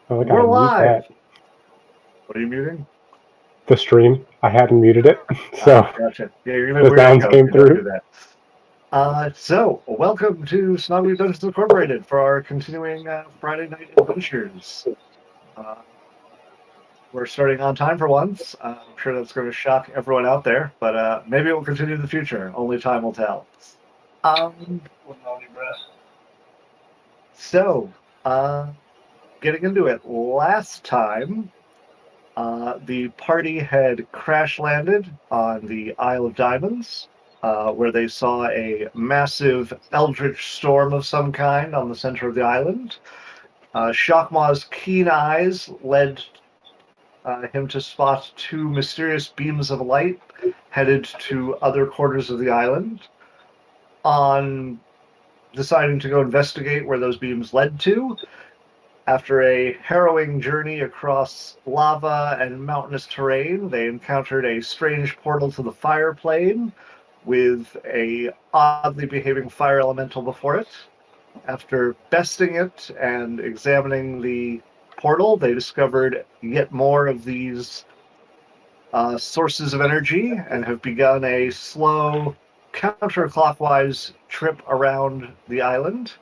Oh, I We're gotta mute live. that. What are you muting? The stream, I hadn't muted it, so Gotcha. Yeah, you're gonna be the weird sounds echo if came you don't do through. that. So welcome to Snobby Dungeons Incorporated for our continuing Friday night adventures. Uh, we're starting on time for once. I'm sure that's going to shock everyone out there, but maybe it will continue in the future. Only time will tell. Um, so, getting into it, last time the party had crash landed on the Isle of Diamonds, where they saw a massive eldritch storm of some kind on the center of the island. Shakma's keen eyes led him to spot two mysterious beams of light headed to other quarters of the island. On deciding to go investigate where those beams led to, after a harrowing journey across lava and mountainous terrain, they encountered a strange portal to the fire plane with a oddly behaving fire elemental before it. After besting it and examining the portal, they discovered yet more of these sources of energy and have begun a slow counterclockwise trip around the island.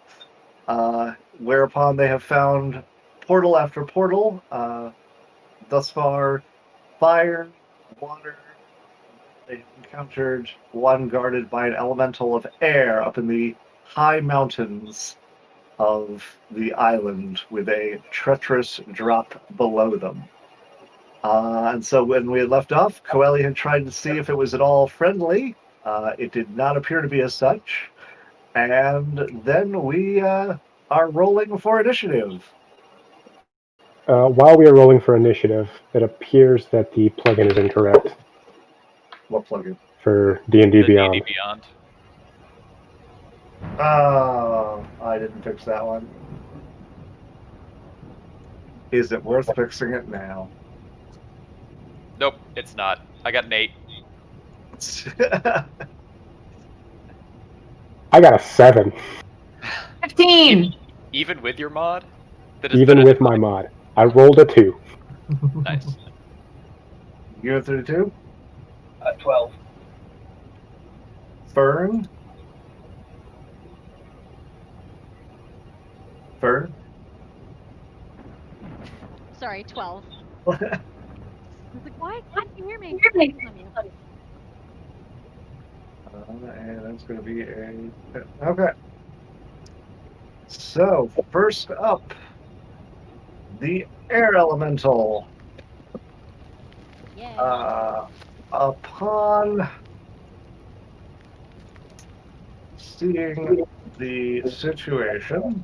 Whereupon they have found portal after portal. Thus far, fire, water. They have encountered one guarded by an elemental of air up in the high mountains of the island with a treacherous drop below them. And so when we had left off, Coeli had tried to see if it was at all friendly. It did not appear to be as such. And then we are rolling for initiative. While we are rolling for initiative, it appears that the plugin is incorrect What plugin? for D&D The D&D Beyond. Beyond. Oh, I didn't fix that one. Is it worth fixing it now? Nope, it's not. I got an 8. I got a 7, 15. Even with your mod? That is even better with than my mine. mod. I rolled a 2. Nice. You have 32? 12. Fern? Fern? Sorry, 12. I was like, why can't you hear me? On you. And that's going to be a... Okay. So, first up, the air elemental. Yeah. Upon seeing the situation,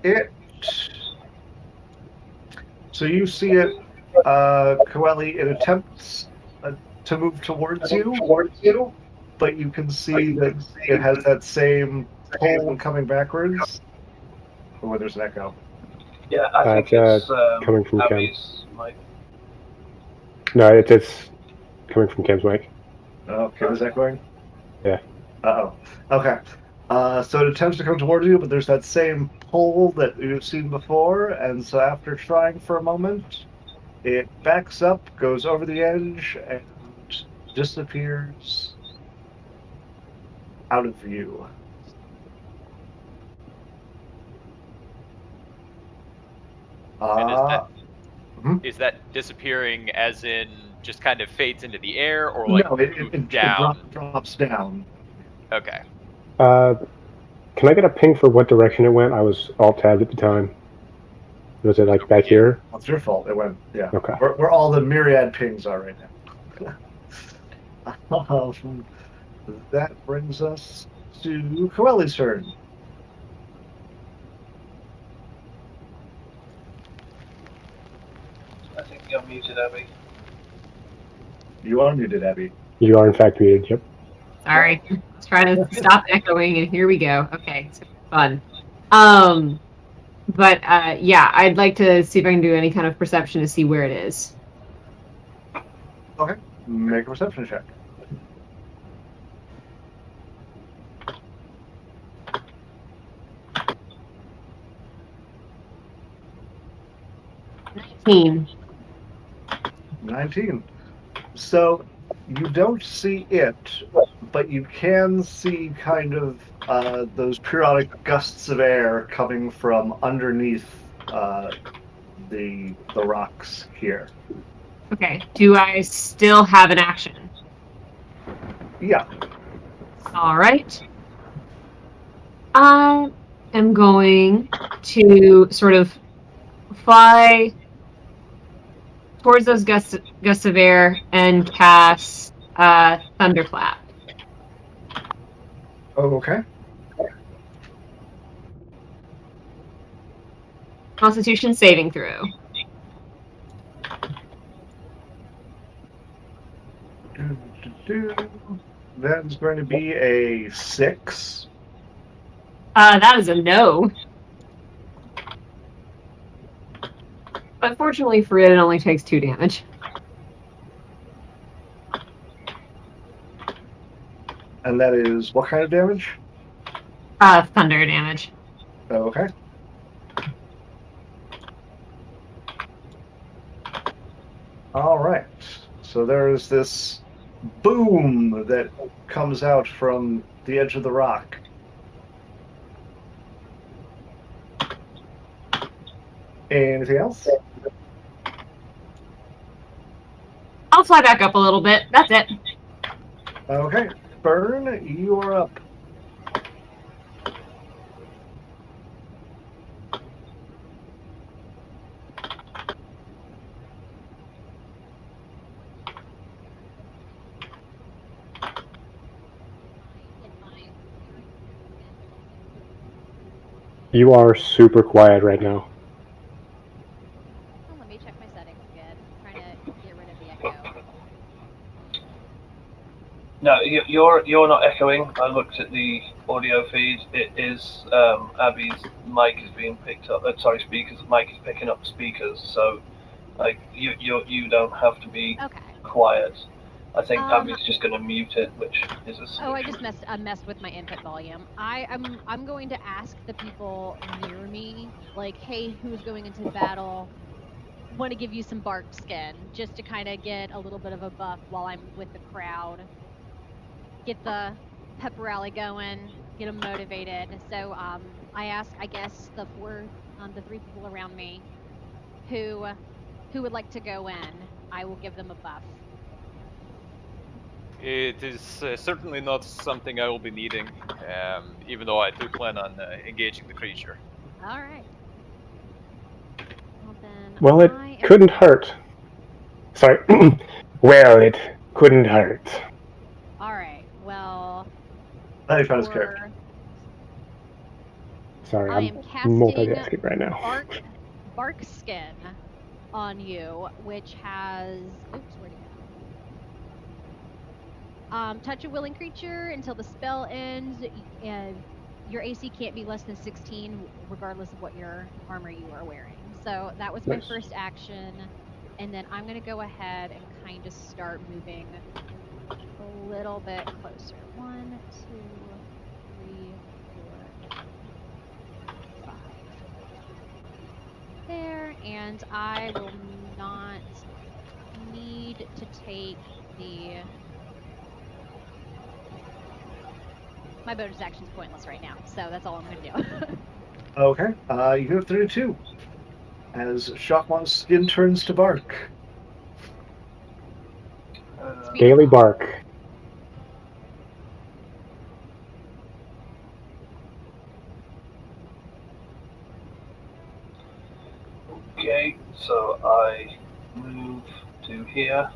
it... So you see it, Coeli, it attempts to move towards you, but you can see that it has that same pull coming backwards. Oh, there's an echo. Yeah, I think It's, it's coming from Kim. Abby's mic. No, it's coming from Kim's mic. Oh, Kim is echoing? Yeah. Uh-oh. Okay. So it attempts to come towards you, but there's that same pull that you've seen before, and so after trying for a moment, it backs up, goes over the edge, and disappears out of view. Is that disappearing as in just kind of fades into the air, or like No, it down? drops down. Okay. Can I get a ping for what direction it went? I was alt-tabbed at the time. Was it like back here? Well, it's your fault. It went, yeah. Okay. Where all the myriad pings are right now. That brings us to Coeli's turn. I think you're muted, Abby. You are muted, Abby. You are in fact muted, yep. Sorry. I was trying to stop echoing, and here we go. Okay, so fun. But yeah, I'd like to see if I can do any kind of perception to see where it is. Okay. Make a perception check. 19. 19. So you don't see it, but you can see kind of those periodic gusts of air coming from underneath the rocks here. Okay. Do I still have an action? Yeah. All right. I am going to sort of fly towards those gusts of air and cast Thunderclap. Oh, okay. Constitution saving throw. That's going to be a 6. That is a no. But fortunately for it only takes 2 damage. And that is what kind of damage? Thunder damage. Okay. All right. So there's this boom that comes out from the edge of the rock. Anything else? I'll fly back up a little bit. That's it. Okay. Fern, you are up. You are super quiet right now. Oh, let me check my settings again. I'm trying to get rid of the echo. No, you're not echoing. I looked at the audio feed. It is Abby's mic is being picked up. Speakers. Mic is picking up speakers. So, like you don't have to be Okay. quiet. I think Abby's just going to mute it, which is a solution. Oh, I just messed with my input volume. I'm going to ask the people near me, like, hey, who's going into the battle? Want to give you some bark skin, just to kind of get a little bit of a buff while I'm with the crowd. Get the pep rally going, get them motivated. So I ask, I guess, the 3 people around me who would like to go in. I will give them a buff. It is certainly not something I will be needing, even though I do plan on engaging the creature. All right. Well, then Well, it I am- couldn't hurt. Sorry. Well, it couldn't hurt. All right. Well, How do you find his character? Sorry, I I'm am casting multitasking right now. bark skin on you, which has oops, where'd it go? Touch a willing creature until the spell ends, and your AC can't be less than 16, regardless of what your armor you are wearing. So that was my Nice. first action, and then I'm gonna go ahead and kind of start moving a little bit closer. 1, 2, 3, 4, 5. There, and I will not need to take my bonus action's pointless right now, so that's all I'm gonna do. Okay. You have 32. As Shockmon's skin turns to bark. Daily bark. Okay, so I move to here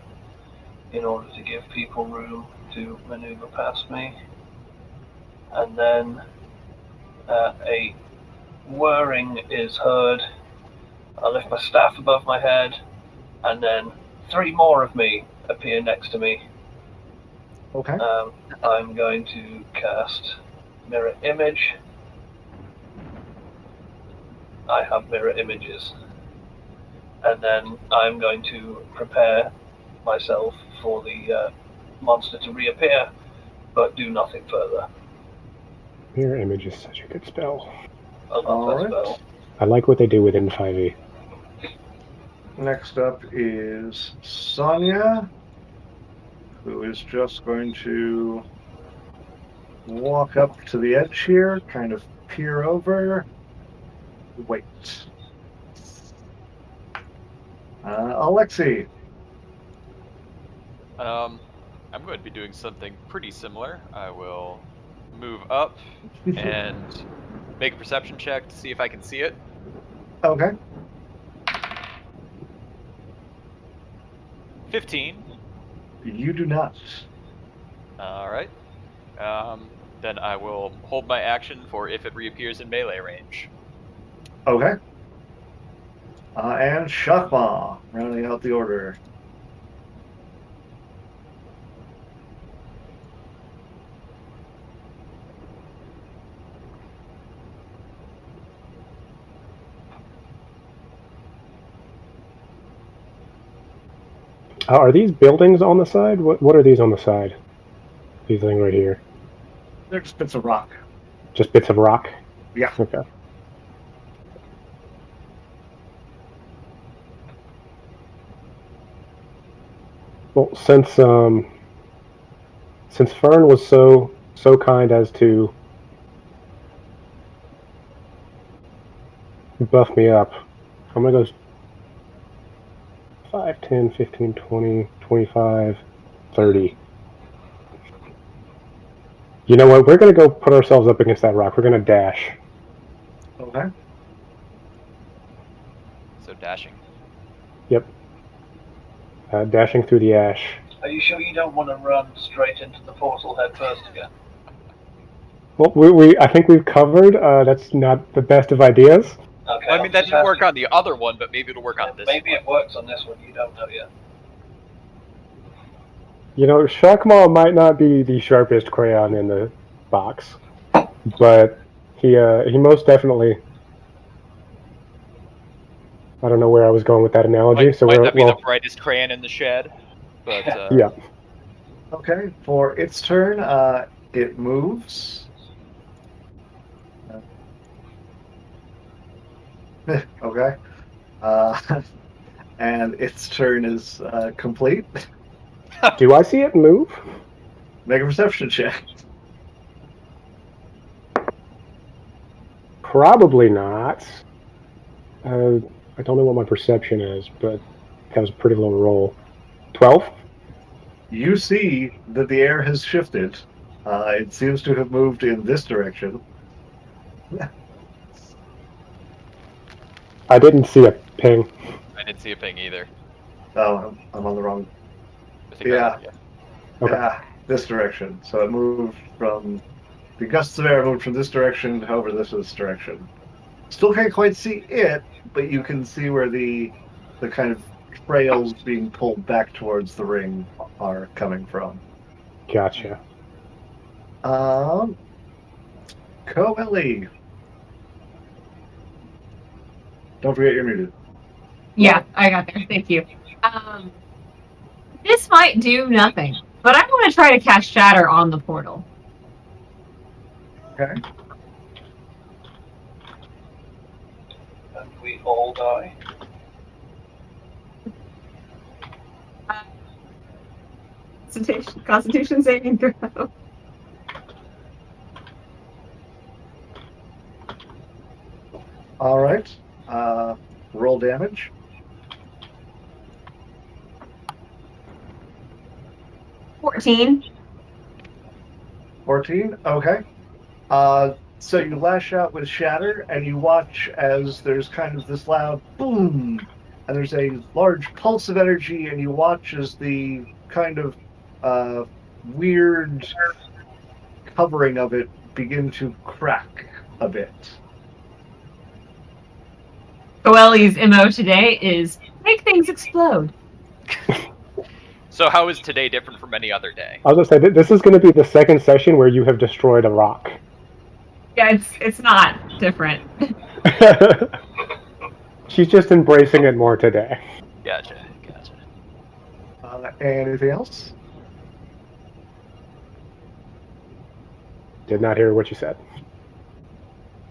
in order to give people room to maneuver past me. And then a whirring is heard. I lift my staff above my head, and then 3 more of me appear next to me. Okay. I'm going to cast Mirror Image. I have mirror images. And then I'm going to prepare myself for the monster to reappear, but do nothing further. Mirror Image is such a good spell. I love that spell. I like what they do within 5e. Next up is Sonia, who is just going to walk up to the edge here, kind of peer over, wait. Alexi. I'm going to be doing something pretty similar. I will move up and make a perception check to see if I can see it. Okay. 15. You do not. All right. Then I will hold my action for if it reappears in melee range. Okay. And Shakma, rounding out the order. Are these buildings on the side? What are these on the side? These things right here. They're just bits of rock. Just bits of rock? Yeah. Okay. Well, since Fern was so kind as to buff me up, I'm gonna go 5, 10, 15, 20, 25, 30. You know what? We're gonna go put ourselves up against that rock. We're gonna dash. Okay. So dashing. Yep. Dashing through the ash. Are you sure you don't want to run straight into the portal head first again? Well, I think we've covered. That's not the best of ideas. Okay. Well, I mean, that didn't work on the other one, but maybe it'll work on this Maybe one. it works on this one, you don't know yet. You know, Shakma might not be the sharpest crayon in the box, but he most definitely. I don't know where I was going with that analogy. Might not be the brightest crayon in the shed, but yeah. Okay. For its turn, it moves. Okay. And its turn is complete. Do I see it move? Make a perception check. Probably not. I don't know what my perception is, but that was a pretty low roll. 12? You see that the air has shifted. It seems to have moved in this direction. I didn't see a ping. I didn't see a ping either. Oh, I'm on the wrong. I think Yeah. Okay. Yeah, this direction. So it moved from the gusts of air moved from this direction over this direction. Still can't quite see it, but you can see where the kind of trails being pulled back towards the ring are coming from. Gotcha. Coeli. Don't forget you're muted. Yeah, I got there. Thank you. This might do nothing, but I'm going to try to cast Shatter on the portal. Okay. And we all die. Constitution saving throw. All right. Roll damage. $14. 14. Okay. So you lash out with Shatter, and you watch as there's kind of this loud boom, and there's a large pulse of energy, and you watch as the kind of weird covering of it begin to crack a bit. Coeli's MO today is make things explode. So how is today different from any other day? I was going to say, this is going to be the second session where you have destroyed a rock. Yeah, it's not different. She's just embracing it more today. Gotcha. Anything else? Did not hear what you said.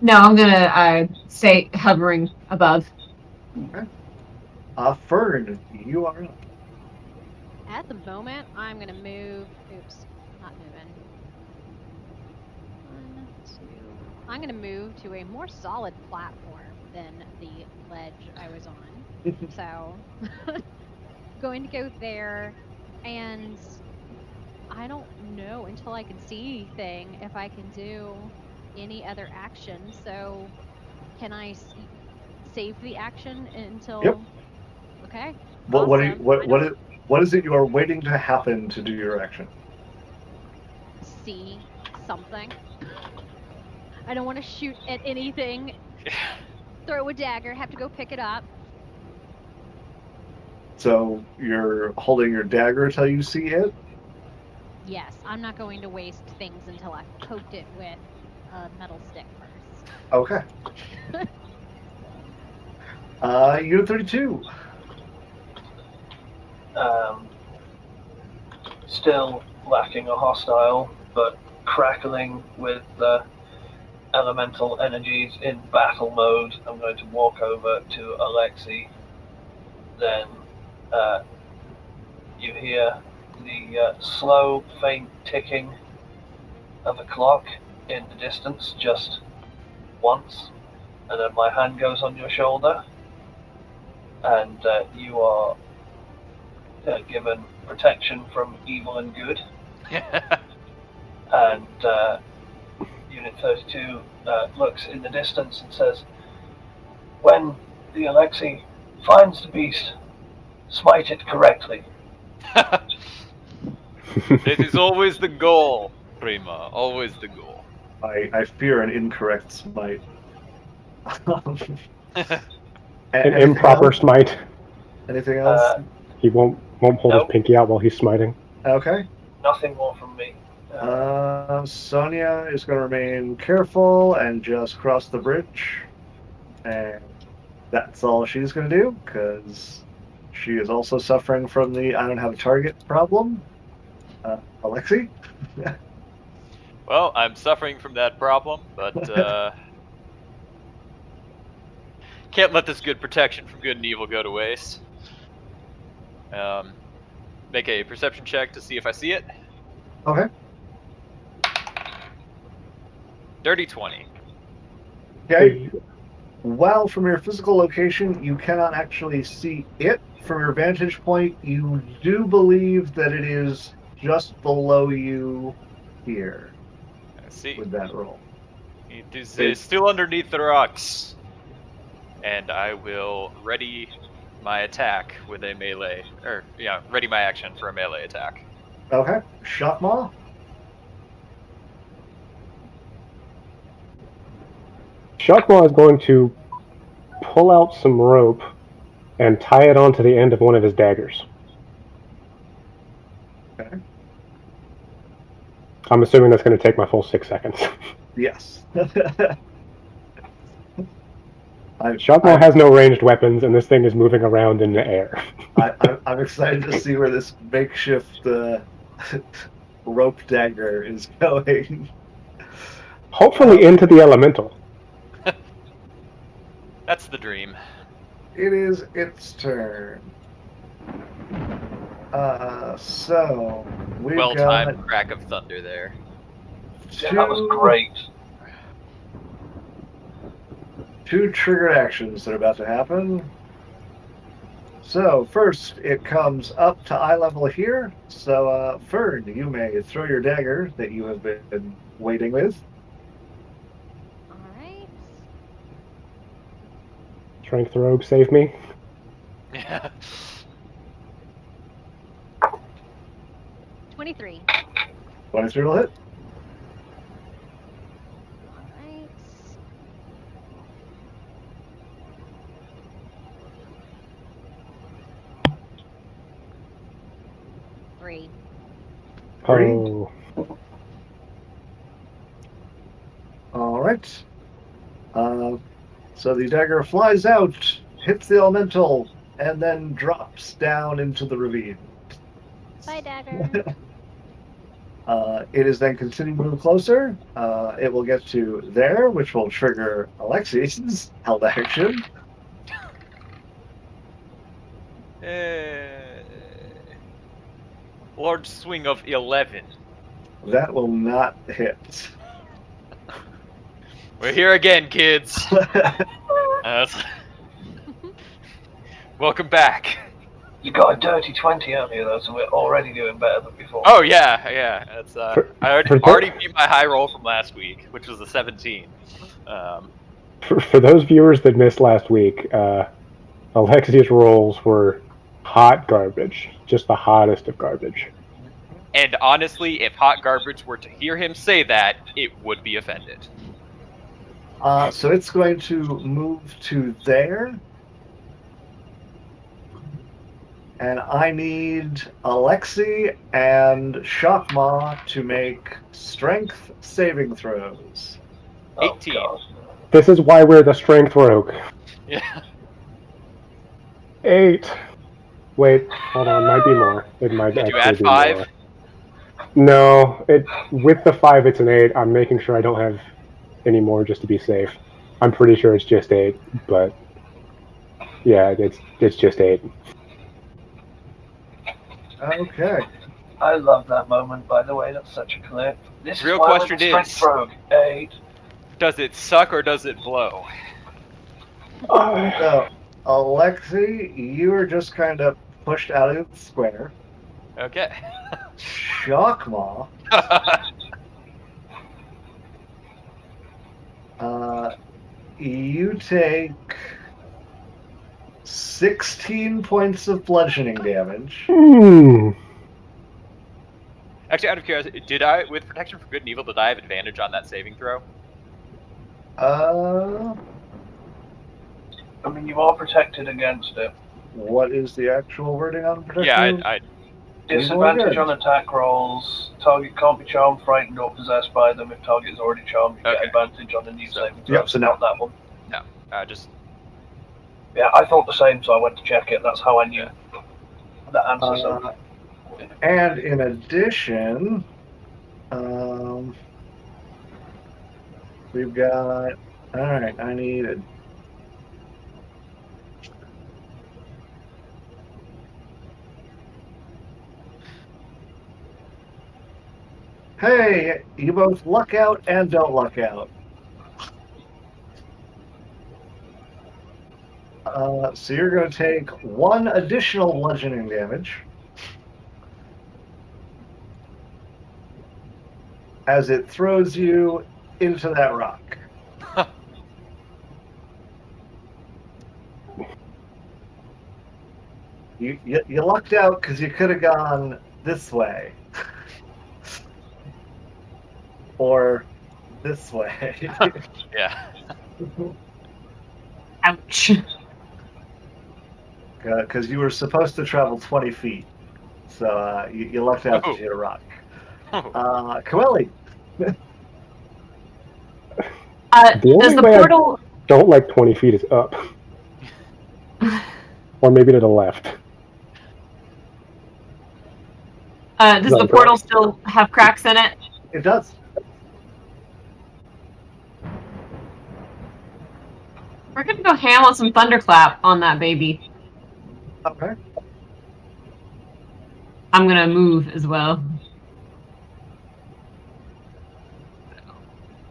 No, I'm gonna stay hovering above. Okay. Fern, you are up. At the moment, I'm gonna move. Oops, not moving. 1, 2. I'm gonna move to a more solid platform than the ledge I was on. So, going to go there, and I don't know until I can see anything if I can do any other action. So, can I save the action until? Yep. Okay. What are you, Awesome. I don't what is it you are waiting to happen to do your action? see something. I don't want to shoot at anything. Throw a dagger. Have to go pick it up. So you're holding your dagger until you see it? Yes, I'm not going to waste things until I've poked it with a metal stick first. Okay. Unit 32. Still lacking a hostile, but crackling with elemental energies in battle mode. I'm going to walk over to Alexei. Then you hear the slow, faint ticking of a clock in the distance just once, and then my hand goes on your shoulder, and you are given protection from evil and good. And Unit 32 looks in the distance and says, "When the Alexei finds the beast, smite it correctly." It is always the goal, Prima. Always the goal. I fear an incorrect smite. An improper smite. Anything else? He won't hold Nope. his pinky out while he's smiting. Okay. Nothing more from me. Sonia is going to remain careful and just cross the bridge. And that's all she's going to do, because she is also suffering from the I don't have a target problem. Alexei? Well, I'm suffering from that problem, but can't let this good protection from good and evil go to waste. Make a perception check to see if I see it. Okay. Dirty 20. Okay. While from your physical location you cannot actually see it, from your vantage point, you do believe that it is just below you here I see. with that roll. It is still underneath the rocks. And I will ready my attack with a melee. Ready my action for a melee attack. Okay. Shotma? Shotma is going to pull out some rope and tie it onto the end of one of his daggers. Okay. I'm assuming that's going to take my full 6 seconds. Yes. Shotma has no ranged weapons, and this thing is moving around in the air. I'm excited to see where this makeshift rope dagger is going. Hopefully into the elemental. That's the dream. It is its turn. So we've Well-timed got crack of thunder there. Yeah, that was great. two triggered actions that are about to happen. So first, it comes up to eye level here. So Fern, you may throw your dagger that you have been waiting with. All right. Strength rogue, save me. Yeah. 23. 23 will hit. All right. Three. Oh. All right. So the dagger flies out, hits the elemental, and then drops down into the ravine. Bye, dagger. It is then continuing to move closer. It will get to there, which will trigger Alexei's held action. Large swing of 11. That will not hit. We're here again, kids. Welcome back. You got a dirty 20 haven't you, though, so we're already doing better than before. Oh yeah. That's I for already beat my high roll from last week, which was a 17. For those viewers that missed last week, Alexia's rolls were hot garbage, just the hottest of garbage. And honestly, if hot garbage were to hear him say that, it would be offended. So it's going to move to there. And I need Alexi and Shockmaw to make strength saving throws. 18. God. This is why we're the strength rogue. Yeah. 8. Wait, hold on, might be more. It might Did you actually add be 5? more. No, with the 5 it's an 8. I'm making sure I don't have any more just to be safe. I'm pretty sure it's just 8, but yeah, it's just 8. Okay. I love that moment, by the way. That's such a clip. This Real is why question we're the strength is- rogue. 8. Does it suck or does it blow? So, Alexi, you are just kind of pushed out of the square. Okay. Shockmaw, you take 16 points of bludgeoning damage. Actually, out of curiosity, did I, with protection from good and evil, did I have advantage on that saving throw? I mean, you are protected against it. What is the actual wording on protection? Yeah, I Disadvantage good. on attack rolls. Target can't be charmed, frightened, or possessed by them. If target is already charmed, you Okay. get advantage on the new saving throw. Yep, so not that one. just Yeah, I thought the same, so I went to check it. That's how I knew that answer. So. And in addition, we've got. Alright, I need a. Hey, you both luck out and don't luck out. So you're going to take 1 additional bludgeoning damage as it throws you into that rock. You lucked out because you could have gone this way. Or this way. yeah. Ouch. Because you were supposed to travel 20 feet. So you lucked out because you hit a rock. Coeli. The Does only the way portal... I don't like 20 feet is up. Or maybe to the left. does the portal still have cracks in it? It does. We're gonna go ham on some thunderclap on that baby. Okay. I'm gonna move as well.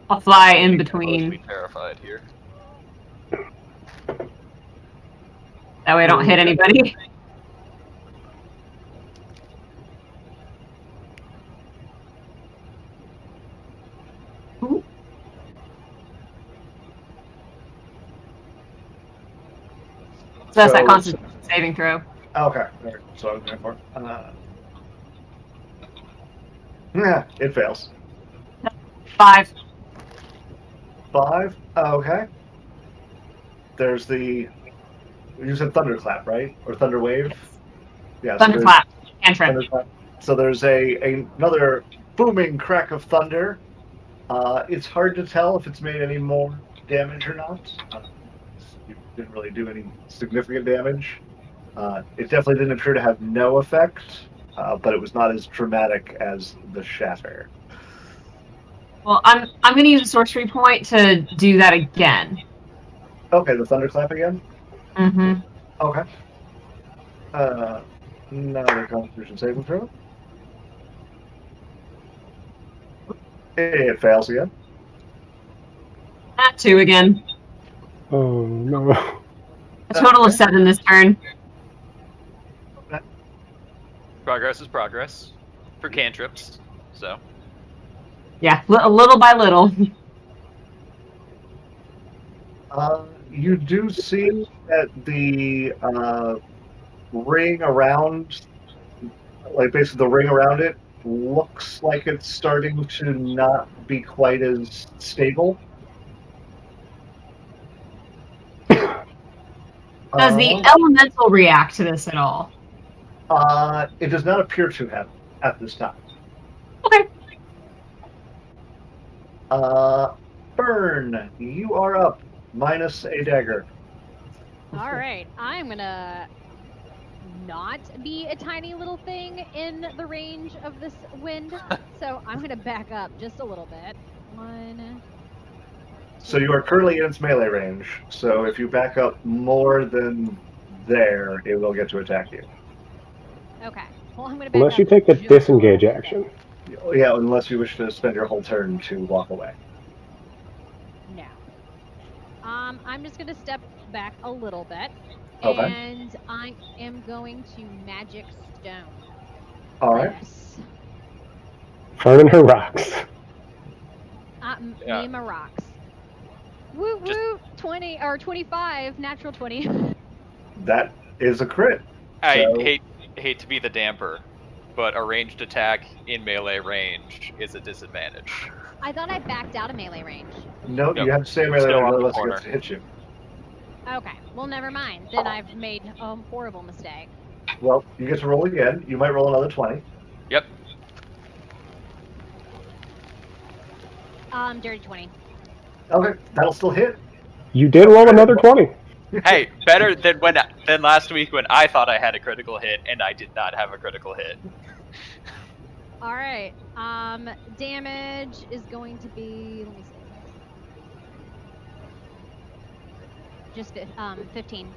I'll fly in between. Terrified here. That way I don't hit anybody. Ooh. So that's that Constitution saving throw. Okay. All right. So I was going for. Yeah, it fails. 5. 5. Okay. There's the. You said thunderclap, right? Or thunder wave? Yeah. Thunderclap. Cantrip. Thunderclap. So there's another booming crack of thunder. It's hard to tell if it's made any more damage or not. You didn't really do any significant damage. It definitely didn't appear to have no effect, but it was not as dramatic as the shatter. Well, I'm gonna use a sorcery point to do that again. Okay, the thunderclap again? Mm-hmm. Okay. Another Constitution saving throw. It fails again. Not 2 again. Oh no. A total of 7 this turn. Progress is progress for cantrips. So Yeah, little by little. You do see that the ring around, like basically the ring around it, looks like it's starting to not be quite as stable. Does the elemental react to this at all? It does not appear to have at this time. Okay. Fern, you are up, minus a dagger. All right, I'm gonna not be a tiny little thing in the range of this wind, so I'm gonna back up just a little bit. 1. So you are currently in its melee range. So if you back up more than there, it will get to attack you. Okay. Well, I'm gonna back Unless up you take the just a little disengage bit. action. Yeah, unless you wish to spend your whole turn to walk away. No. I'm just gonna step back a little bit, Okay. and I am going to magic stone. All right. This. Fern and her rocks. Me Yeah. and my rocks. Woo Just- woo! 20 or 25, natural 20. That is a crit. I So- hate to be the damper, but a ranged attack in melee range is a disadvantage. I thought I backed out of melee range. No, Nope. you have to stay in You're melee still range, on the otherwise it corner. gets to hit you. Okay, well, never mind. Then I've made a horrible mistake. Well, you get to roll again. You might roll another 20. Yep. Dirty 20. Okay, that'll still hit. You did roll another 20. Hey, better than last week when I thought I had a critical hit and I did not have a critical hit. All right. Damage is going to be. Let me see. Just 15.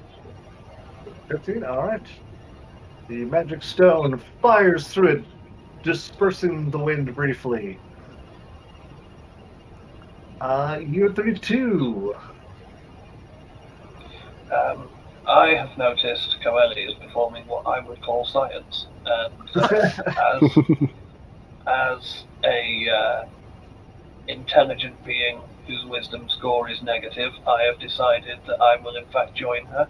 15, all right. The magic stone fires through it, dispersing the wind briefly. You're 32. I have noticed Coeli is performing what I would call science, and as a intelligent being whose wisdom score is negative, I have decided that I will in fact join her.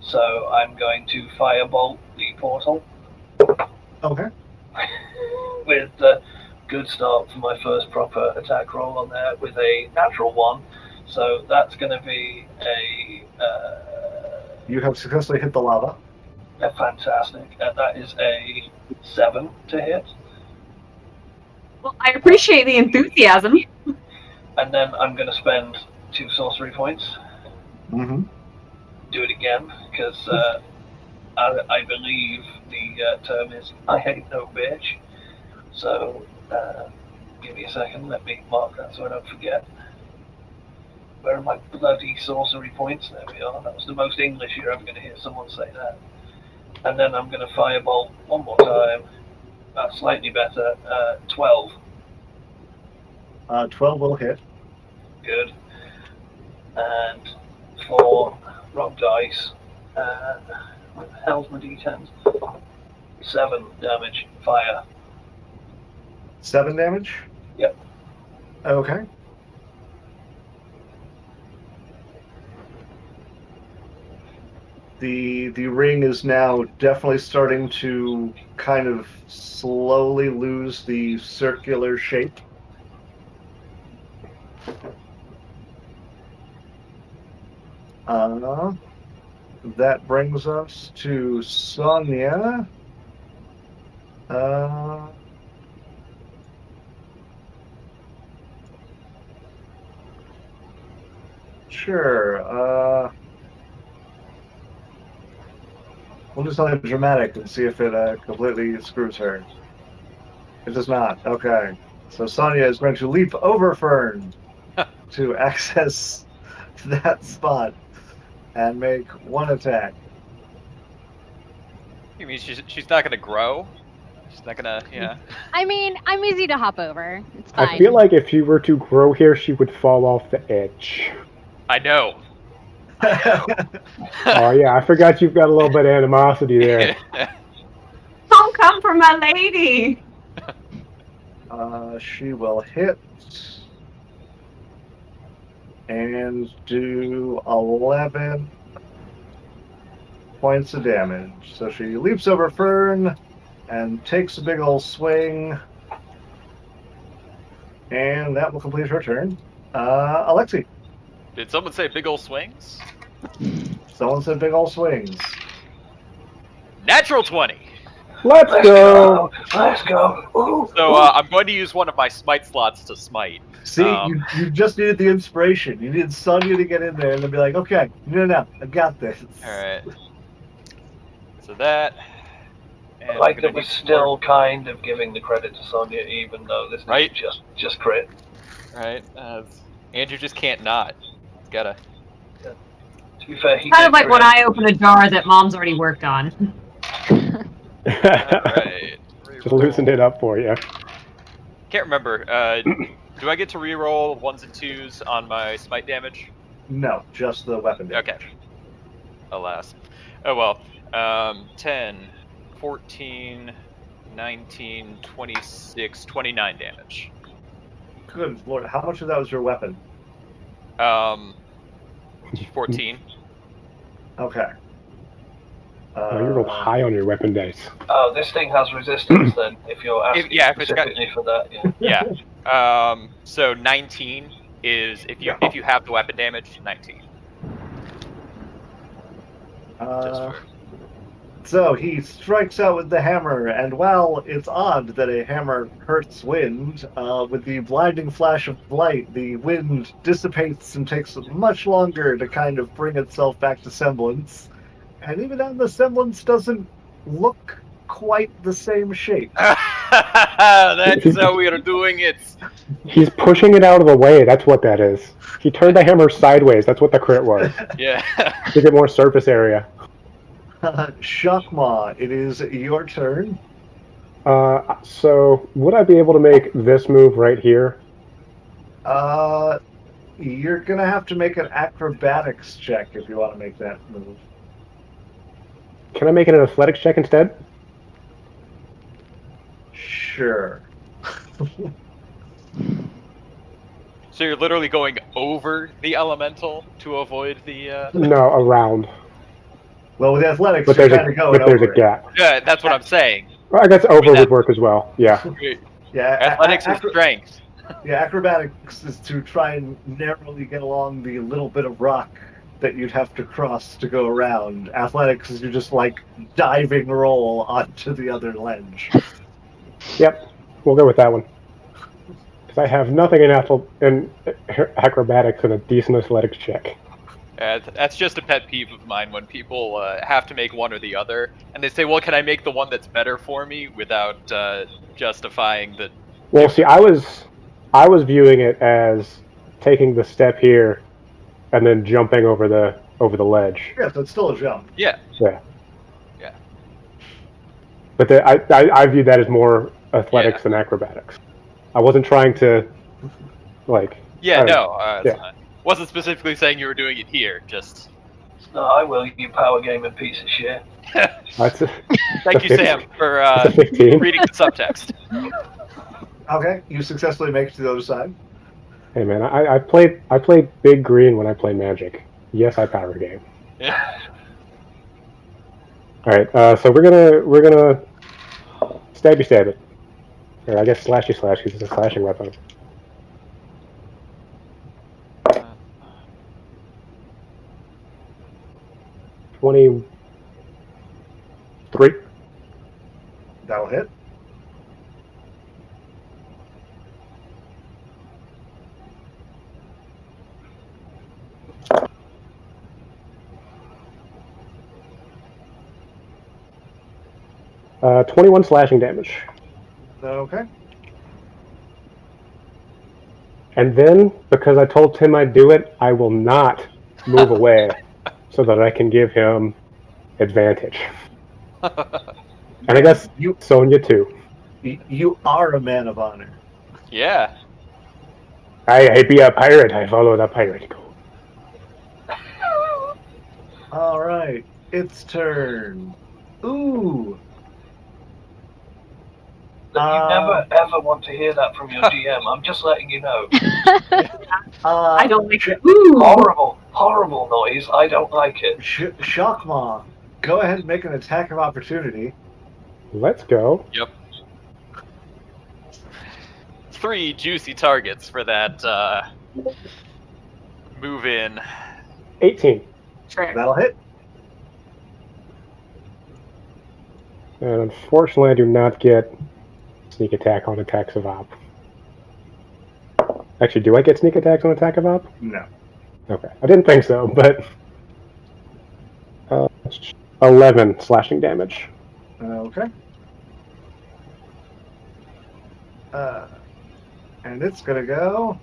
So I'm going to firebolt the portal. Okay. With a good start for my first proper attack roll on there with a natural 1. So that's going to be a You have successfully hit the lava. fantastic, and that is a 7 to hit. Well, I appreciate the enthusiasm. And then I'm going to spend 2 sorcery points. Mm-hmm. Do it again, because I believe the term is I hate no bitch. So give me a second, let me mark that so I don't forget. Where are my bloody sorcery points? There we are. That was the most English you're ever going to hear someone say that. And then I'm going to firebolt one more time. That's slightly better. 12. 12 will hit. Good. And 4 wrong dice. What the hell's my d10s? 7 damage. Fire. 7 damage? Yep. Okay. The ring is now definitely starting to kind of slowly lose the circular shape. That brings us to Sonia. Sure. We'll do something dramatic and see if it completely screws her. It does not. Okay. So Sonia is going to leap over Fern to access that spot and make one attack. You mean she's not gonna grow? She's not gonna, yeah. I mean, I'm easy to hop over. It's fine. I feel like if she were to grow here, she would fall off the edge. I know. Oh yeah, I forgot you've got a little bit of animosity there. Don't come for my lady. She will hit and do 11 points of damage. So she leaps over Fern and takes a big old swing. And that will complete her turn. Alexi. Did someone say big ol' swings? Someone said big old swings. Natural 20. Let's go. Let's go. Ooh, So ooh. I'm going to use one of my smite slots to smite. See, you just needed the inspiration. You needed Sonya to get in there and then be like, okay, no, I got this. All right. So that. And I like I'm that gonna we're do some still more- kind of giving the credit to Sonya, even though this Right. is just crit. Right. Andrew just can't not. He's gotta. To be fair, he Kind of did like when crit. I open a jar that mom's already worked on. All right. Just loosened it up for you. Can't remember. Do I get to reroll 1s and 2s on my smite damage? No, just the weapon damage. Okay. Alas. Oh well. 10, 14, 19, 26, 29 damage. Good lord, how much of that was your weapon? 14. Okay. Oh, you rolled high on your weapon dice. Oh, this thing has resistance then, if you're asking yeah, if it's got- specifically for that, yeah. Yeah. So 19 is if you have the weapon damage, 19. Just for... So he strikes out with the hammer, and while it's odd that a hammer hurts wind, with the blinding flash of light, the wind dissipates and takes much longer to kind of bring itself back to semblance. And even then, the semblance doesn't look quite the same shape. That's how we are doing it. He's pushing it out of the way. That's what that is. He turned the hammer sideways. That's what the crit was. Yeah. To get more surface area. Shakma, it is your turn. So would I be able to make this move right here? You're gonna have to make an acrobatics check if you want to make that move. Can I make it an athletics check instead? Sure. So you're literally going over the elemental to avoid the. No, around. Well, with athletics, But you're there's kind of going but there's over a gap. Yeah, that's what I'm saying. Well, I guess over that- would work as well. Yeah. Yeah, Athletics and strength. Yeah, acrobatics is to try and narrowly get along the little bit of rock that you'd have to cross to go around. Athletics is you just like diving roll onto the other ledge. Yep. We'll go with that one. Because I have nothing in acrobatics and a decent athletics check. That's just a pet peeve of mine when people have to make one or the other, and they say, "Well, can I make the one that's better for me?" without justifying the. Well, see, I was viewing it as taking the step here and then jumping over the ledge. Yeah, so it's still a jump. Yeah. Yeah. Yeah. But I view that as more athletics than acrobatics. I wasn't trying to, like. Yeah. No. yeah. Fine. Wasn't specifically saying you were doing it here. Just. No, I will, you power gamer piece of shit. That's Thank you, Sam, for that's a 15. reading the subtext. Okay, you successfully make it to the other side. Hey man, I play big green when I play Magic. Yes, I power game. Yeah. All right, so we're gonna stab it, or I guess slashy slash because it's a slashing weapon. Uh, 23. That'll hit. Uh, 21 slashing damage. Okay. And then, because I told Tim I'd do it, I will not move away so that I can give him advantage. And I guess you Sonya too. you are a man of honor. Yeah. I be a pirate. I follow the pirate code. All right, it's turn. Ooh. You never ever want to hear that from your GM. I'm just letting you know. I don't like it. Horrible noise. I don't like it. Shockmaw, go ahead and make an attack of opportunity. Let's go. Yep. 3 juicy targets for that move in. 18. Trick. That'll hit. And unfortunately, I do not get sneak attack on attacks of op. Actually, do I get sneak attacks on attack of op? No. Okay, I didn't think so, but 11 slashing damage. Okay. And it's gonna go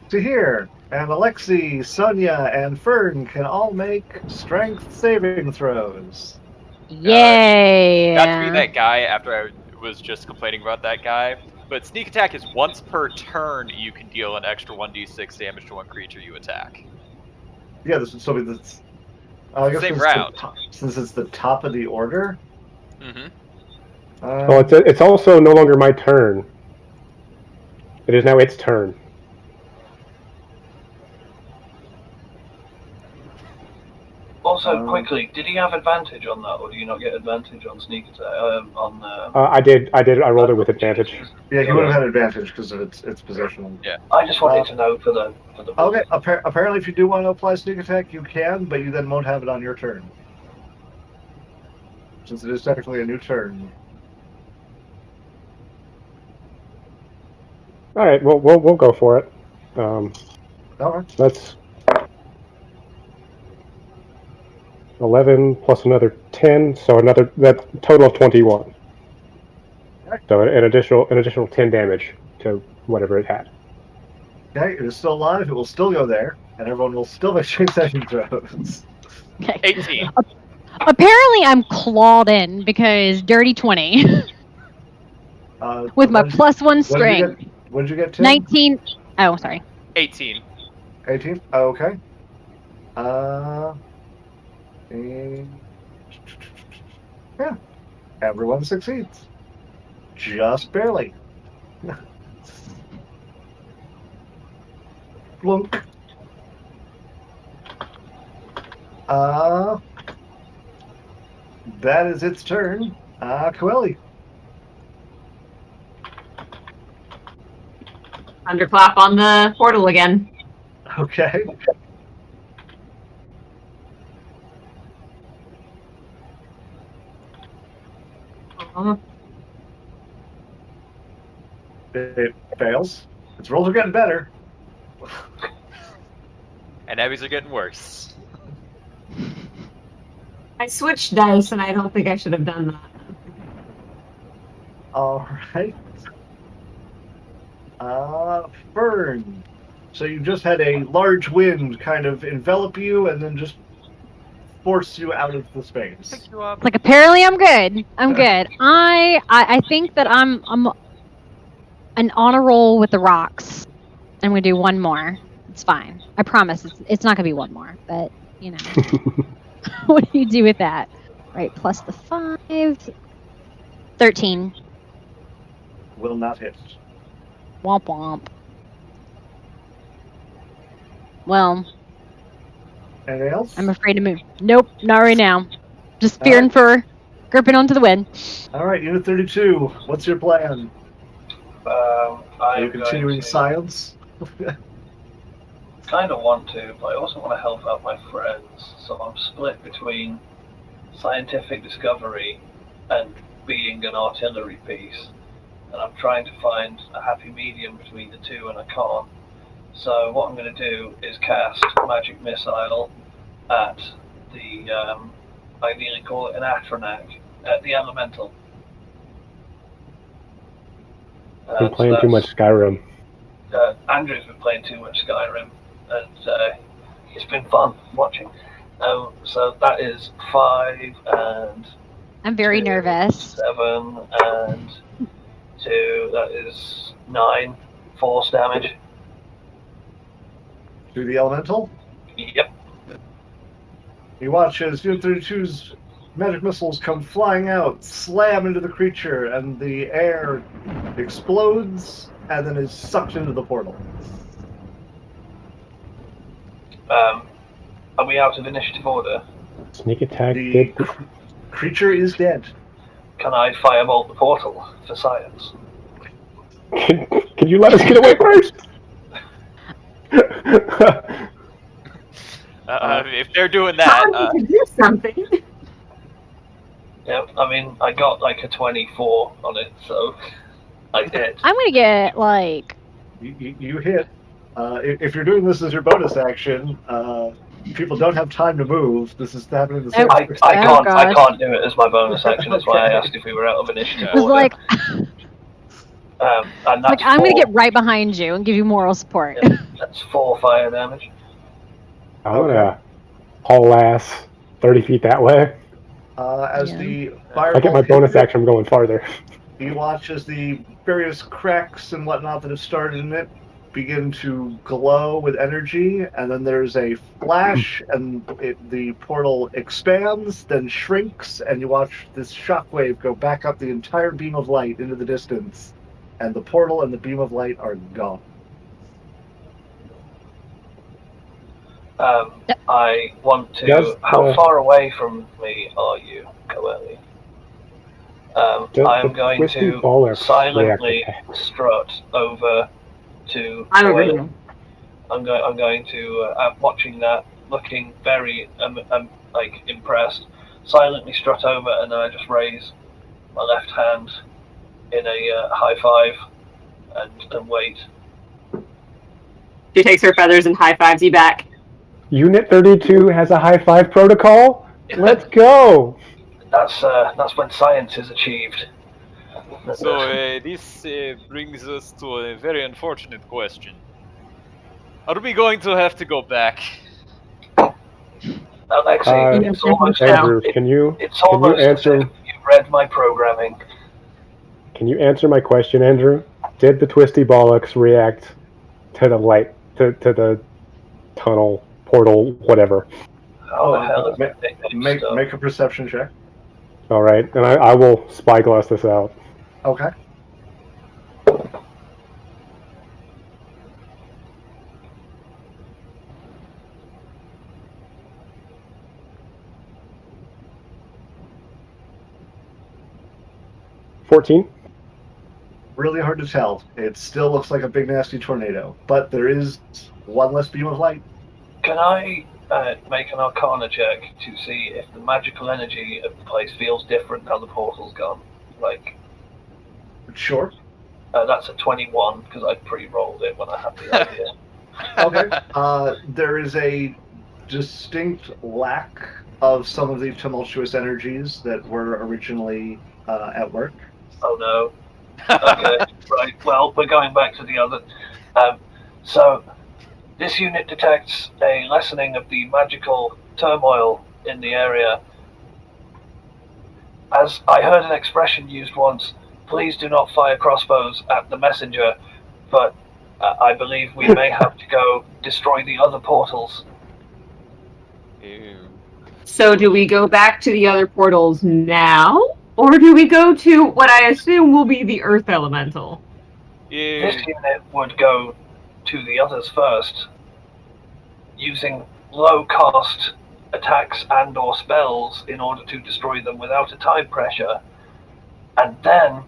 to here. And Alexi, Sonia, and Fern can all make strength saving throws. Yay! Not to be that guy after I was just complaining about that guy, but sneak attack is once per turn you can deal an extra 1d6 damage to one creature you attack. Yeah, this would still be this. I guess Same since round. Since it's the top of the order. Mm-hmm. Well, it's also no longer my turn. It is now its turn. Also, quickly, did he have advantage on that, or do you not get advantage on sneak attack? I did. I rolled it with advantage. Yeah, he would have had advantage because of its position. Yeah. I just wanted to know for the. Okay. Apparently, if you do want to apply sneak attack, you can, but you then won't have it on your turn, since it is technically a new turn. All right. Well, we'll go for it. Okay. Let's 11 plus another 10, so that total of 21. Okay. So an additional 10 damage to whatever it had. Okay, it is still alive. It will still go there, and everyone will still make strength saving throws. Okay. 18. Apparently, I'm clawed in because dirty 20 with my +1 strength. What did you get? Tim? 19. Oh, sorry. 18. 18. Okay. And yeah, everyone succeeds, just barely. Blunk. That is its turn. Coeli. Thunderclap on the portal again. Okay. It fails. Its rolls are getting better. And Abby's are getting worse. I switched dice, and I don't think I should have done that. All right. Fern. So you just had a large wind kind of envelop you and then just force you out of the space. Pick you up. Like apparently I'm good. I'm good. I think that I'm an honor roll with the rocks. I'm gonna do one more. It's fine. I promise. It's not gonna be one more, but you know. What do you do with that? Right, plus the 5. 13. Will not hit. Womp womp. Well, Anything else? I'm afraid to move. Nope, not right now. Just fearing for gripping onto the wind. All right, Unit 32. What's your plan? Are you continuing science? Kind of want to, but I also want to help out my friends. So I'm split between scientific discovery and being an artillery piece. And I'm trying to find a happy medium between the two, and I can't. So what I'm going to do is cast Magic Missile at the, I nearly call it an Atronak, at the Elemental. Been playing too much Skyrim. Andrew's been playing too much Skyrim, and it's been fun watching. So that is 5 and I'm very nervous. 7 and 2. That is 9 force damage. To the elemental. Yep. You watch as Unit 32's magic missiles come flying out, slam into the creature, and the air explodes and then is sucked into the portal. Are we out of initiative order? Sneak attack The did. creature is dead. Can I firebolt the portal for science? Can you let us get away first? If they're doing that, Trying to do something. Yeah, I mean, I got like a 24 on it, so I hit. I'm gonna get like You hit. If you're doing this as your bonus action, people don't have time to move. This is happening the same. I Oh, can't God. do it as my bonus action. That's why I asked if we were out of initiative I was order. like, And that's I'm gonna 4, get right behind you and give you moral support. yeah, that's 4 fire damage. I'm gonna haul ass 30 feet that way. As Yeah. the I get my firebolt bonus hits it, action. I'm going farther. you watch as the various cracks and whatnot that have started in it begin to glow with energy, and then there's a flash, and the portal expands, then shrinks, and you watch this shockwave go back up the entire beam of light into the distance, and the portal and the beam of light are gone. I want to. Does How the- far away from me are you, Coeli? Does I'm the going twisty to baller silently react? strut over to. I'm Coeli. agreeing. I'm going to. Watching that, looking very like impressed. Silently strut over, and then I just raise my left hand in a high five, and wait. She takes her feathers and high fives you back. Unit 32 has a high five protocol. Let's go. That's when science is achieved. so this brings us to a very unfortunate question. Are we going to have to go back? Alexei, Uh, it's almost Andrew, can you as answer? if you've read my programming. Can you answer my question, Andrew? Did the twisty bollocks react to the light, to the tunnel, portal, whatever? How the hell is that nickname stuff? Make a perception check. All right, and I will spyglass this out. Okay. $14. Really hard to tell. It still looks like a big nasty tornado, but there is one less beam of light. Can I make an Arcana check to see if the magical energy of the place feels different now the portal's gone? Like, Sure. that's a 21 because I pre-rolled it when I had the idea. Okay. There is a distinct lack of some of the tumultuous energies that were originally at work. Oh no. Okay, right. Well, we're going back to the other. So, this unit detects a lessening of the magical turmoil in the area. As I heard an expression used once, please do not fire crossbows at the messenger, but I believe we may have to go destroy the other portals. So do we go back to the other portals now? Or do we go to what I assume will be the Earth Elemental? This unit would go to the others first, using low-cost attacks and or spells in order to destroy them without a time pressure, and then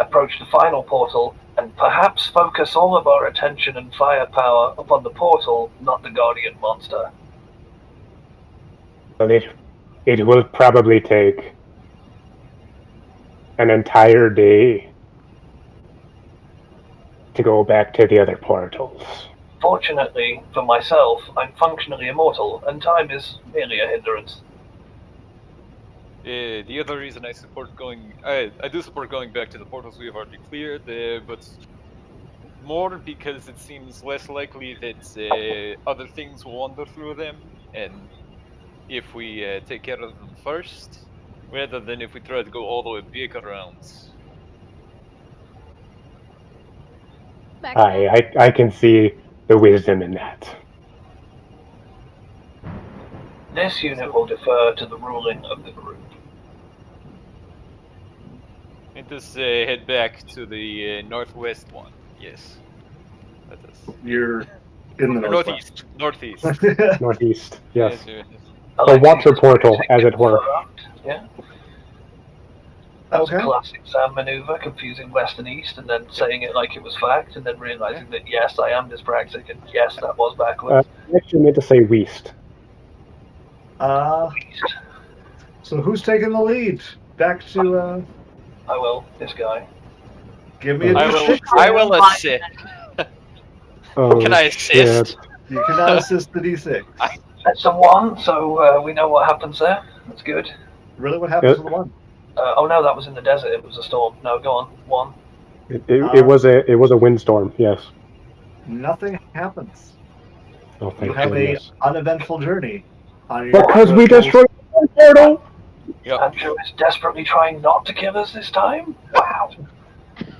approach the final portal and perhaps focus all of our attention and firepower upon the portal, not the Guardian monster. Well, it will probably take an entire day to go back to the other portals. Fortunately for myself, I'm functionally immortal, and time is merely a hindrance. The other reason I do support going back to the portals we have already cleared, but more because it seems less likely that other things will wander through them, and if we take care of them first, Rather than if we try to go all the way back around. Back then. I can see the wisdom in that. This unit will defer to the ruling of the group. Let us head back to the northwest one. Yes. That is. You're in the Or northwest. northeast. Northeast, yes. Yes. The Alexis water is portal, predicting as it were. corrupt, Yeah. That was Okay. a classic Sam maneuver, confusing west and east, and then saying it like it was fact, and then realizing that yes, I am dyspraxic, and yes, that was backwards. I actually meant to say Weast. So who's taking the lead? Back to I will. This guy. give me a I will. D6. I will assist. Oh, Can I assist? shit. You cannot assist the D6. That's a 1, so we know what happens there. That's good. Really, what happens to the one? Oh no, that was in the desert. It was a storm. No, go on. 1. It was a windstorm, yes. Nothing happens. Oh, You thank have goodness. a uneventful journey. On your Because we travels. destroyed the portal! Yep. Andrew is desperately trying not to kill us this time. Wow.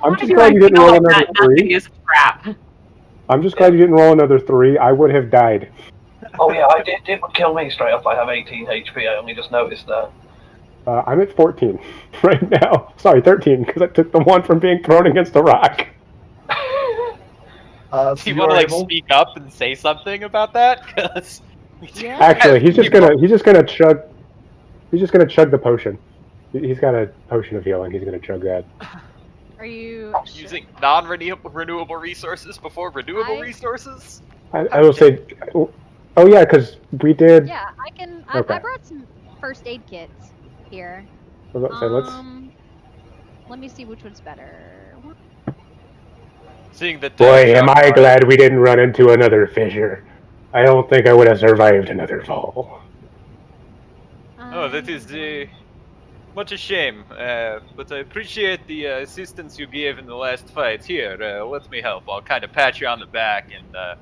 I'm Why just do glad I you didn't feel roll like another that nothing 3. is crap? I'm just glad you didn't roll another 3. I would have died. Oh yeah, I did. It would kill me straight up. I have 18 HP. I only just noticed that. I'm at 14 right now. Sorry, 13, because I took the one from being thrown against a rock. So Do you you want to are like able. speak up and say something about that? Because Yeah. Actually, he's just gonna chug. He's just gonna chug the potion. He's got a potion of healing. He's gonna chug that. Are you using non-renewable resources before renewable I- resources. I will say. Oh yeah, because we did. Yeah, I can. Okay. I brought some first aid kits here. I was about to say, let's. Let me see which one's better. Seeing that. Boy, am I glad we didn't run into another fissure. I don't think I would have survived another fall. Oh, that is much a shame. But I appreciate the assistance you gave in the last fight. Here, let me help. I'll kind of pat you on the back and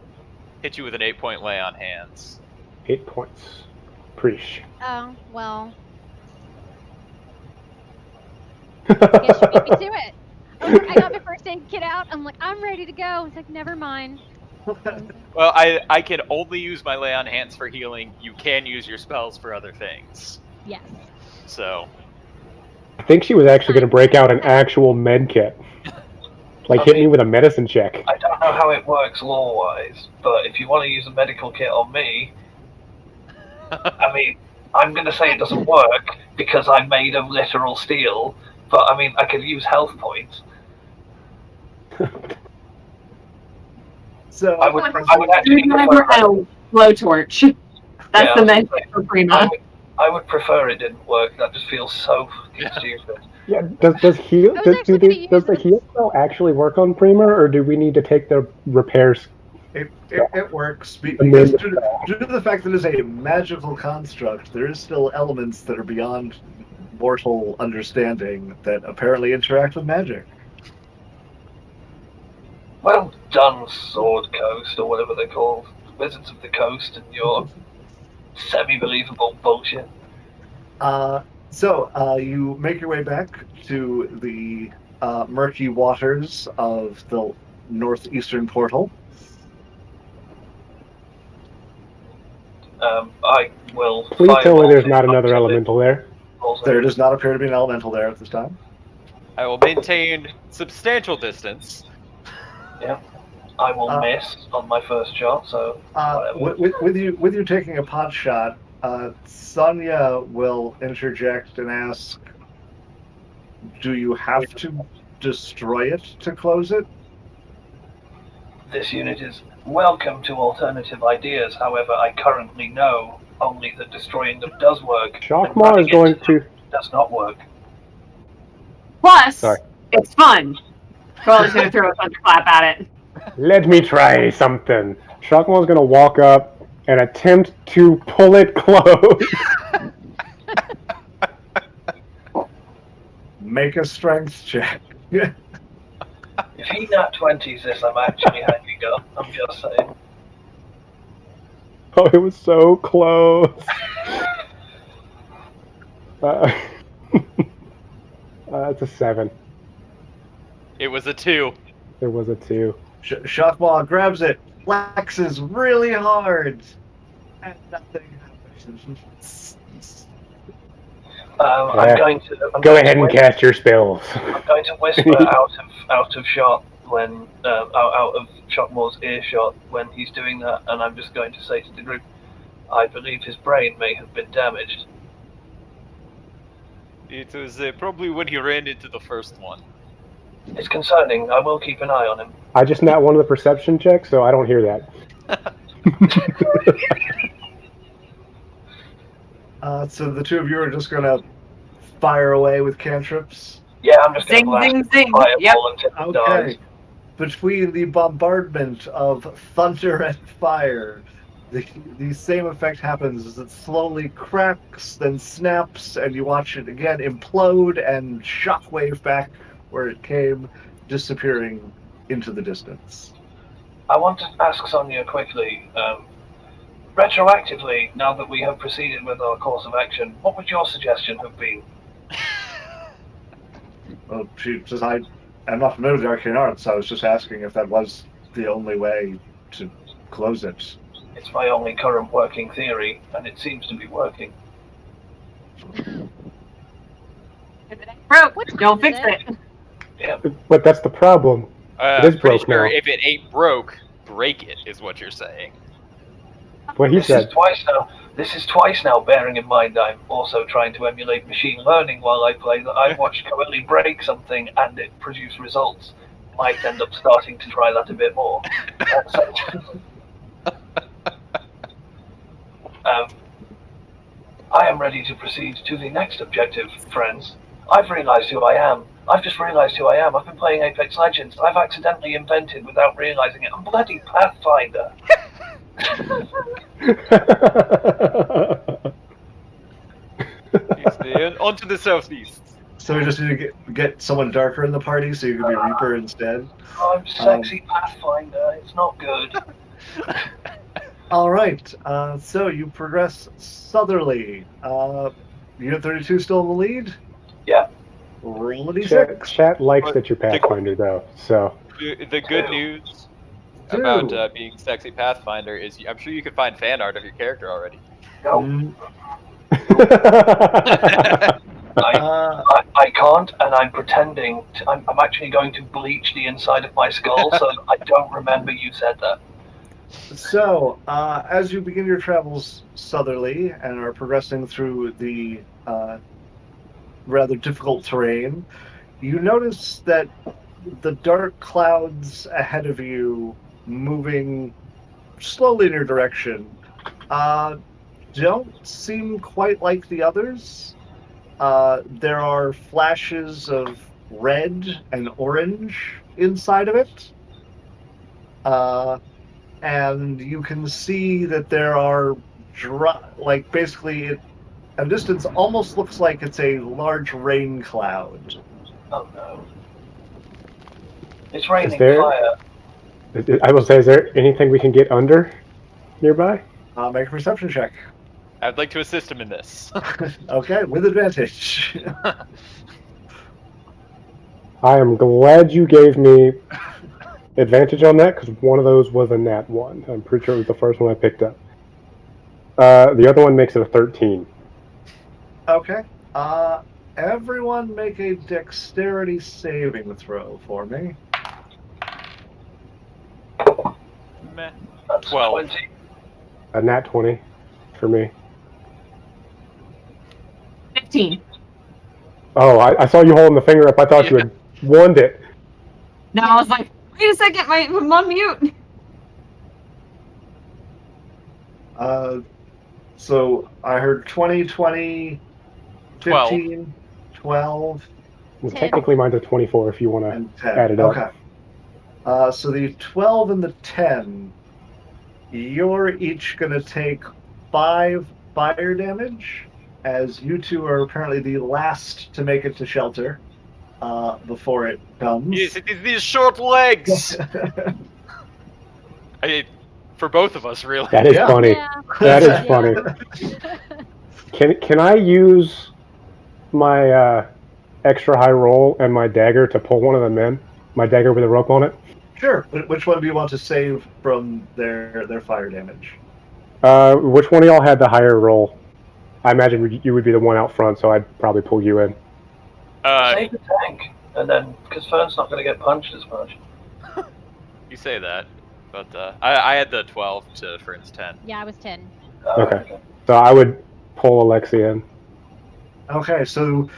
hit you with an 8-point lay on hands. 8 points. Preach. Oh well. I guess you beat me to it. I got my first aid kit out. I'm like, I'm ready to go. It's like, never mind. Well, I can only use my lay on hands for healing. You can use your spells for other things. Yes. So. I think she was actually going to break out an actual med kit. Like, hit me with a medicine check. I don't know how it works law-wise, but if you want to use a medical kit on me, I mean, I'm going to say it doesn't work because I'm made of literal steel, but I mean, I could use health points. So I would actually Screwdriver prefer, and a blowtorch. That's Yeah, the I was med gonna kit for Prima. I would prefer it didn't work. That just feels so fucking stupid. Yeah, does heal? I was actually gonna use Does the this- heal spell actually work on Prima, or do we need to take the repairs? it works And because then- due to the fact that it's a magical construct, there is still elements that are beyond mortal understanding that apparently interact with magic. Well done, Sword Coast, or whatever they're called. Wizards of the Coast and your semi-believable bullshit. So you make your way back to the murky waters of the northeastern portal. I will. Please tell me fireball there's it not up another to elemental there. There does not appear to be an elemental there at this time. I will maintain substantial distance. I will miss on my first shot, so whatever. With you taking a pot shot, Sonia will interject and ask, "Do you have to destroy it to close it?" This unit is welcome to alternative ideas. However, I currently know only that destroying them does work. and Shockmaw running is going into them to. does not work. Plus, Sorry. it's fun. Carla's gonna throw a thunderclap at it. Let me try something. Shockmaw is going to walk up and attempt to pull it close. Make a strength check. If he nat 20s this, I'm actually hanging up. I'm just saying. Oh, it was so close. It's a 7. It was a 2. There was a 2. Shockmaw grabs it, flexes really hard, and nothing happens. I'm going to Go ahead and cast your spells. I'm going to whisper out of shot when out of Shockmaw's earshot when he's doing that, and I'm just going to say to the group, I believe his brain may have been damaged. It was probably when he ran into the first one. It's concerning. I will keep an eye on him. I just not one of the perception checks, so I don't hear that. So the two of you are just gonna fire away with cantrips? Yeah, I'm just going to Zing, blast zing, zing. fireball Yep. until it Okay. dies. Between the bombardment of thunder and fire, the same effect happens as it slowly cracks, then snaps, and you watch it again implode and shockwave back where it came, disappearing into the distance. I want to ask Sonia quickly, retroactively, now that we have proceeded with our course of action, what would your suggestion have been? Well, she says, I'm not familiar with the arcane arts, so I was just asking if that was the only way to close it. It's my only current working theory, and it seems to be working. If it ain't broke, What time don't is fix it? it. Yeah. But that's the problem. It is Pretty broke sure now. if it ain't broke, break it, is what you're saying. What he This said. is twice now. This is twice now, bearing in mind I'm also trying to emulate machine learning while I play that I've watched Coeli break something and it produce results. Might end up starting to try that a bit more. I am ready to proceed to the next objective, friends. I've realized who I am. I've just realized who I am. I've been playing Apex Legends. I've accidentally invented, without realizing it, a bloody Pathfinder. On to the southeast. So we just need to get someone darker in the party so you can be Reaper instead. I'm sexy Pathfinder. It's not good. All right, so you progress southerly. Unit 32 still in the lead? Yeah. Roll a d6. Chat likes that you're Pathfinder, though, so. The good news about being sexy Pathfinder is I'm sure you could find fan art of your character already. No, Mm, I can't, and I'm pretending. I'm actually going to bleach the inside of my skull, so I don't remember you said that. So, as you begin your travels southerly and are progressing through the rather difficult terrain, you notice that the dark clouds ahead of you, moving slowly in your direction, don't seem quite like the others. There are flashes of red and orange inside of it. And you can see that there are basically at a distance almost looks like it's a large rain cloud. Oh no. It's raining there- fire. I will say, is there anything we can get under nearby? Make a perception check. I'd like to assist him in this. Okay, with advantage. I am glad you gave me advantage on that, because one of those was a nat 1. I'm pretty sure it was the first one I picked up. The other one makes it a 13. Okay. Everyone make a dexterity saving throw for me. Meh. That's 12. 20. A nat 20 for me. 15. Oh, I saw you holding the finger up. I thought you had wand it. No, I was like, wait a second, I'm on mute. So I heard 20, 20, 15, 12, Well, 10. technically, mine's a 24 if you want to and 10. add it up. Okay. So the 12 and the 10, you're each going to take 5 fire damage, as you two are apparently the last to make it to shelter before it comes. Yes, it is these short legs. For both of us, really. That is Yeah. funny. Yeah. That is Yeah. funny. Can I use my extra high roll and my dagger to pull one of them in. My dagger with a rope on it. Sure. Which one do you want to save from their fire damage? Which one of y'all had the higher roll? I imagine you would be the one out front, so I'd probably pull you in. Save the tank, and then because Fern's not going to get punched as much. You say that, but I had the 12 to Fern's 10. Yeah, I was 10. Okay. So I would pull Alexia in. Okay, so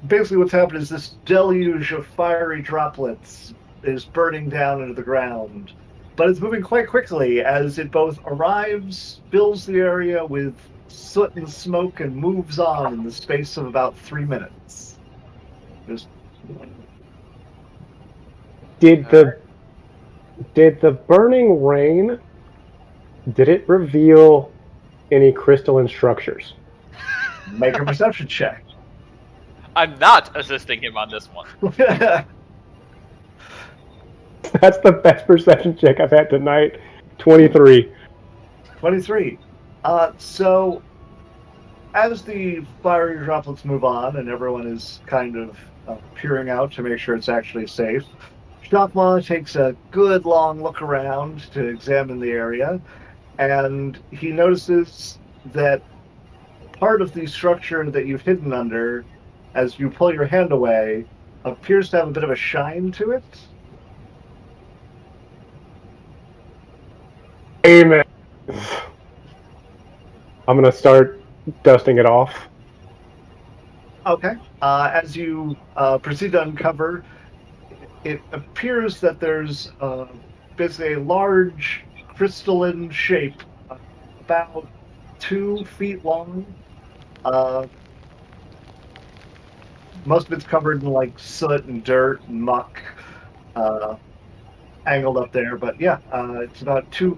basically what's happened is this deluge of fiery droplets is burning down into the ground. But it's moving quite quickly as it both arrives, fills the area with soot and smoke, and moves on in the space of about 3 minutes. Just... Did the burning rain, did it reveal any crystalline structures? Make a perception check. I'm not assisting him on this one. That's the best perception check I've had tonight. 23. 23. So, as the fiery droplets move on and everyone is kind of peering out to make sure it's actually safe, Shopma takes a good long look around to examine the area, and he notices that part of the structure that you've hidden under, as you pull your hand away, appears to have a bit of a shine to it. Amen. I'm going to start dusting it off. Okay. As you proceed to uncover, it appears that there's basically a large crystalline shape, about 2 feet long. Most of it's covered in like soot and dirt and muck, angled up there. But yeah, it's about 2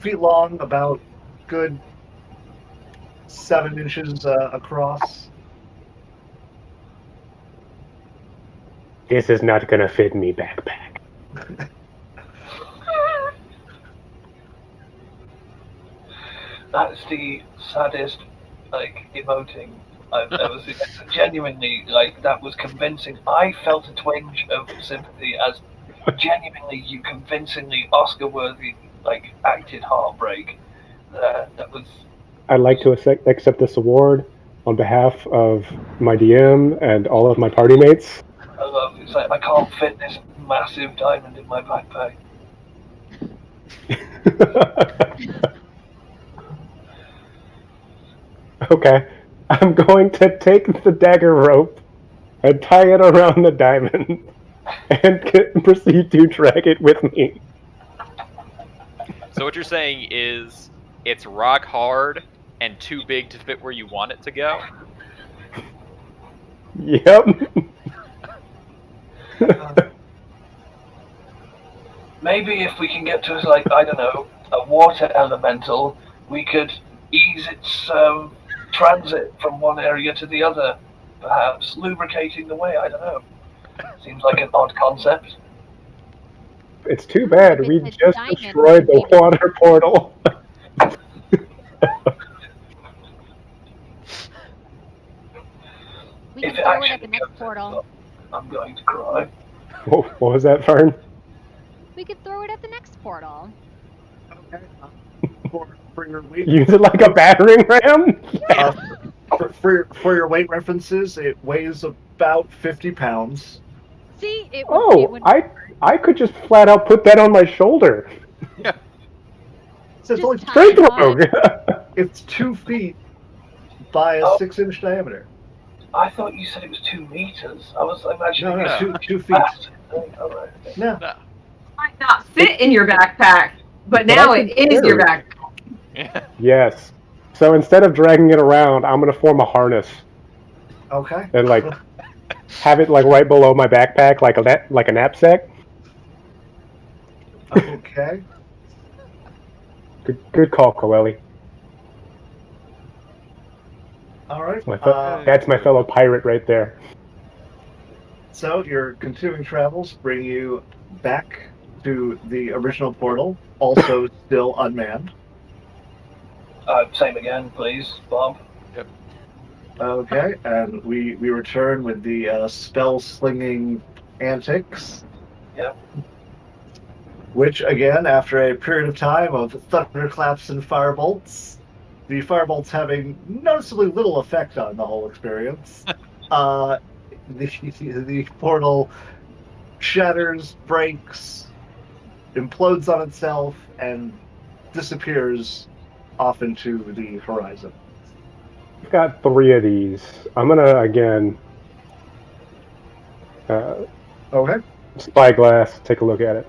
feet long, about good 7 inches across. This is not going to fit in me backpack. That's the saddest, emoting I've ever seen. Genuinely, that was convincing. I felt a twinge of sympathy as genuinely you convincingly Oscar-worthy, acted heartbreak. That was... I'd like to accept this award on behalf of my DM and all of my party mates. It's like, I can't fit this massive diamond in my backpack. Okay, I'm going to take the dagger rope and tie it around the diamond and proceed to drag it with me. So what you're saying is it's rock hard and too big to fit where you want it to go? Yep. Maybe if we can get to, I don't know, a water elemental, we could ease its transit from one area to the other, perhaps lubricating the way. I don't know. Seems like an odd concept. It's too bad. We It's just diamond, destroyed the maybe. water portal. We can If it throw it at actually the next comes portal. I'm going to cry. What was that, Fern? We could throw it at the next portal. Okay. For your weight, Use it like a battering ram? for your weight references, it weighs about 50 pounds. See, it Oh, would I could just flat out put that on my shoulder. So it's only Just tie Strength it on. rogue. it's 2 feet by a 6-inch diameter. I thought you said it was 2 meters. I was imagining... No, No. 2 feet. All right. No. No. Might not fit in your backpack, but But now I it can is your carry backpack. Yes. So instead of dragging it around, I'm going to form a harness Okay. and have it right below my backpack, like a knapsack. Okay. Good call, Coeli. All right. That's my fellow pirate right there. So your continuing travels bring you back to the original portal, also still unmanned. Same again, please, Bob. Okay, and we return with the spell slinging antics. Yep. Which, again, after a period of time of thunderclaps and firebolts, the firebolts having noticeably little effect on the whole experience, the portal shatters, breaks, implodes on itself, and disappears off into the horizon. I've got 3 of these. I'm gonna again Okay. spyglass. Take a look at it.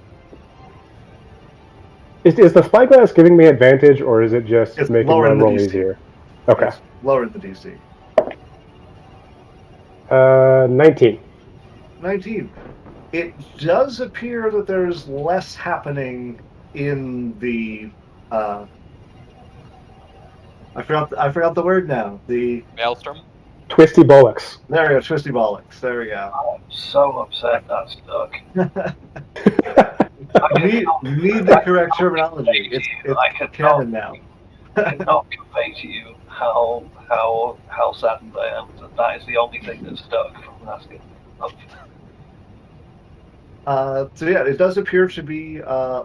Is the spyglass giving me advantage, or is it just It's making my lowering the roll DC. easier? Okay. It's lowered the DC. 19. 19. It does appear that there's less happening in the I forgot the word now. The Maelstrom. Twisty bollocks. there we go, twisty bollocks. There we go. I'm so upset that's stuck. Need the correct terminology. It's canon now. I cannot convey to you how saddened I am that is the only thing that's stuck from asking. So yeah, it does appear to be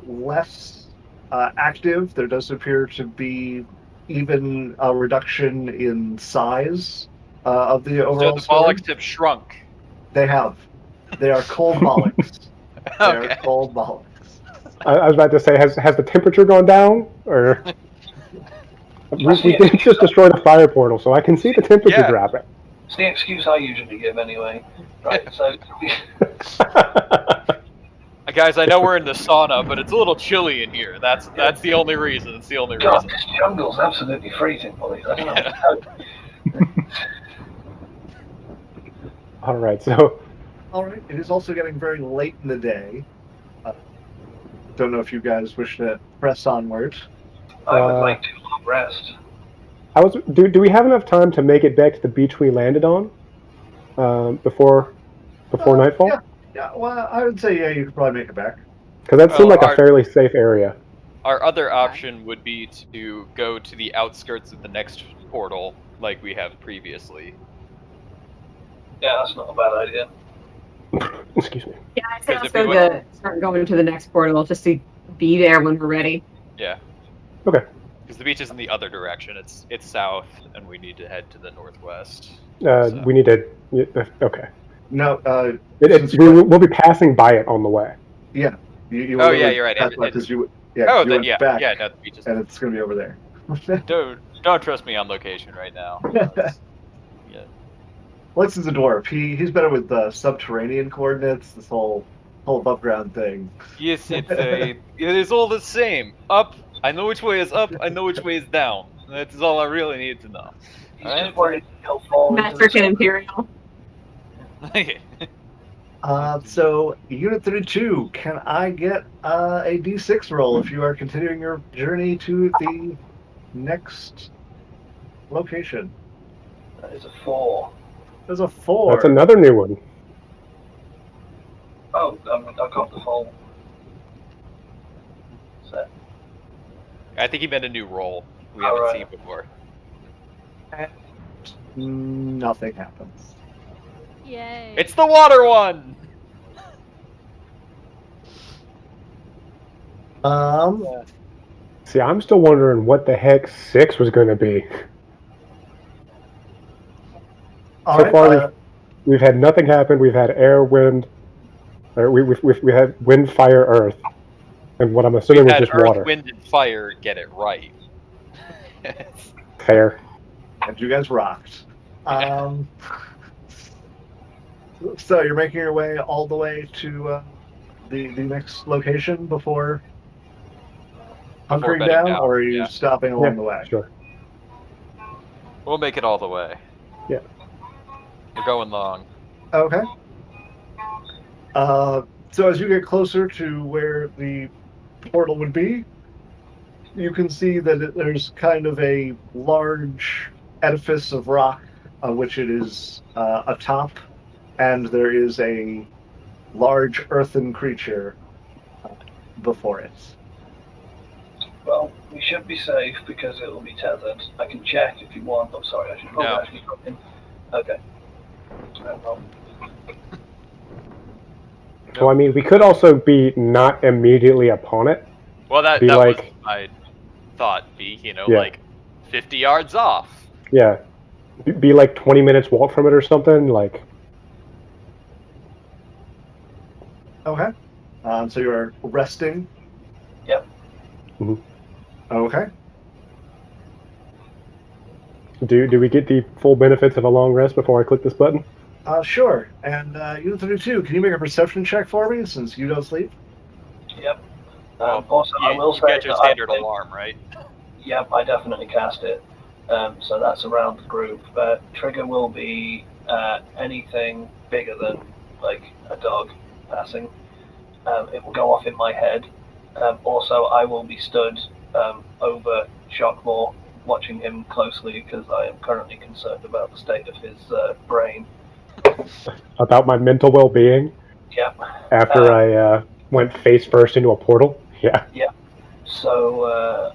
less active. There does appear to be even a reduction in size of the So overall the storm. bollocks have shrunk. They have. They are cold bollocks. They are Okay. cold bollocks. I was about to say, has the temperature gone down, or we did just destroy the fire portal, so I can see the temperature Yeah. dropping. It's the excuse I usually give anyway. Right, so Guys, I know we're in the sauna, but it's a little chilly in here. That's the only reason. It's the only God, reason. this jungle's absolutely freezing, boys. I don't know. All right, so All right. It is also getting very late in the day. Don't know if you guys wish to press onward. I would like to long rest. do we have enough time to make it back to the beach we landed on before nightfall? Yeah. Well, I would say you could probably make it back. Because that seemed like Well, a fairly safe area. Our other option would be to go to the outskirts of the next portal, like we have previously. Yeah, that's not a bad idea. Excuse me. Yeah, I say 'Cause let's if we go went- to start going to the next portal just to be there when we're ready. Yeah. Okay. Because the beach is in the other direction. It's south, and we need to head to the northwest. We need to. Okay. No. We'll be passing by it on the way. Yeah. You Oh, yeah, you're right. Because you. Oh, you then went yeah, back, yeah. No, the beach is. and it's going to be over there. Don't trust me on location right now. Yeah. Lex is a dwarf. He's better with subterranean coordinates. This whole above ground thing. Yes, it is all the same. Up. I know which way is up. I know which way is down. That's all I really need to know. He's Alright. just worried he'll fall into Metric the and Imperial. So Unit 32, can I get a D6 roll if you are continuing your journey to the next location? That is a 4. There's a 4. That's another new one. Oh, I got the full set. I think he meant a new roll we haven't Alright. seen before. Nothing happens. Yay. It's the water one. See, I'm still wondering what the heck 6 was going to be. All So right, far, we've had nothing happen. We've had air, wind, or we had wind, fire, earth, and what I'm assuming We've was had just Earth, water. Wind, and Fire get it right. Fair. and you guys rocked. So you're making your way all the way to the next location before hunkering bedding down, down, or are you yeah. stopping along the way? Sure. We'll make it all the way. Yeah. We're going long. Okay. So as you get closer to where the portal would be, you can see that there's kind of a large edifice of rock on which it is atop, and there is a large earthen creature before it. Well, we should be safe because it will be tethered. I can check if you want. I'm sorry, I should probably No. actually go in. Well, I mean, we could also be not immediately upon it. Well, that Be was like- my thought. Be Yeah. like 50 yards off. Yeah. Be like 20 minutes walk from it or something. Like, Okay. So you're resting? Yep. Mhm. Okay. do we get the full benefits of a long rest before I click this button? Sure. And you 32, can you make a perception check for me since you don't sleep? Yep. Well, Also, I will you say got your that standard alarm, right? Yep, I definitely cast it. So that's around the group. Trigger will be anything bigger than like a dog passing. It will go off in my head. Also, I will be stood over Shockmore, watching him closely because I am currently concerned about the state of his brain. About my mental well-being Yep. after I went face first into a portal? Yeah. So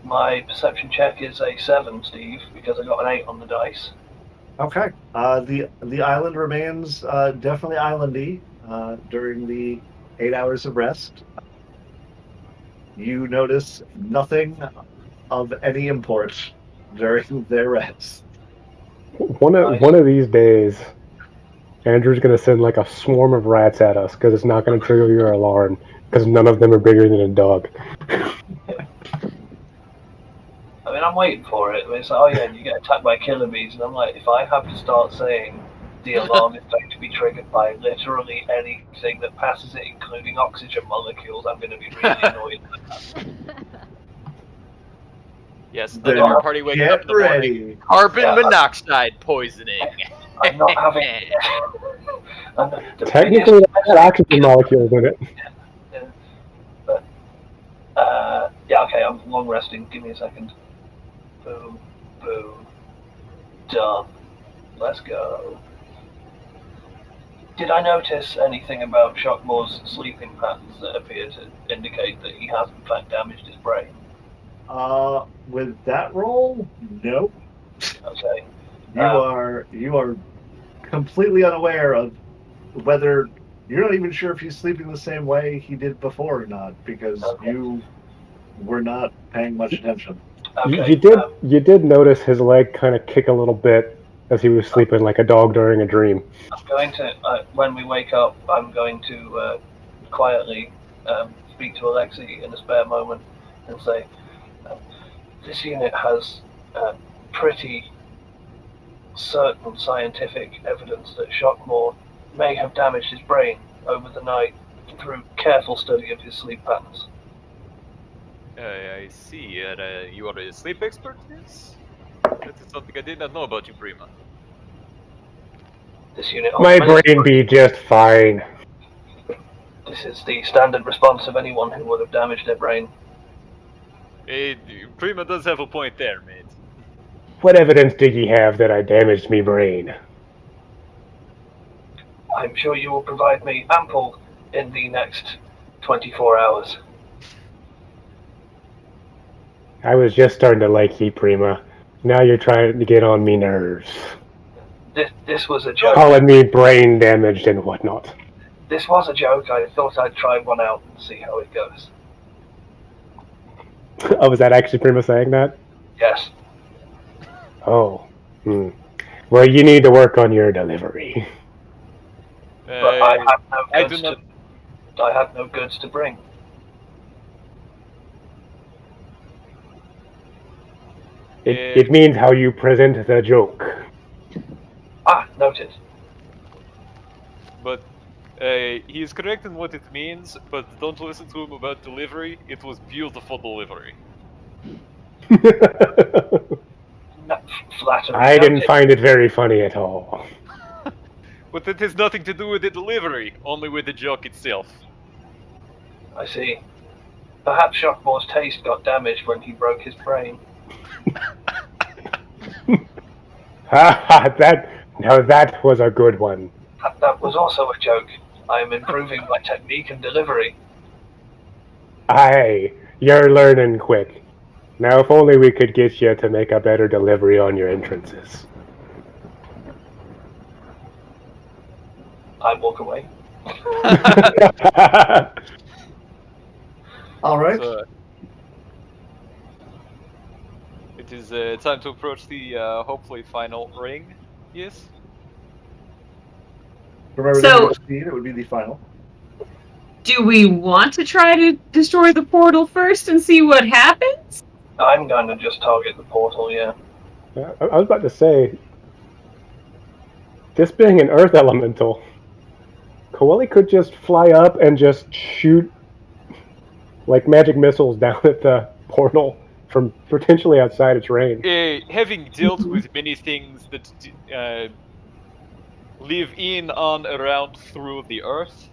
my perception check is a 7, Steve, because I got an 8 on the dice. Okay. The island remains definitely islandy during the 8 hours of rest. You notice nothing of any import during their rest. One of these days, Andrew's going to send like a swarm of rats at us because it's not going to trigger your alarm because none of them are bigger than a dog. I mean, I'm waiting for it. It's like, oh yeah, and you get attacked by killer bees, and I'm like, if I have to start saying the alarm is going to be triggered by literally anything that passes it, including oxygen molecules, I'm going to be really annoyed. Yes, Then then your party wakes up in Get the morning. ready. Carbon Yeah. monoxide poisoning. I'm not having. Technically, it had oxygen molecules in it. Yeah, okay, I'm long resting. Give me a second. Boom, boom, done. Let's go. Did I notice anything about Shockmore's sleeping patterns that appear to indicate that he has in fact damaged his brain? With that roll, nope. Okay. You are completely unaware of whether you're not even sure if he's sleeping the same way he did before or not because you were not paying much attention. Okay. You did notice his leg kind of kick a little bit as he was sleeping like a dog during a dream. I'm going to, when we wake up, I'm going to quietly speak to Alexei in a spare moment and say, this unit has pretty certain scientific evidence that Shockmore may have damaged his brain over the night through careful study of his sleep patterns. I see. You are a sleep expert, yes? That is something I did not know about you, Prima. This unit My brain be just fine. This is the standard response of anyone who would have damaged their brain. Prima does have a point there, mate. What evidence did ye have that I damaged me brain? I'm sure you will provide me ample in the next 24 hours. I was just starting to like ye, Prima. Now you're trying to get on me nerves. This was a joke. Calling me brain damaged and whatnot. This was a joke. I thought I'd try one out and see how it goes. Oh, was that actually Prima saying that? Yes. Oh. Well, you need to work on your delivery. But I had no goods to bring. It means how you present the joke. Ah, noted. But he is correct in what it means, but don't listen to him about delivery. It was beautiful delivery. Flattery. I didn't find it very funny at all. But it has nothing to do with the delivery, only with the joke itself. I see. Perhaps Shockmore's taste got damaged when he broke his brain. That was a good one. That was also a joke. I am improving my technique and delivery. Aye, you're learning quick. Now if only we could get you to make a better delivery on your entrances. I walk away. All right. So, it is time to approach the hopefully final ring. Yes. From everything So- you've seen, it would be the final. Do we want to try to destroy the portal first and see what happens? I'm going to just target the portal, yeah. I was about to say, this being an earth elemental, Coeli could just fly up and just shoot like magic missiles down at the portal from potentially outside its range. Having dealt with many things that live in, on, around, through the earth,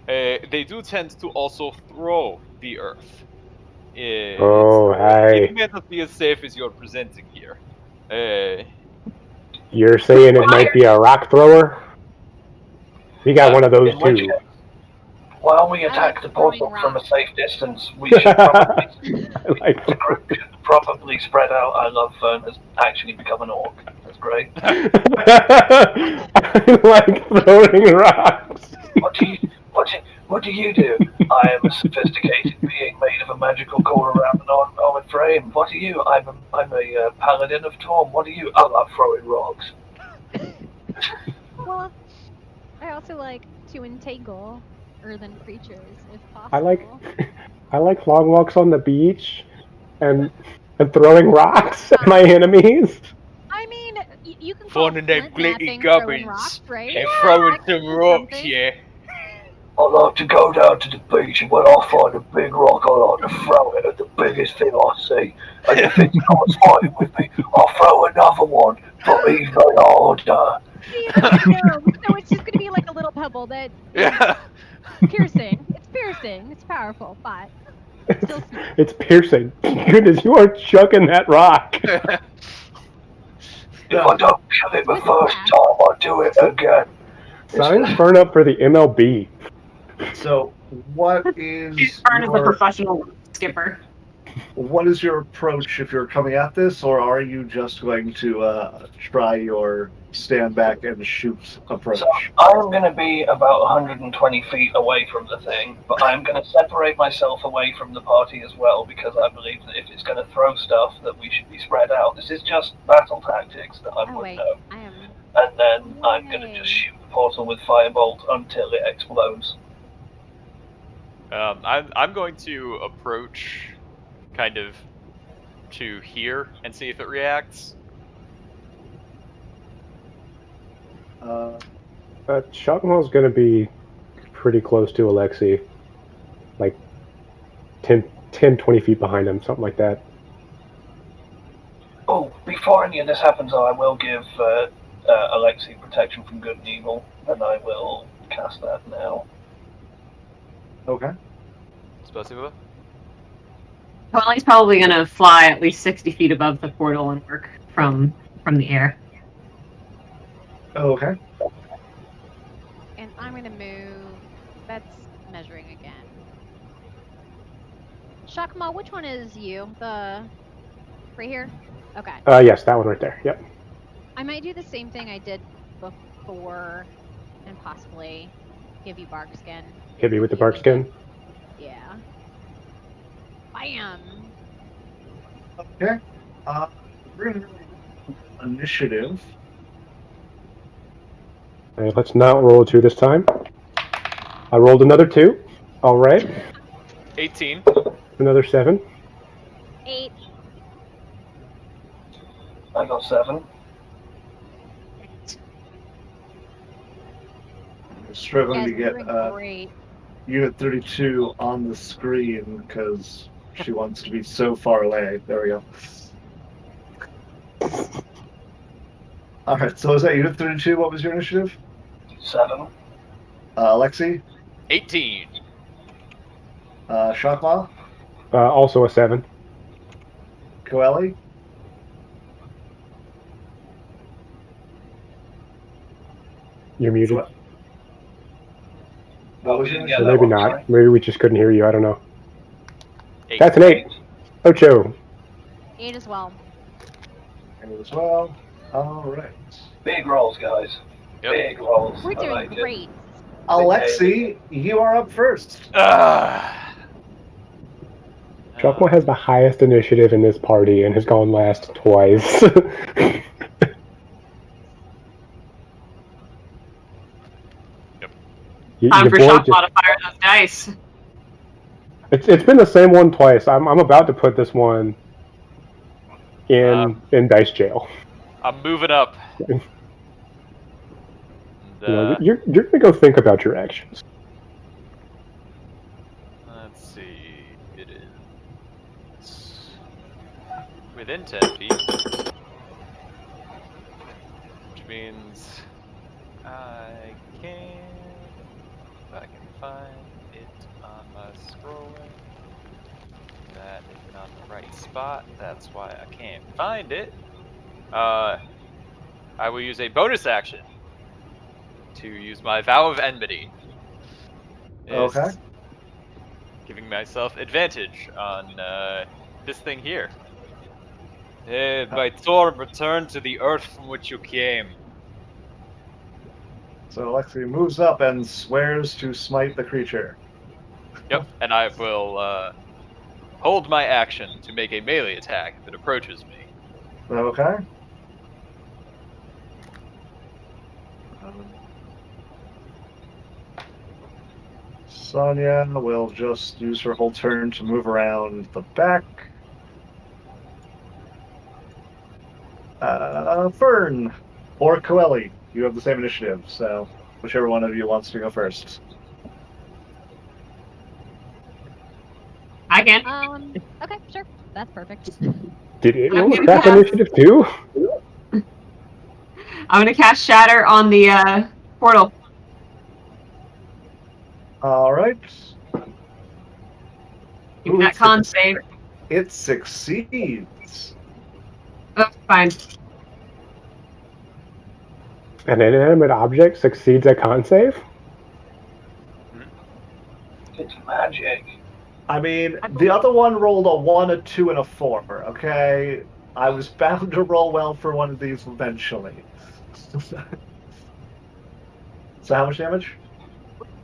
they do tend to also throw the earth. Oh, It hi. may not be as safe as you're presenting here. You're saying it might be a rock thrower? We got one of those In which too. case, while we I attack like the throwing portal from a rocks. safe distance, we should probably I like the group should probably spread out. I love Fern has actually become an orc. That's great. I like throwing rocks. What do you do? I am a sophisticated being made of a magical core around an armored frame. What are you? I'm a paladin of Torm. What are you? I love throwing rocks. Well, I also like to entangle earthen creatures if possible. I like long walks on the beach and throwing rocks at my enemies. I mean, you can call Finding them flint glitty napping throwing gubbins rocks, right? and throwing that could some be rocks, something. yeah. I like to go down to the beach, and when I find a big rock, I like to throw it at the biggest thing I see. And if it's not fighting with me, I'll throw another one, but even harder. See, no, so it's just going to be like a little pebble that is Yeah. piercing. It's piercing. It's powerful, but still small. It's piercing. Goodness, you are chucking that rock. If I don't kill it the first time, I do it again. Sign Fern up for the MLB. So, what is Fern is a professional skipper. what is your approach if you're coming at this, or are you just going to try your stand back and shoot approach? So I'm going to be about 120 feet away from the thing, but I'm going to separate myself away from the party as well, because I believe that if it's going to throw stuff, that we should be spread out. This is just battle tactics that I Oh, would wait. know. I am. And then I'm going to just shoot the portal with firebolt until it explodes. I'm going to approach kind of to here and see if it reacts. Shockmaw's going to be pretty close to Alexei. Like 10, 20 feet behind him, something like that. Oh, before any of this happens, I will give Alexei protection from good and evil, and I will cast that now. Okay. Spasibo? Coeli's probably going to fly at least 60 feet above the portal and work from the air. Okay. And I'm going to move. That's measuring again. Shakma, which one is you? The. Right here? Okay. Yes, that one right there. Yep. I might do the same thing I did before and possibly give you bark skin. Hit me with the bark skin. Yeah. Bam! Okay. We're going to initiative. Alright, let's not roll a 2 this time. I rolled another 2. Alright. 18. Another 7. 8. I got 7. Struggling to Guys, get we're doing great. Unit 32 on the screen because she wants to be so far away. There we go. Alright, so is that Unit 32? What was your initiative? 7. Alexei? 18. Shakma? Also a 7. Coeli? You're muted. What was your Yeah, Or that maybe one, not. sorry. Maybe we just couldn't hear you. I don't know. 8. That's an 8. Ocho. 8 as well. initiative as well? Alright. Big rolls, guys. Yep. Big rolls. We're I doing like it. great. Alexi, you are up first. Chuckmo has the highest initiative in this party and has gone last twice. Time Your for boy shock just, modifier those dice. it's been the same one twice. I'm about to put this one in dice jail. I'm moving up. And, You're gonna go think about your actions. let's see. It is within 10 feet, which means I can, if I can find it on my scrolling. That is not the right spot. That's why I can't find it. I will use a bonus action to use my Vow of Enmity. Is Okay. giving myself advantage on this thing here. My sword, return to the earth from which you came. So Alexi moves up and swears to smite the creature. Yep, and I will hold my action to make a melee attack if it approaches me. Okay. Sonia will just use her whole turn to move around the back. Fern or Coeli, you have the same initiative, so whichever one of you wants to go first. I can. Okay, sure. That's perfect. Did it roll gonna crap cast- initiative too? I'm gonna cast Shatter on the portal. All right. Give me that con save. It succeeds. Oh, fine. An inanimate object succeeds at con save? It's magic. I mean, the other one rolled a 1, a 2, and a 4, okay? I was bound to roll well for one of these eventually. So how much damage?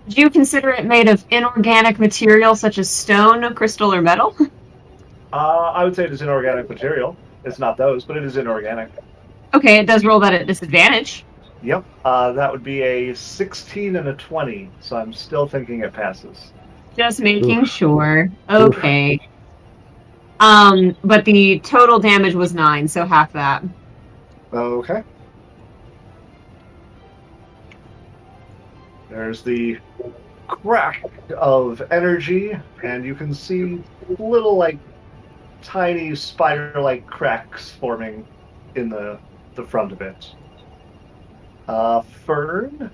Do you consider it made of inorganic material such as stone, crystal, or metal? I would say it is inorganic material. It's not those, but it is inorganic. Okay, it does roll that at disadvantage. Yep. That would be a 16 and a 20, so I'm still thinking it passes. Just making sure. Okay. But the total damage was 9, so half that. Okay. There's the crack of energy, and you can see little, like, tiny spider-like cracks forming in the front of it. Fern?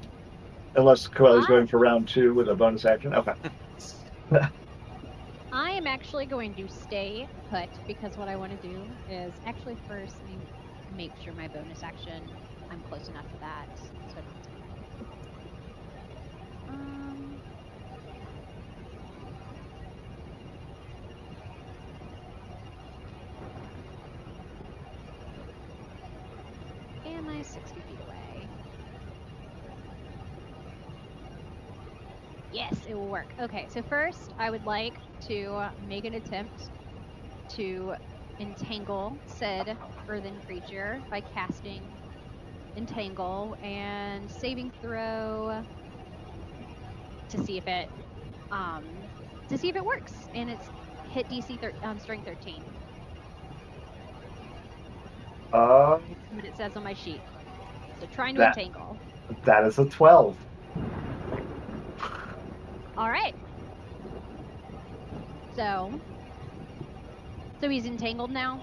Unless Coel's going for round 2 with a bonus action. Okay. I am actually going to stay put because what I want to do is actually first make sure my bonus action, I'm close enough to that. So am I 60 feet away? Yes, it will work. Okay, so first I would like to make an attempt to entangle said earthen creature by casting entangle and saving throw to see if it works, and it's hit DC strength 13. That's what it says on my sheet. So trying to entangle. That is a 12. All right. So he's entangled now?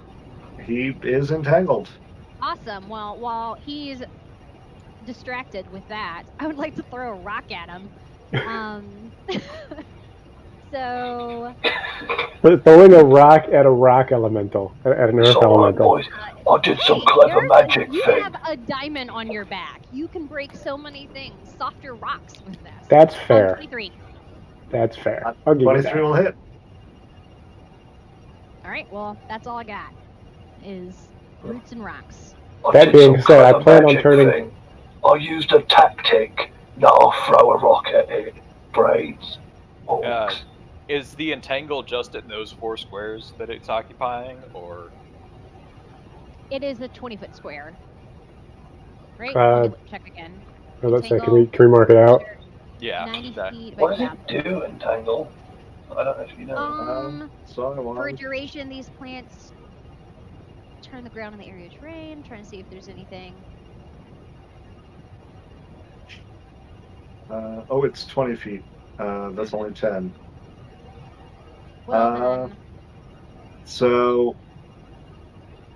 He is entangled. Awesome. Well, while he's distracted with that, I would like to throw a rock at him. So... But throwing a rock at a rock elemental, at an earth elemental. Boys. I did some clever magic you thing. have a diamond on your back. You can break so many things. Softer rocks with this. That's fair. 23. That's fair. I'll give you 23 that. will hit. Alright, well, that's all I got. Is roots and rocks. That being said, I plan on turning... I used a tactic No, throw a rock at it. Braids. Orcs. Is the entangle just in those 4 squares that it's occupying, or? It is a 20-foot square. Right? Uh, Let me check again. let's say, Entangle, can we mark it out? Yeah. 90 feet. What But does it do, entangle? I don't know if you know. So I For want. duration, these plants turn the ground in the area of terrain. Trying to see if there's anything. Oh, it's 20 feet. That's only 10. Well, then. So,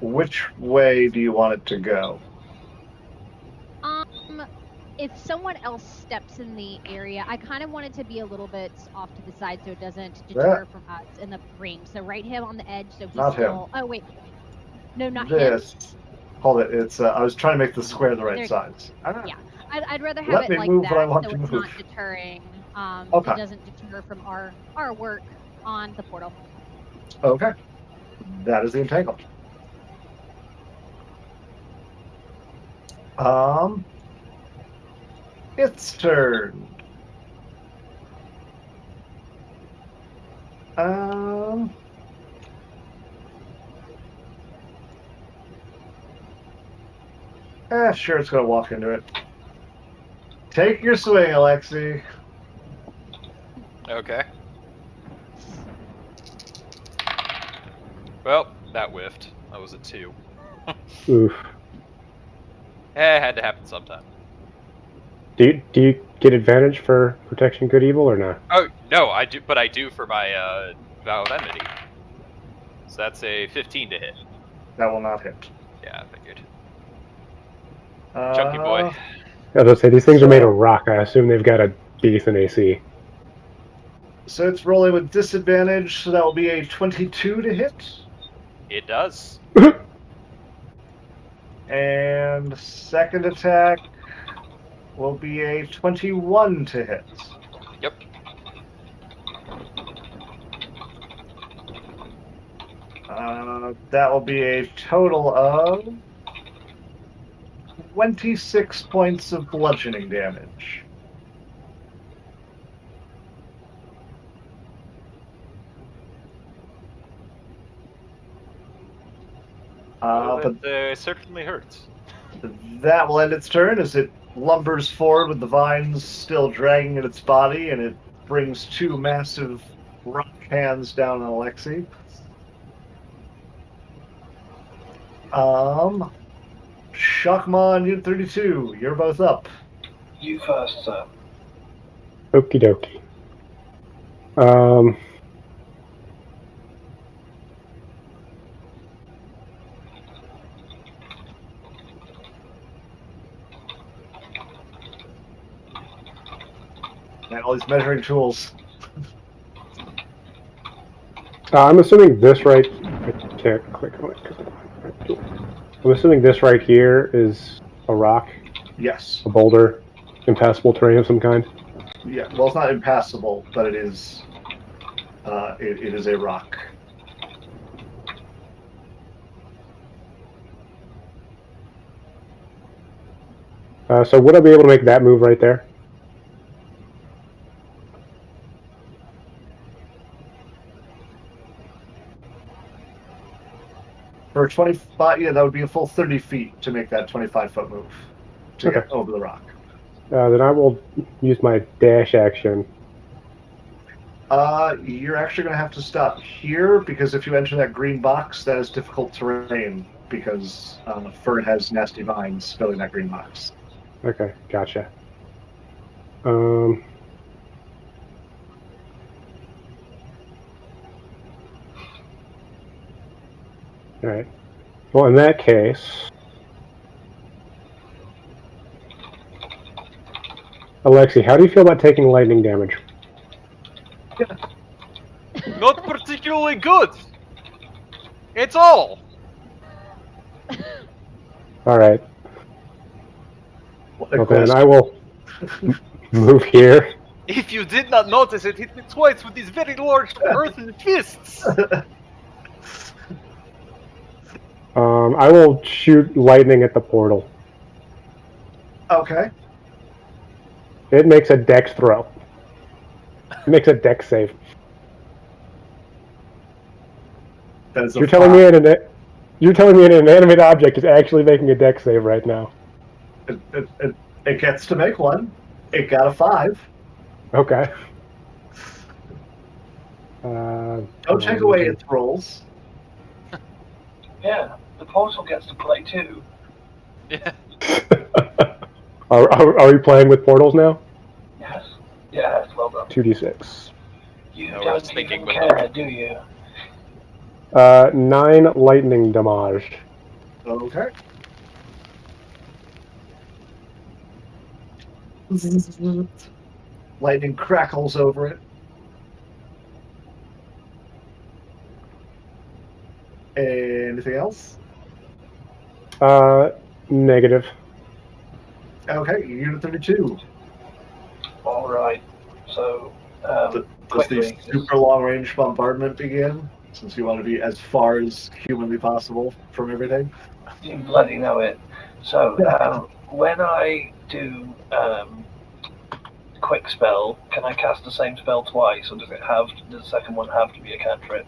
which way do you want it to go? If someone else steps in the area, I kind of want it to be a little bit off to the side so it doesn't deter from us in the ring. So right him on the edge, so he's Not still. him. Oh wait, no, not him. This. Hold it. It's. I was trying to make the square the right There- size. Yeah, I'd rather have Let it me like move what I that, want so to it's move. not deterring. Okay. It doesn't deter from our work on the portal. Okay. That is the entangle. Its turn. Sure, it's gonna walk into it. Take your swing, Alexi. Okay. Well, that whiffed. That was a 2. Oof. It had to happen sometime. Do you get advantage for protection good evil or not? Oh no, I do, but I do for my vow of enmity. So that's a 15 to hit. That will not hit. Yeah, I figured. Chunky boy. I was gonna say these things are made of rock. I assume they've got a decent AC. So it's rolling with disadvantage, so that will be a 22 to hit. It does. And second attack will be a 21 to hit. Yep. That will be a total of 26 points of bludgeoning damage. But That certainly hurts. that will end its turn as it lumbers forward with the vines still dragging at its body, and it brings 2 massive rock hands down on Alexi. Shockmon, Unit 32, you're both up. You first, sir. Okie dokie. And all these measuring tools. I'm assuming this right. I can't click on it. I'm assuming this right here is a rock, Yes. a boulder, impassable terrain of some kind. Yeah. Well, it's not impassable, but it is. It is a rock. So would I be able to make that move right there? For 25, yeah, that would be a full 30 feet to make that 25-foot move to Okay. get over the rock. Then I will use my dash action. You're actually going to have to stop here because if you enter that green box, that is difficult terrain because Fern has nasty vines filling that green box. Okay, gotcha. Alright. Well, in that case, Alexi, how do you feel about taking lightning damage? Not particularly good. It's all. Alright. What a Well, then question. I will move here. If you did not notice, it hit me twice with these very large earthen fists. I will shoot lightning at the portal. Okay. It makes a dex throw. It makes a dex save. That is a You're telling me 5. you're telling me an inanimate object is actually making a dex save right now. It gets to make one. It got a 5. Okay. Don't take away its rolls. Yeah, the portal gets to play too. Yeah. Are we playing with portals now? Yes. Yes, well done. 2d6. You No, we're don't just thinking even with care, do you? 9 lightning damage. Okay. Lightning crackles over it. Anything else? Negative. Okay, Unit 32. All right. So, Does the quickly, super long-range bombardment begin? Since you want to be as far as humanly possible from everything. you bloody know it. So, when I do quick spell, can I cast the same spell twice, or does the second one have to be a cantrip?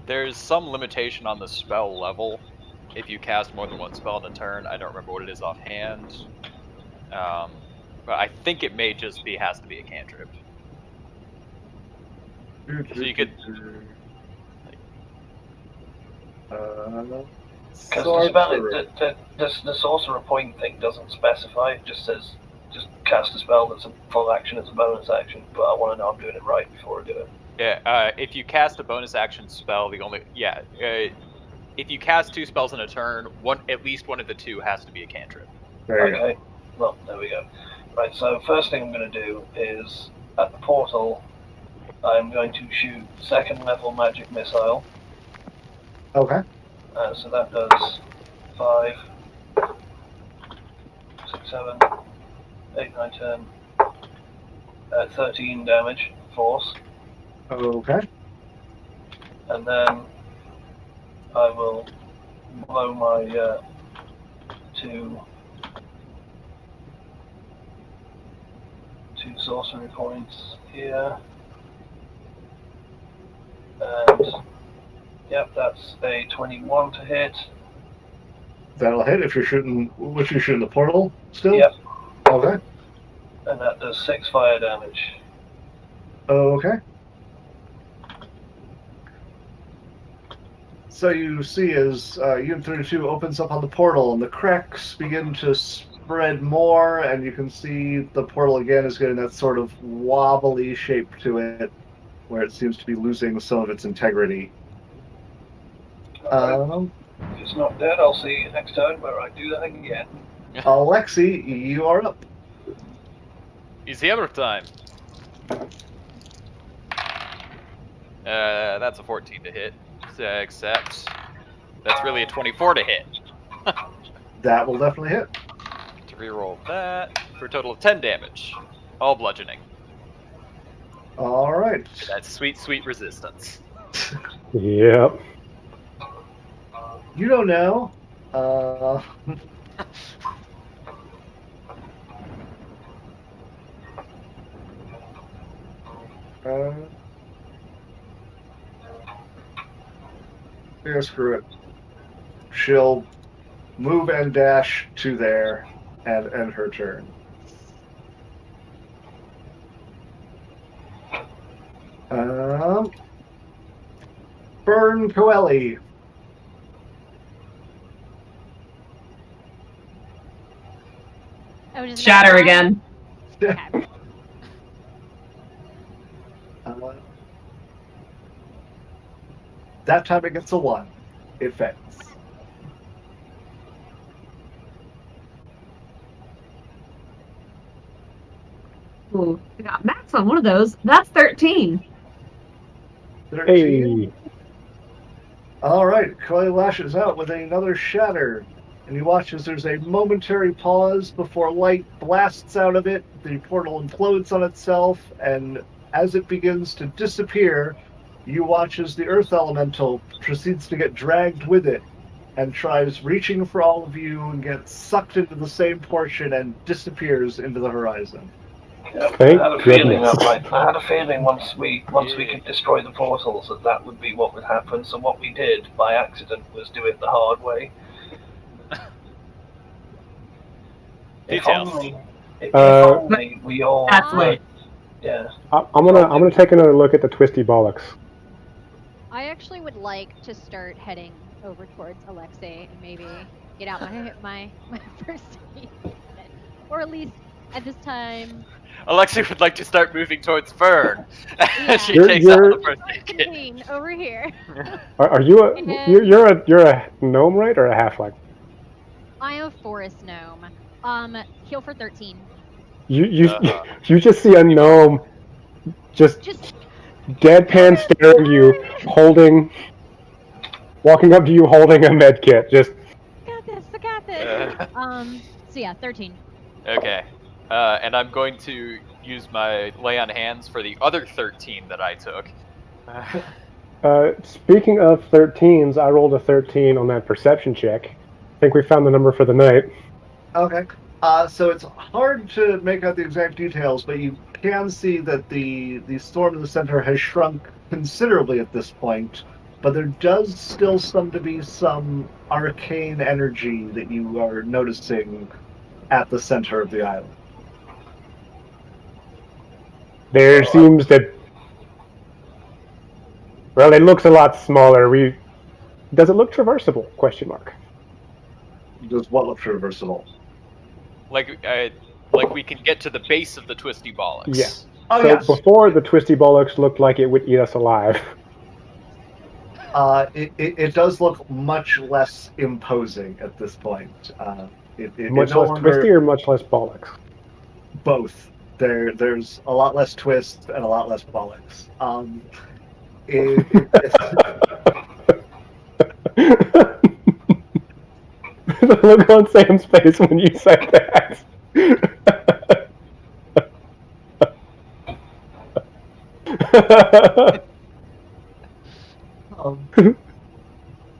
There's some limitation on the spell level. If you cast more than one spell in a turn, I don't remember what it is offhand. But I think it may just has to be a cantrip. So you could. Because the spell, the sorcerer point thing doesn't specify. It just says just cast a spell that's a full action as a bonus action. But I want to know I'm doing it right before I do it. Yeah. If you cast a bonus action spell, if you cast 2 spells in a turn, at least one of the 2 has to be a cantrip. Okay. Well, there we go. Right. So first thing I'm going to do is at the portal, I'm going to shoot second level magic missile. Okay. So that does 5, 6, 7, 8, 9, 10, 13 damage, force. Okay. And then I will blow my 2 sorcery points here. And yep, that's a 21 to hit. That'll hit if you're shooting. What you shooting the portal still? Yep. Okay. And that does 6 fire damage. Okay. So you see as Unit 32 opens up on the portal and the cracks begin to spread more, and you can see the portal again is getting that sort of wobbly shape to it, where it seems to be losing some of its integrity. If it's not dead, I'll see you next time where I do that again. Alexi, you are up. It's hammer time. That's a 14 to hit, except that's really a 24 to hit. That will definitely hit. To reroll that for a total of 10 damage, all bludgeoning. All right. That's sweet, sweet resistance. Yep. You don't know. Yeah, screw it. She'll move and dash to there and end her turn. Burn Coeli. Oh, does it Shatter not again. Okay. That time it gets a 1. It fails. Ooh, I got max on one of those. That's 13. 13. Hey. All right, Coeli lashes out with another shatter, and you watch as there's a momentary pause before light blasts out of it. The portal implodes on itself, and as it begins to disappear, you watch as the Earth Elemental proceeds to get dragged with it and tries reaching for all of you and gets sucked into the same portion and disappears into the horizon. Thank I had a feeling goodness. I had a feeling once we could destroy the portals that would be what would happen. So what we did by accident was do it the hard way. Details. If only we all. That's lit. Yeah. I'm gonna take another look at the twisty bollocks. I actually would like to start heading over towards Alexei and maybe get out my first aid kit. Or at least at this time. Alexei would like to start moving towards Fern. Yeah. She takes out the first aid kit. Contain over here. Are you you're a gnome, right, or a halfling? I am a forest gnome. Heal for 13. You just see a gnome just deadpan staring at you, walking up to you holding a med kit. Just I got this. So yeah, 13. Okay. And I'm going to use my lay on hands for the other 13 that I took. speaking of 13s, I rolled a 13 on that perception check. I think we found the number for the night. Okay. So it's hard to make out the exact details, but you can see that the storm in the center has shrunk considerably at this point. But there does still seem to be some arcane energy that you are noticing at the center of the island. There seems to... Well, it looks a lot smaller. Does it look traversable? Question mark. Does what look traversable? Like we can get to the base of the twisty bollocks. Yeah. Oh, So yes. before the twisty bollocks looked like it would eat us alive. It does look much less imposing at this point. Much less twisty or much less bollocks? Both. There's a lot less twist and a lot less bollocks. The look on Sam's face when you said that.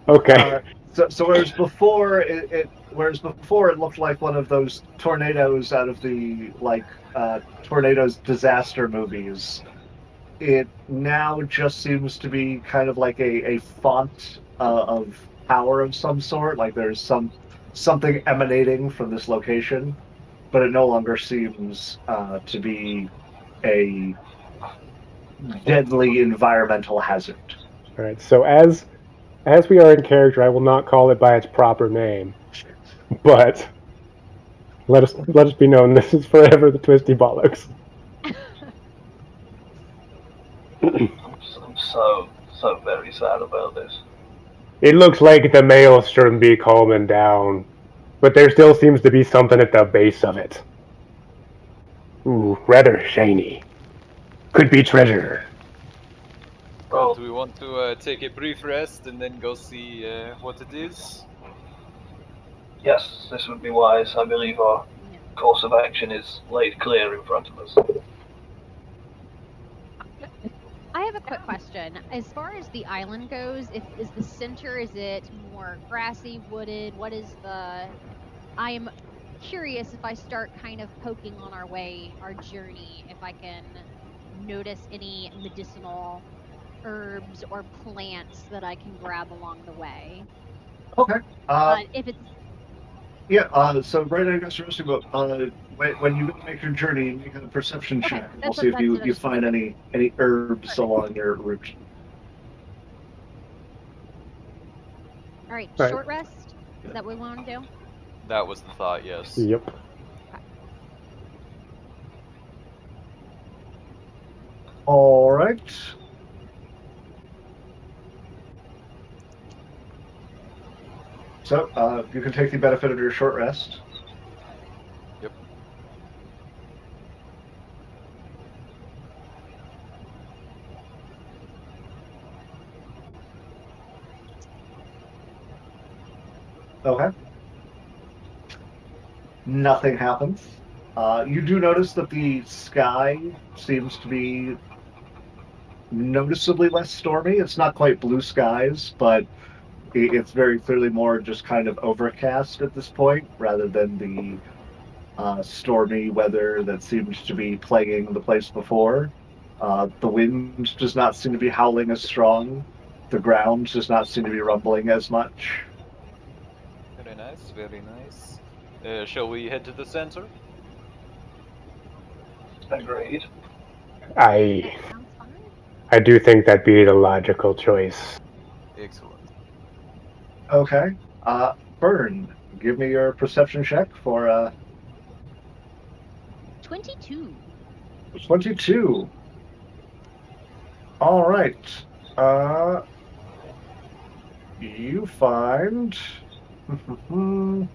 Okay. So whereas before it looked like one of those tornadoes out of the tornadoes disaster movies, it now just seems to be kind of like a font of power of some sort. Like there's something emanating from this location, but it no longer seems to be a deadly environmental hazard. All right. So as we are in character, I will not call it by its proper name, but let us be known. This is forever the Twisty Bollocks. I'm so very sad about this. It looks like the maelstrom be calming down, but there still seems to be something at the base of it. Ooh, rather shiny. Could be treasure. Well, do we want to take a brief rest and then go see what it is? Yes, this would be wise. I believe our course of action is laid clear in front of us. I have a quick question. As far as the island goes, is the center, is it more grassy, wooded? What is the... I am curious if I start kind of poking on our journey, if I can notice any medicinal herbs or plants that I can grab along the way. Okay. If it's... Yeah, so right now I guess when you make your journey, make a perception check. We'll see if you find any herbs along your route. Alright, short rest? Is that what we want to do? That was the thought, yes. Yep. Alright. So, you can take the benefit of your short rest. Yep. Okay. Nothing happens. You do notice that the sky seems to be noticeably less stormy. It's not quite blue skies, but it's very clearly more just kind of overcast at this point, rather than the stormy weather that seems to be plaguing the place before. The wind does not seem to be howling as strong. The ground does not seem to be rumbling as much. Very nice, very nice. Shall we head to the center? Agreed. I That sounds fine. I do think that'd be the logical choice. Excellent. Okay. Burn, give me your perception check for 22. 22. All right. You find. And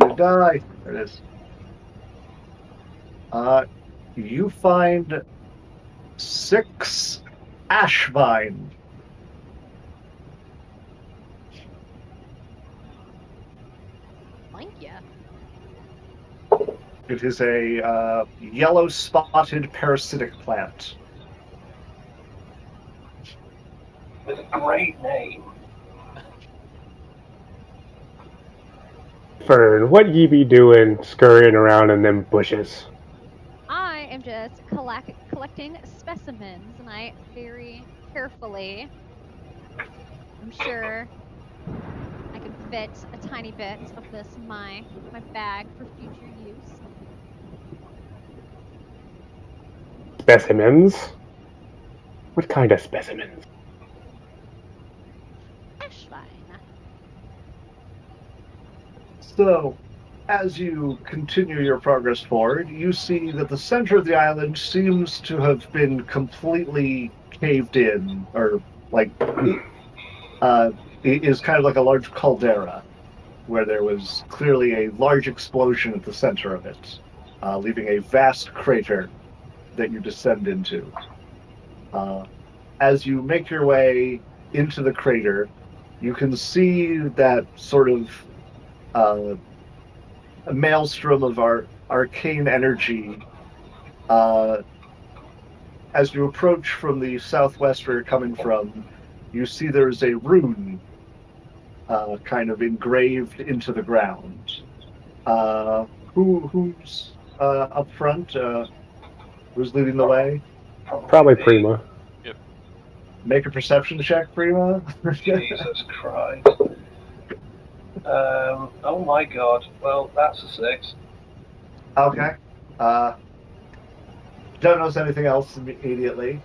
you die. There it is. You find 6 ash vine. Thank ya. It is a yellow spotted parasitic plant. With a great name. Fern, what ye be doing scurrying around in them bushes? I am just collecting specimens, and I very carefully, I'm sure I can fit a tiny bit of this in my bag for future use. Specimens? What kind of specimens? Ash vine. So, as you continue your progress forward, you see that the center of the island seems to have been completely caved in, or like it is kind of like a large caldera, where there was clearly a large explosion at the center of it, leaving a vast crater that you descend into. As you make your way into the crater, you can see that sort of a maelstrom of arcane energy. As you approach from the southwest where you're coming from, you see there is a rune kind of engraved into the ground. Who's up front? Who's leading the way? Probably Prima. Make a perception check, Prima. Jesus Christ. Oh my god. Well, that's a 6. Okay. Don't notice anything else immediately.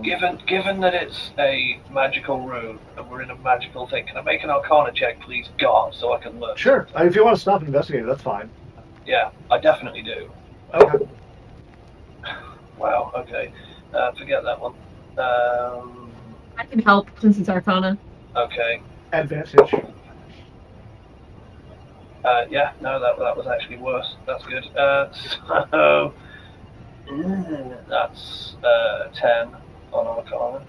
Given that it's a magical rune and we're in a magical thing, can I make an Arcana check, please, God, so I can look? Sure. If you want to stop and investigate, that's fine. Yeah, I definitely do. Okay. Wow. Okay. Forget that one. I can help since it's Arcana. Okay. Advantage. Yeah. No, that was actually worse. That's good. So that's 10 on Arcana.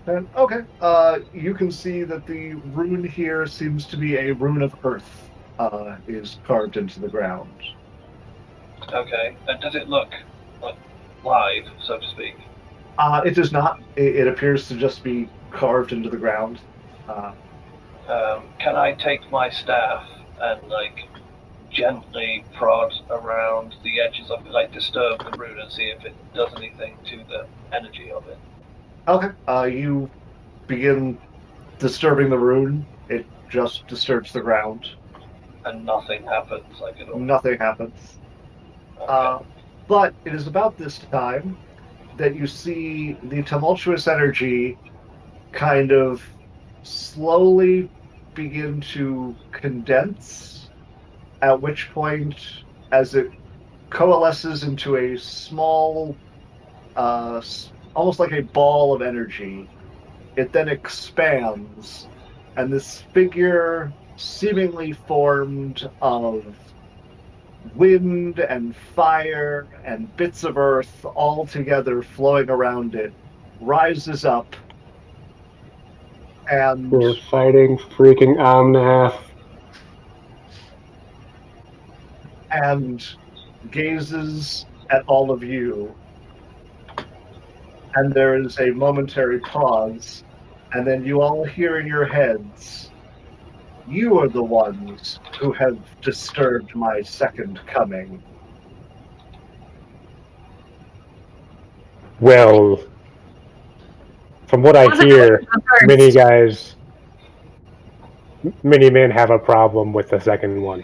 And, okay. You can see that the rune here seems to be a rune of earth. Is carved into the ground. Okay. Does it look like live, so to speak? It does not. It appears to just be carved into the ground. Can I take my staff and gently prod around the edges of it, disturb the rune and see if it does anything to the energy of it? Okay. You begin disturbing the rune. It just disturbs the ground. And nothing happens, at all? Nothing happens. Okay. But it is about this time that you see the tumultuous energy kind of slowly begin to condense, at which point, as it coalesces into a small, almost like a ball of energy, it then expands, and this figure, seemingly formed of wind and fire and bits of earth all together flowing around it, rises up and We're fighting freaking Omnath. and gazes at all of you. And there is a momentary pause And then you all hear in your heads, "You are the ones who have disturbed my second coming." Well, from what I hear, many men have a problem with the second one.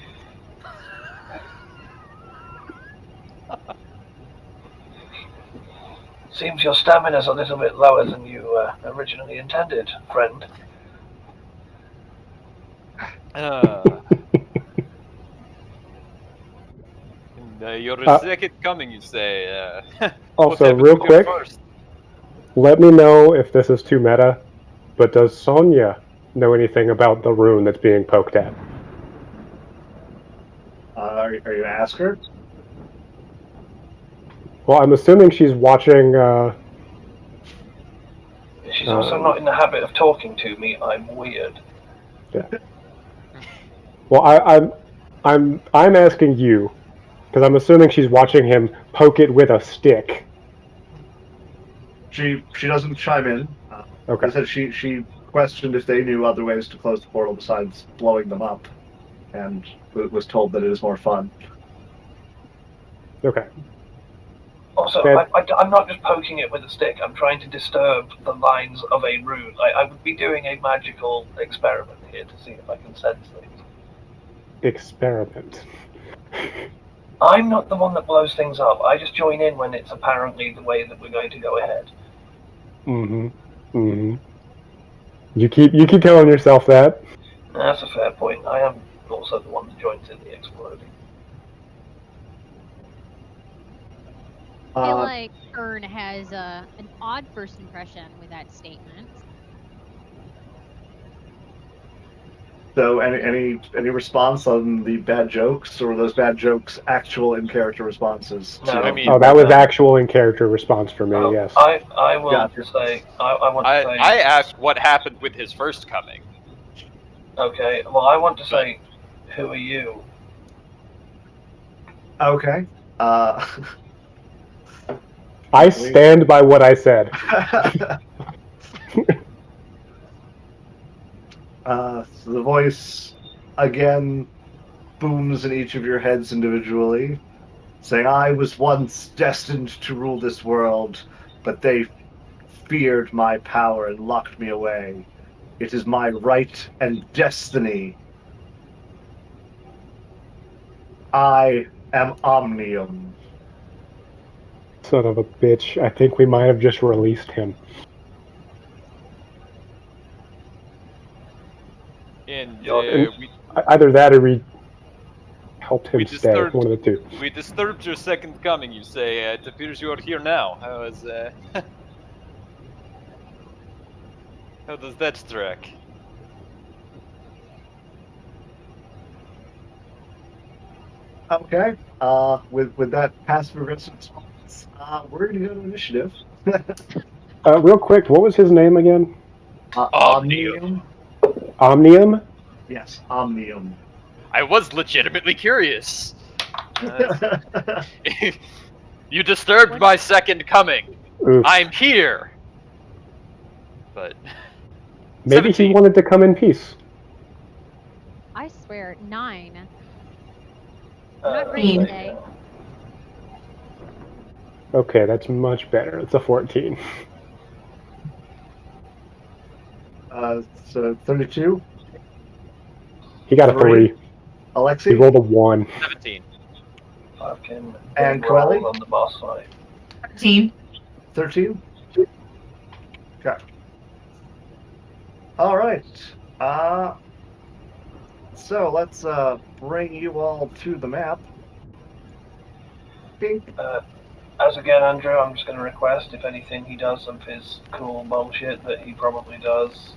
Seems your stamina's a little bit lower than you originally intended, friend. Your second coming, you say. Also, real quick, let me know if this is too meta, but does Sonya know anything about the rune that's being poked at? Are you going to ask her? Well, I'm assuming she's watching. She's also not in the habit of talking to me. I'm weird. Yeah. Well, I'm asking you because I'm assuming she's watching him poke it with a stick. She doesn't chime in. Okay. They said she questioned if they knew other ways to close the portal besides blowing them up, and was told that it is more fun. Okay. Also, I'm not just poking it with a stick. I'm trying to disturb the lines of a rune. I would be doing a magical experiment here to see if I can sense things. Experiment. I'm not the one that blows things up. I just join in when it's apparently the way that we're going to go ahead. You keep telling yourself that. That's a fair point. I am also the one that joins in the exploding. I feel like Ern has an odd first impression with that statement. So, any response on the bad jokes, or were those bad jokes actual in character responses? No, I mean, that was actual in character response for me. Yes. I will say I want to say. I asked what happened with his first coming. Okay. Well, I want to say, who are you? Okay. I stand by what I said. So the voice again booms in each of your heads individually, saying, "I was once destined to rule this world, but they feared my power and locked me away. It is my right and destiny. I am Omnium." Son of a bitch. I think we might have just released him. And either that or we helped him stay. Disturbed, one of the two. We disturbed your second coming, you say. It appears you are here now. How does that track? Okay. With that passive aggressive response, we're going to go to initiative. Real quick, what was his name again? Omnium. Omnium? Yes, Omnium. I was legitimately curious. You disturbed my second coming. Oof. I'm here. But maybe 17. he wanted to come in peace. I swear, 9. I'm not ready today. Okay, that's much better. It's a 14. So 32. He got a 3. Alexi? He rolled a 1. 17. Fucking and roll Corelli? on the boss fight. 13. 13? Okay. All right. So let's bring you all to the map. Bink. As again, Andrew, I'm just going to request if anything he does of his cool bullshit that he probably does,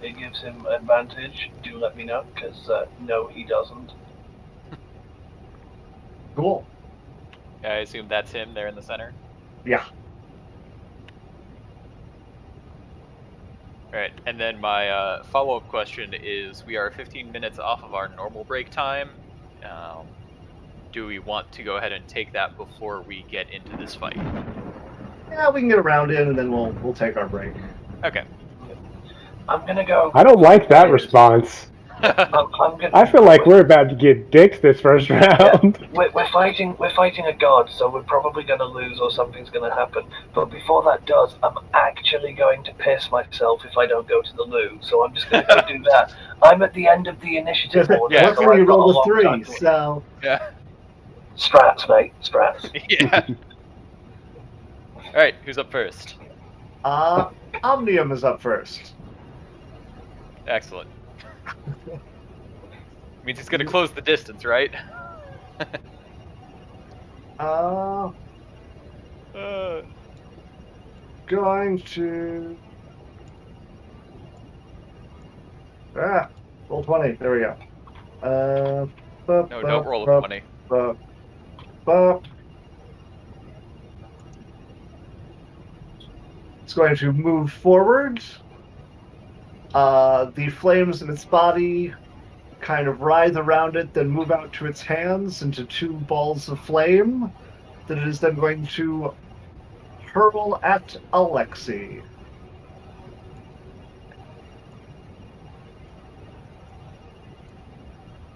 it gives him advantage. Do let me know, because no, he doesn't. Cool. I assume that's him there in the center. Yeah. Alright, and then my follow-up question is, we are 15 minutes off of our normal break time. Do we want to go ahead and take that before we get into this fight? Yeah, we can get a round in, and then we'll take our break. Okay. I'm gonna go. I don't like that response. I'm gonna. I feel like we're about to get dicked this first round. We're fighting a god, so we're probably going to lose or something's going to happen. But before that does, I'm actually going to piss myself if I don't go to the loo. So I'm just going to go do that. I'm at the end of the initiative order. Yeah. Luckily, so you I've got rolled a long 3, time to- so Yeah. Strats, mate. Strats. Yeah. All right, who's up first? Omnium is up first. Excellent. Means he's gonna close the distance, right? Going to roll 20. There we go. No, don't roll a 20. It's going to move forward. The flames in its body kind of writhe around it, then move out to its hands into 2 balls of flame that it is then going to hurl at Alexi.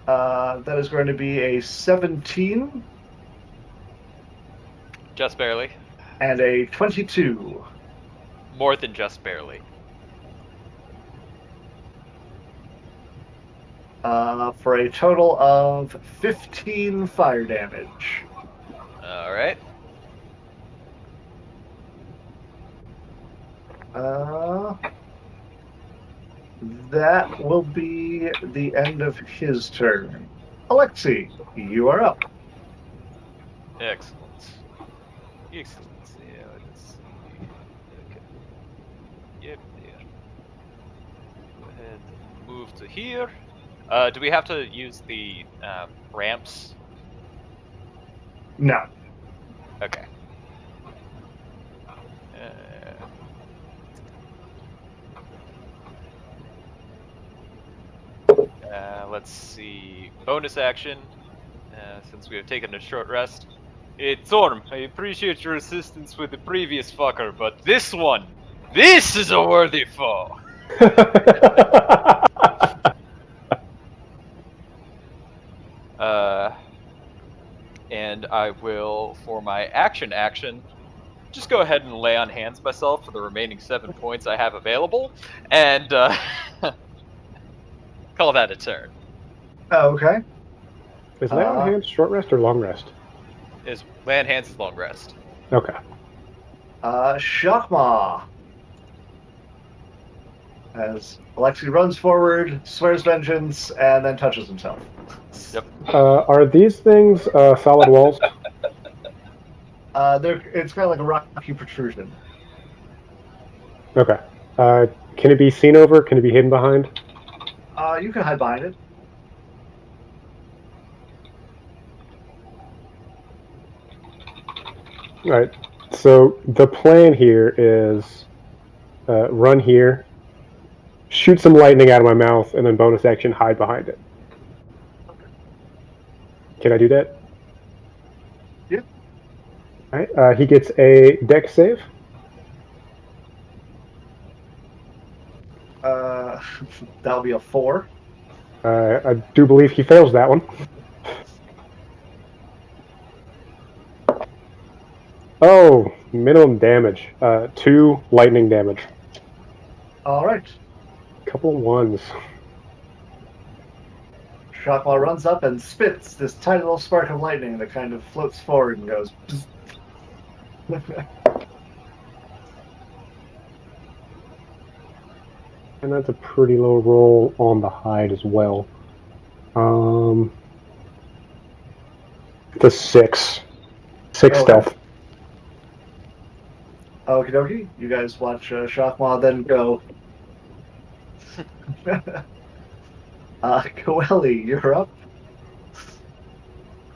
That is going to be a 17 Just barely. and a 22. More than just barely. For a total of 15 fire damage. All right. That will be the end of his turn. Alexi, you are up. Excellent. Excellent. Yeah, let's see. Okay. Yep, there. Go ahead and move to here. Do we have to use the ramps? No. Okay. Let's see. Bonus action. Since we have taken a short rest. Hey, Torm, I appreciate your assistance with the previous fucker, but this one, this is a worthy foe. And I will, for my action, just go ahead and lay on hands myself for the remaining 7 points I have available, and call that a turn. Okay. Is lay on hands short rest or long rest? Is lay on hands is long rest. Okay. Shakma. As Alexi runs forward, swears vengeance, and then touches himself. Yep. Are these things solid walls? It's kind of like a rocky protrusion. Okay. Can it be seen over? Can it be hidden behind? You can hide behind it. All right. So the plan here is run here, shoot some lightning out of my mouth, and then bonus action hide behind it. Can I do that? Yeah. All right. He gets a dex save. That'll be a 4. I do believe he fails that one. Oh, minimum damage. 2 lightning damage. All right. Couple ones. Shakma runs up and spits this tiny little spark of lightning that kind of floats forward and goes. And that's a pretty low roll on the hide as well. The 6. 6 stealth. Okie dokie. You guys watch Shakma then go. Coeli, you're up.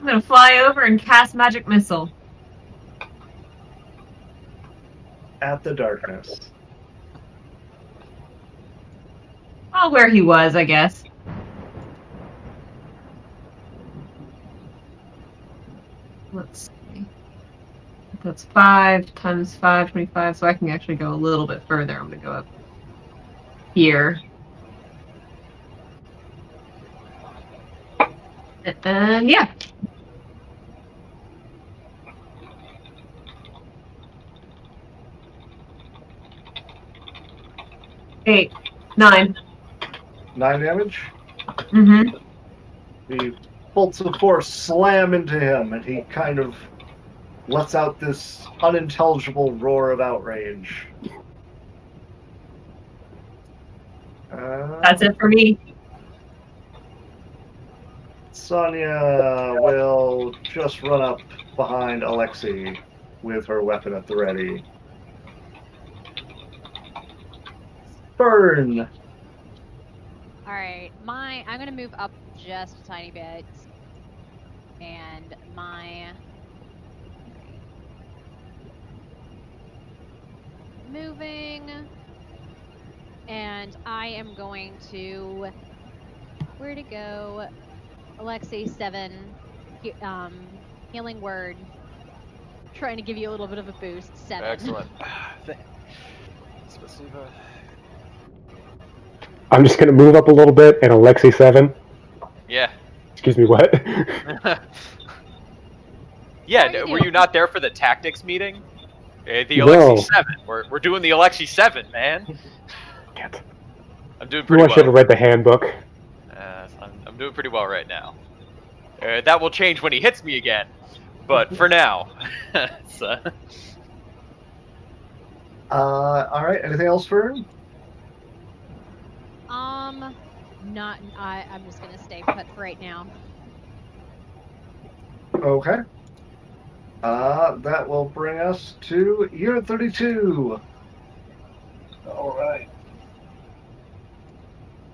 I'm gonna fly over and cast Magic Missile. At the darkness. Well, where he was, I guess. Let's see. That's 5 times 5, 25, so I can actually go a little bit further. I'm gonna go up here. Yeah. Eight, 9. 9 damage. Mm-hmm. The bolts of force slam into him, and he kind of lets out this unintelligible roar of outrage. That's it for me. Sonya will just run up behind Alexei with her weapon at the ready. Burn! All right, I'm gonna move up just a tiny bit, and moving, and I am going to where to go? Alexei 7, healing word. Trying to give you a little bit of a boost. 7. Excellent. Spasiba. I'm just gonna move up a little bit, and Alexei 7. Yeah. Excuse me, what? Yeah, were you not there for the tactics meeting? The No. Alexei 7. We're doing the Alexei 7, man. Can't. I'm doing I pretty should have well. read the handbook. I'm doing pretty well right now. That will change when he hits me again, but for now, so. All right. Anything else for him? Not. I'm just gonna stay put for right now. Okay. That will bring us to Unit 32. All right.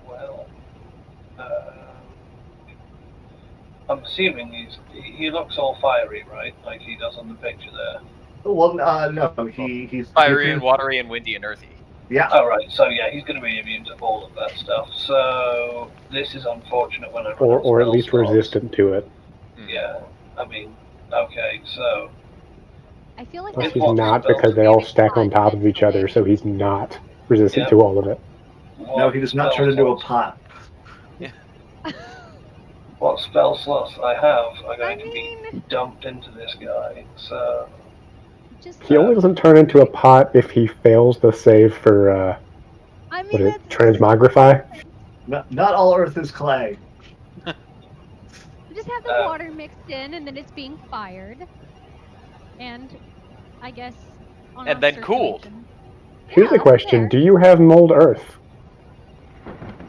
Well, I'm assuming he looks all fiery, right? Like he does on the picture there. Well, no, he's Fiery and watery and windy and earthy. Yeah. All right. So yeah, he's going to be immune to all of that stuff. So this is unfortunate when I run out of Or at spell least slots. resistant to it. Yeah. I mean, okay. So I feel like Plus that he's What not spell? because they all Very stack on fun, top of each other, mentally. so he's not resistant Yeah. to all of it. No, he does not turn into a pot. What spell slots I have are going I to be mean, dumped into this guy. So just. He only doesn't turn into a pot if he fails the save for I what mean, is it, that's transmogrify. Not all Earth is clay. We just have the water mixed in, and then it's being fired. And I guess on And off then cooled. circulation. Here's Yeah, a question: fair. do you have mold Earth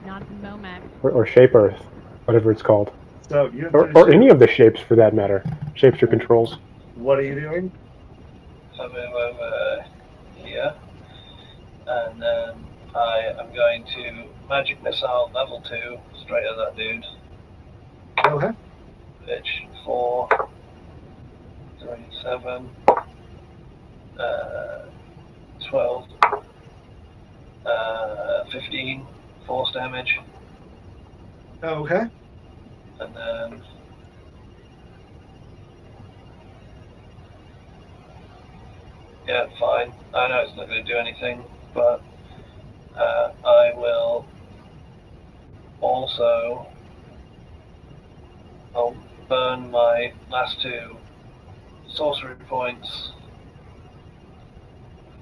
Not at the moment. or shape Earth, whatever it's called, So Unit or 32. any of the shapes for that matter? Shapes or controls. What are you doing? I move over here, and then I am going to magic missile level 2 straight at that dude. Okay. Pitch 4, 3, 7, 12, 15 force damage, Okay. and then yeah, fine. I know it's not going to do anything, but I will also I'll burn my last 2 sorcery points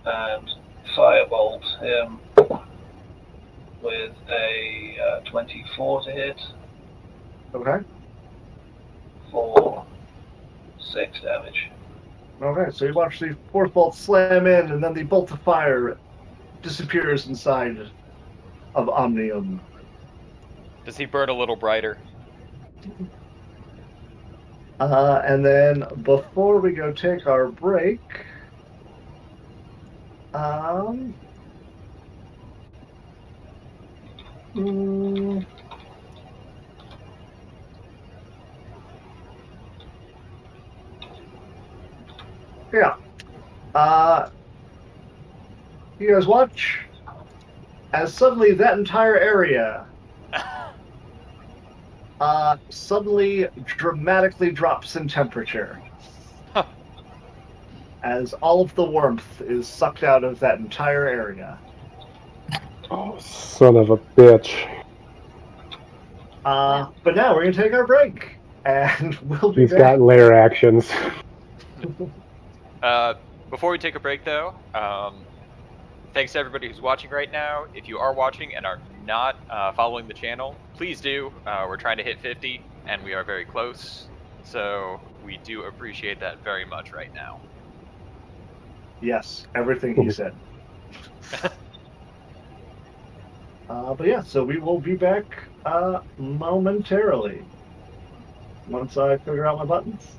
and firebolt him with a 24 to hit Okay. for 6 damage. Okay. So you watch the fourth bolt slam in, and then the bolt of fire disappears inside of Omnium. Does he burn a little brighter? And then before we go take our break, yeah. You guys watch as suddenly that entire area suddenly dramatically drops in temperature. Huh. As all of the warmth is sucked out of that entire area. Oh, son of a bitch. Wow. But now we're going to take our break. And we'll be He's back. got lair actions. Before we take a break, though, thanks to everybody who's watching right now. If you are watching and are not following the channel, please do. We're trying to hit 50, and we are very close. So we do appreciate that very much right now. Yes, everything he said. But yeah, so we will be back momentarily once I figure out my buttons.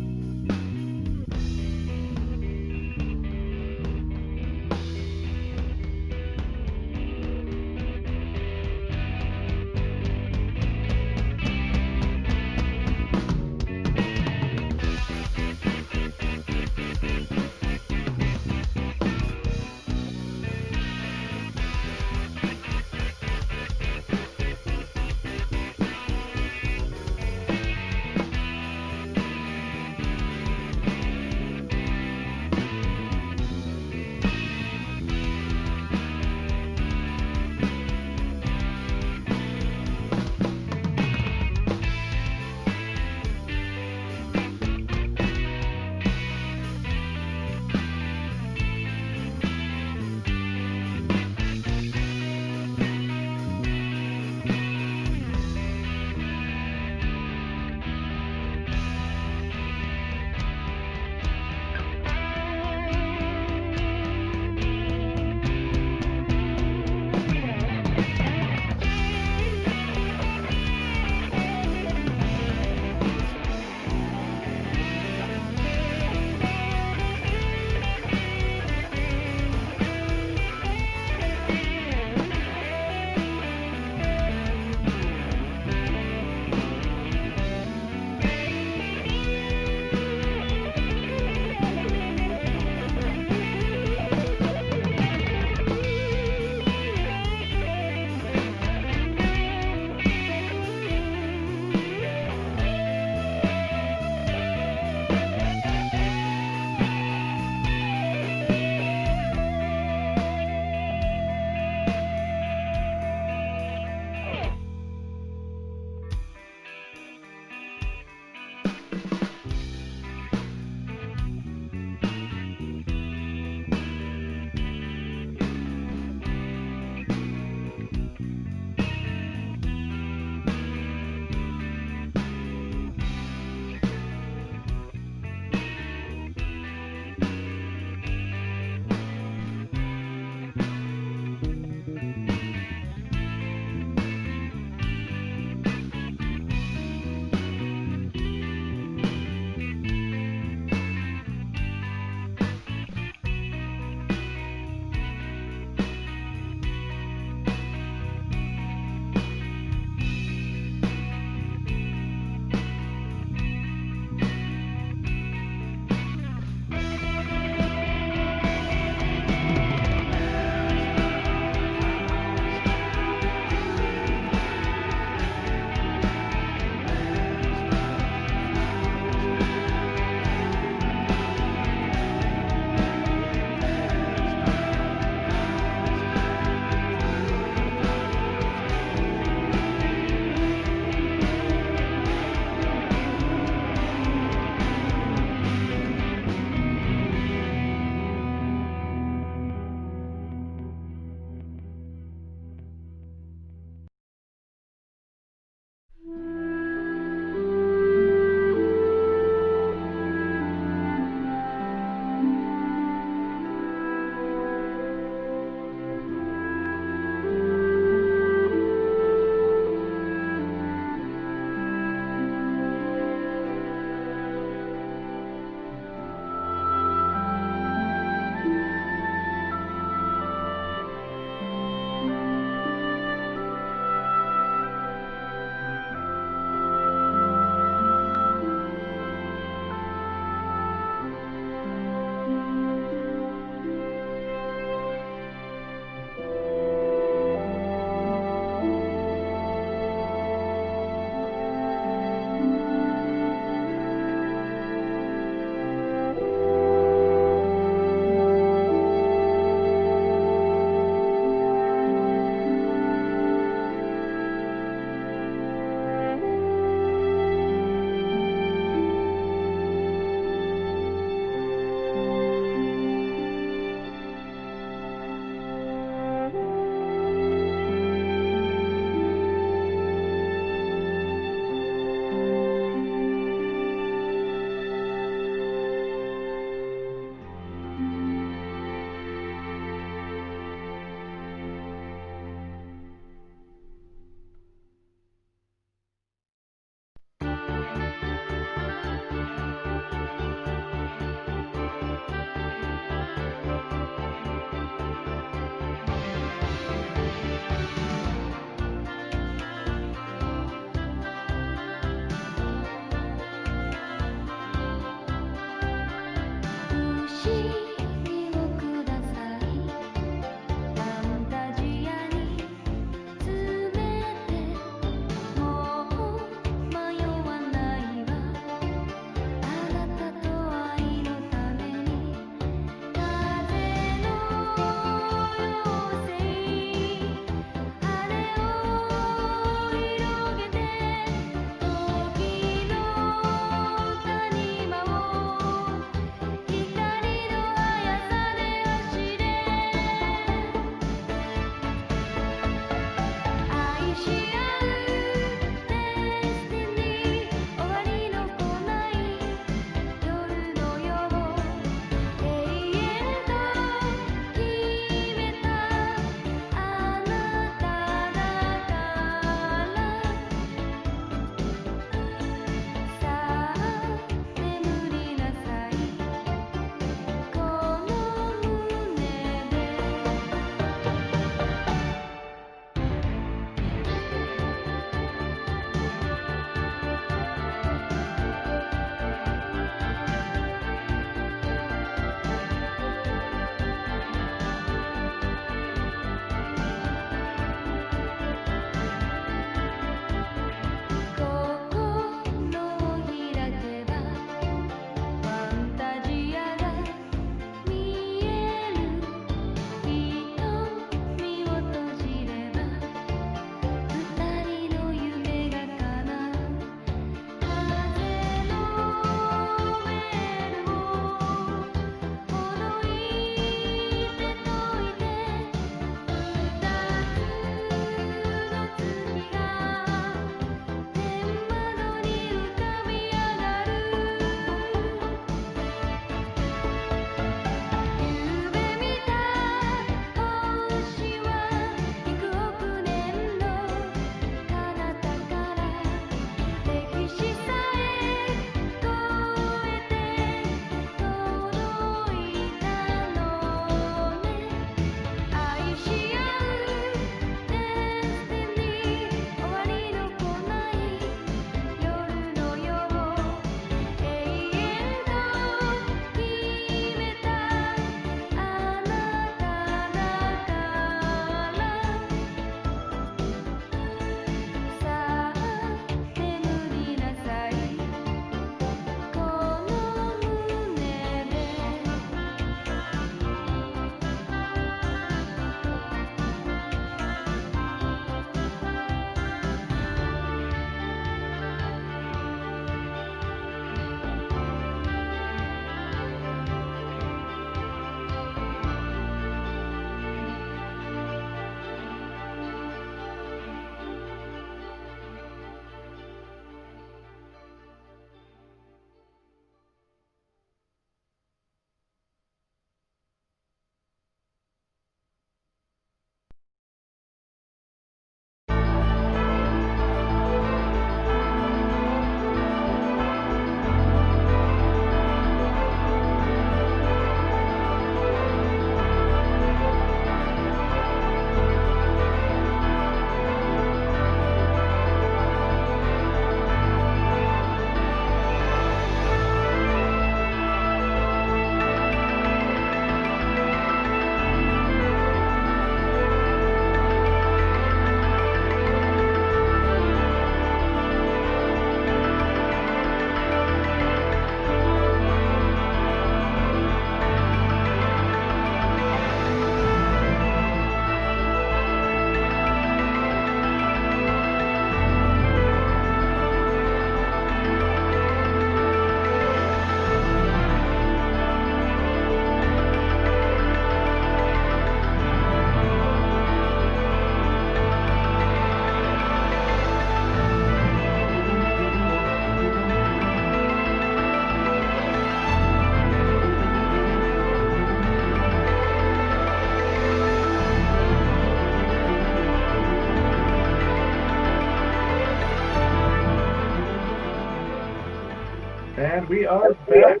we are back.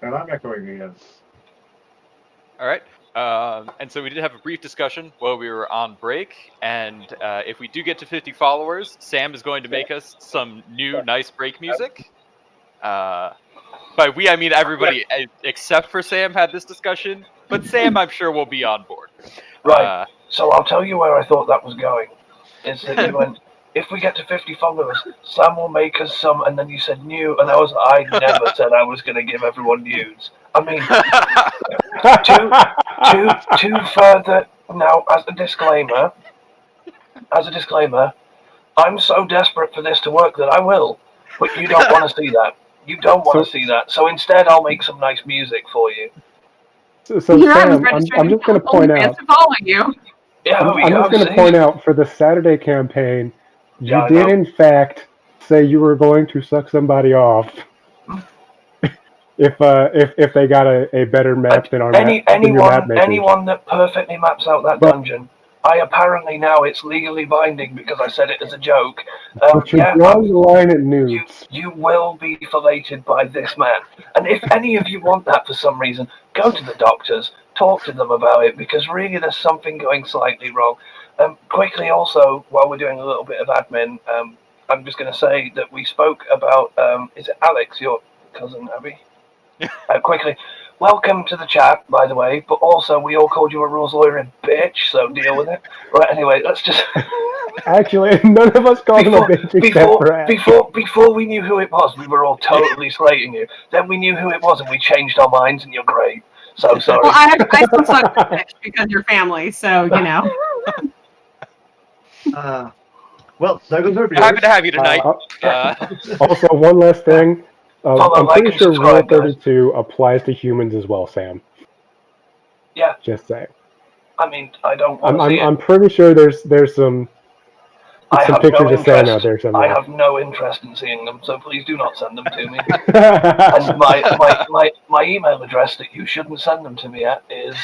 And I'm echoing again. All right. And so we did have a brief discussion while we were on break, and if we do get to 50 followers, Sam is going to make us some new nice break music. By we, I mean everybody except for Sam had this discussion, but Sam, I'm sure, will be on board. Right. So I'll tell you where I thought that was going. Is that you went, if we get to 50 followers, Sam will make us some, and then you said new, and I never said I was going to give everyone nudes. I mean, to further, now, as a disclaimer, I'm so desperate for this to work that I will, but you don't want to see that. You don't want to see that. So instead, I'll make some nice music for you. So Sam, I'm just going to point out. You. Yeah, I'm just going to point out for the Saturday campaign, you did in fact say you were going to suck somebody off if they got a better map than our map. Anyone that perfectly maps out that dungeon. I apparently now it's legally binding because I said it as a joke. But you're drawing the line at nudes. You will be filleted by this man. And if any of you want that for some reason, go to the doctors, talk to them about it, because really there's something going slightly wrong. Quickly also, while we're doing a little bit of admin, I'm just going to say that we spoke about, is it Alex, your cousin, Abby? Quickly, welcome to the chat, by the way, but also we all called you a rules lawyer and bitch, so deal with it. Right, anyway, let's just... Actually, none of us called him a bitch except for Abby. Before we knew who it was, we were all totally slating you. Then we knew who it was and we changed our minds, and you're great. So sorry. Well, I still suck bitch because you're family, so, you know. Well, there goes our viewers. Happy to have you tonight. Also, one last thing. I'm pretty sure Rule 32 guys. applies to humans as well, Sam. Yeah. Just saying. I mean, I don't want to see I'm pretty sure there's some pictures of Sam out there somewhere. I have no interest in seeing them, so please do not send them to me. And my email address that you shouldn't send them to me at is...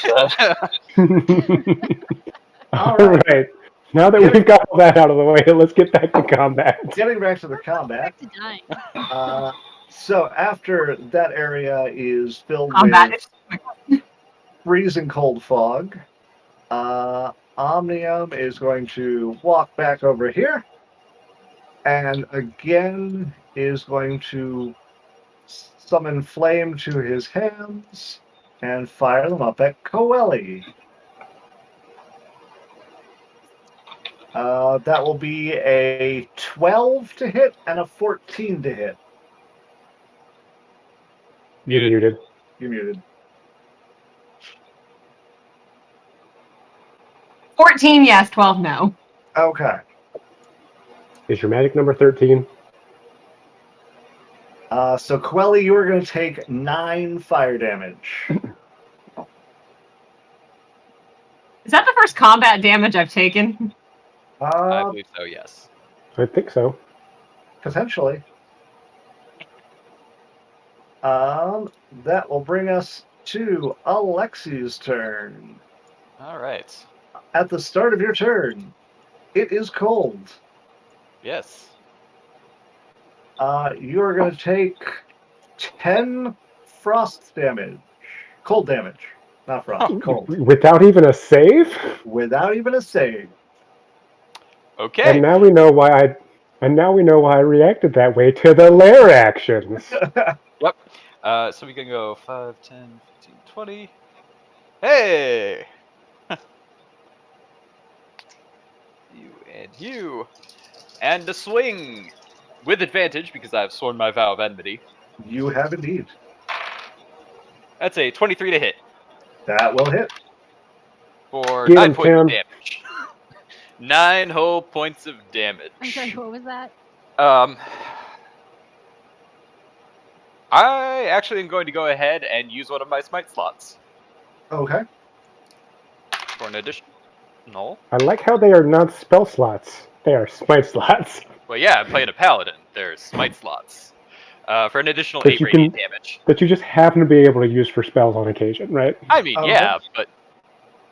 All right. Now that we've got all that out of the way, let's get back to combat. Getting back to the combat. Back to dying. So after that area is filled with freezing cold fog, Omnium is going to walk back over here and again is going to summon flame to his hands and fire them up at Coeli. That will be a 12 to hit and a 14 to hit. You're muted. You're muted. 14, yes. 12, no. Okay. Is your magic number 13? So Coeli, you are going to take 9 fire damage. Is that the first combat damage I've taken? I believe so, yes. I think so. Potentially. That will bring us to Alexi's turn. All right. At the start of your turn, it is cold. Yes. You are going to take 10 frost damage. Cold damage. Not frost, cold. Without even a save? Without even a save. Okay. And now we know why I reacted that way to the lair actions. Yep. So we can go 5, 10, 15, 20. Hey! You and you. And a swing! With advantage, because I've sworn my vow of enmity. You have indeed. That's a 23 to hit. That will hit. For Get 9 him, points of Tim. damage. 9 whole points of damage. I'm sorry, what was that? I actually am going to go ahead and use one of my smite slots. Okay. For an addition. No. I like how they are not spell slots. They are smite slots. Well, yeah, I'm playing a paladin. There's smite slots. For an additional But 8 you radiant damage. That you just happen to be able to use for spells on occasion, right? I mean, yeah, but...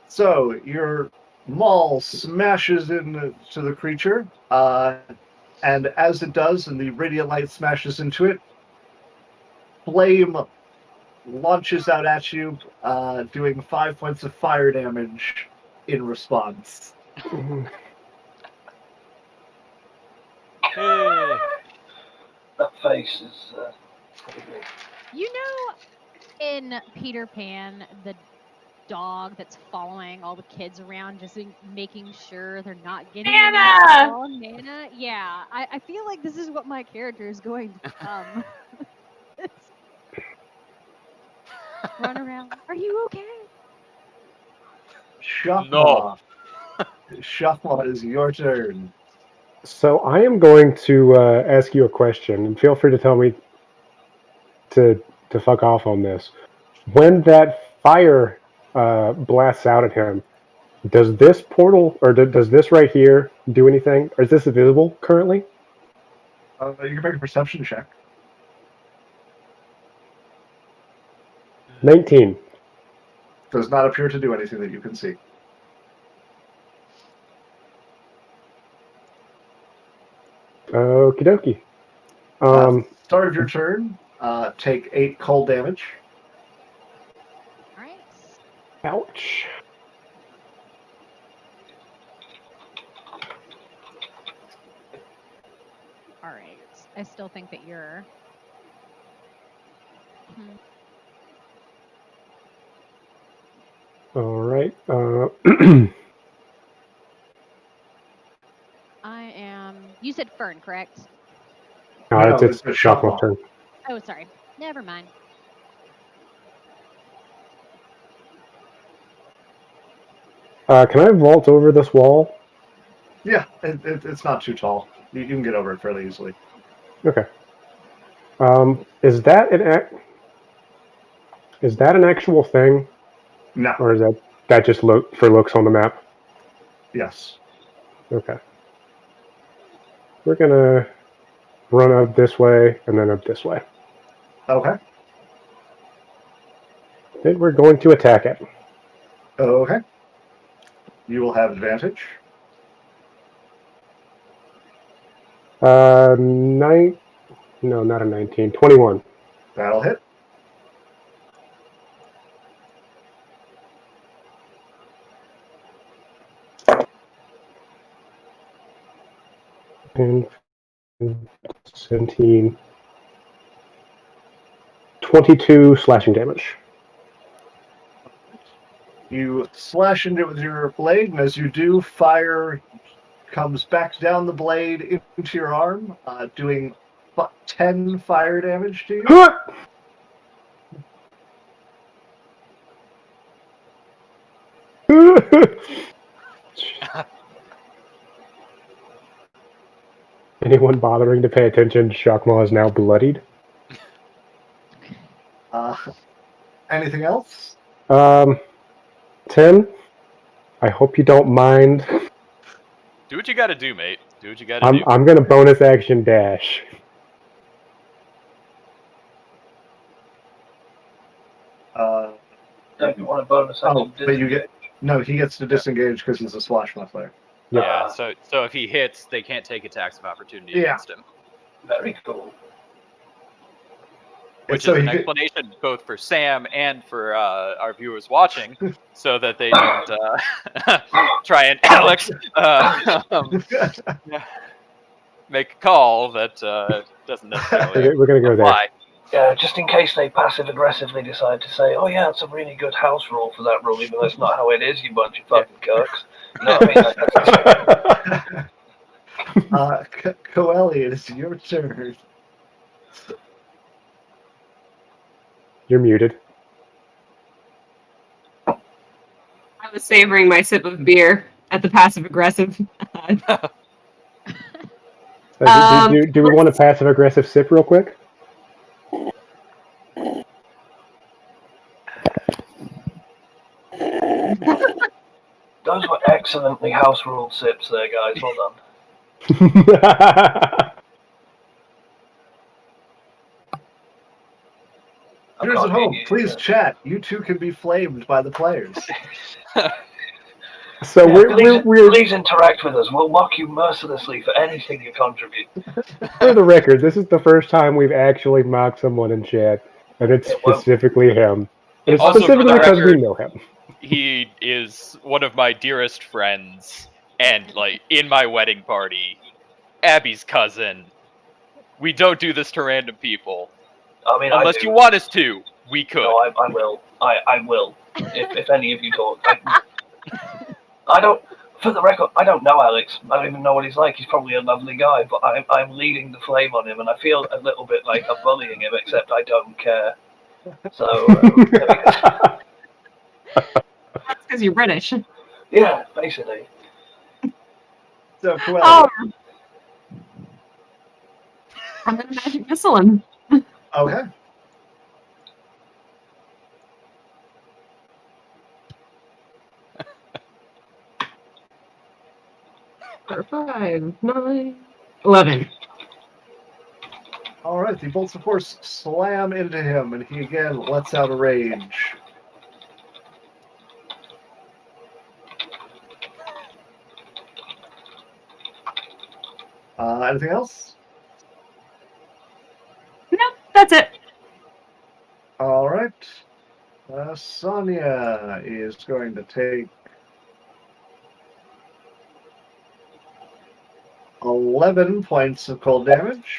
So, your maul smashes into the creature, and as it does, and the radiant light smashes into it, flame launches out at you, doing 5 points of fire damage in response. Hey. That face is pretty big. You know, in Peter Pan, the dog that's following all the kids around, just making sure they're not getting any Nana! trouble. Nana, yeah, I feel like this is what my character is going to become. Run around. Are you okay? Shafma. Shafma, is your turn. So I am going to ask you a question, and feel free to tell me to fuck off on this. When that fire blasts out at him, does this portal or does this right here do anything? Or is this visible currently? You can make a perception check. 19. Does not appear to do anything that you can see. Okie dokie. Start of your turn. Take 8 cold damage. All right. Ouch. All right. I still think that you're. All right. I am. You said Fern, correct? No, it's it's Shafma's Shafma. turn. Oh, sorry. Never mind. Can I vault over this wall? Yeah, it's not too tall. You can get over it fairly easily. Okay. Is that an actual thing, No. or is that just looks on the map? Yes. Okay. We're gonna run up this way and then up this way. Okay. Then we're going to attack it. Okay. You will have advantage. No, not a 19. 21. That'll hit. And 17. 22 slashing damage. You slash into it with your blade, and as you do, fire comes back down the blade into your arm, doing 10 fire damage to you. Anyone bothering to pay attention, Shakma is now bloodied. Anything else? 10. I hope you don't mind. Do what you gotta do, mate. Do what you gotta do. I'm gonna bonus action dash. Don't you want a bonus action? But you get he gets to disengage because he's a swashbuckler. Yeah. So if he hits, they can't take attacks of opportunity against him. Very cool. Which is an explanation both for Sam and for our viewers watching, so that they don't try and Alex make a call that doesn't necessarily We're gonna go apply. Yeah, just in case they passive-aggressively decide to say, "Oh yeah, it's a really good house rule for that rule," even though it's not how it is, you bunch of fucking cooks. You know what I mean? Coeli, it is your turn. You're muted. I was savoring my sip of beer at the passive aggressive. Do we want a passive aggressive sip real quick? Those were excellently house ruled sips there, guys. Well done. Viewers at home, please chat. You too can be flamed by the players. So please interact with us. We'll mock you mercilessly for anything you contribute. For the record, this is the first time we've actually mocked someone in chat. And it's It won't. specifically him. And it's Also, for specifically the because we record, know him. he is one of my dearest friends, and like in my wedding party, Abby's cousin. We don't do this to random people. I mean, Unless I do. you want us to, we could. No, I will. I will. If any of you talk. I don't. For the record, I don't know Alex. I don't even know what he's like. He's probably a lovely guy, but I'm leading the flame on him, and I feel a little bit like I'm bullying him, except I don't care. So, there we go. That's because you're British. Yeah, basically. So, Cruella, Oh. I'm gonna magic missile him. okay. For 5, 9, 11. All right, the bolts of force slam into him, and he again lets out a rage. Anything else? Nope, that's it. All right. Sonia is going to take 11 points of cold damage.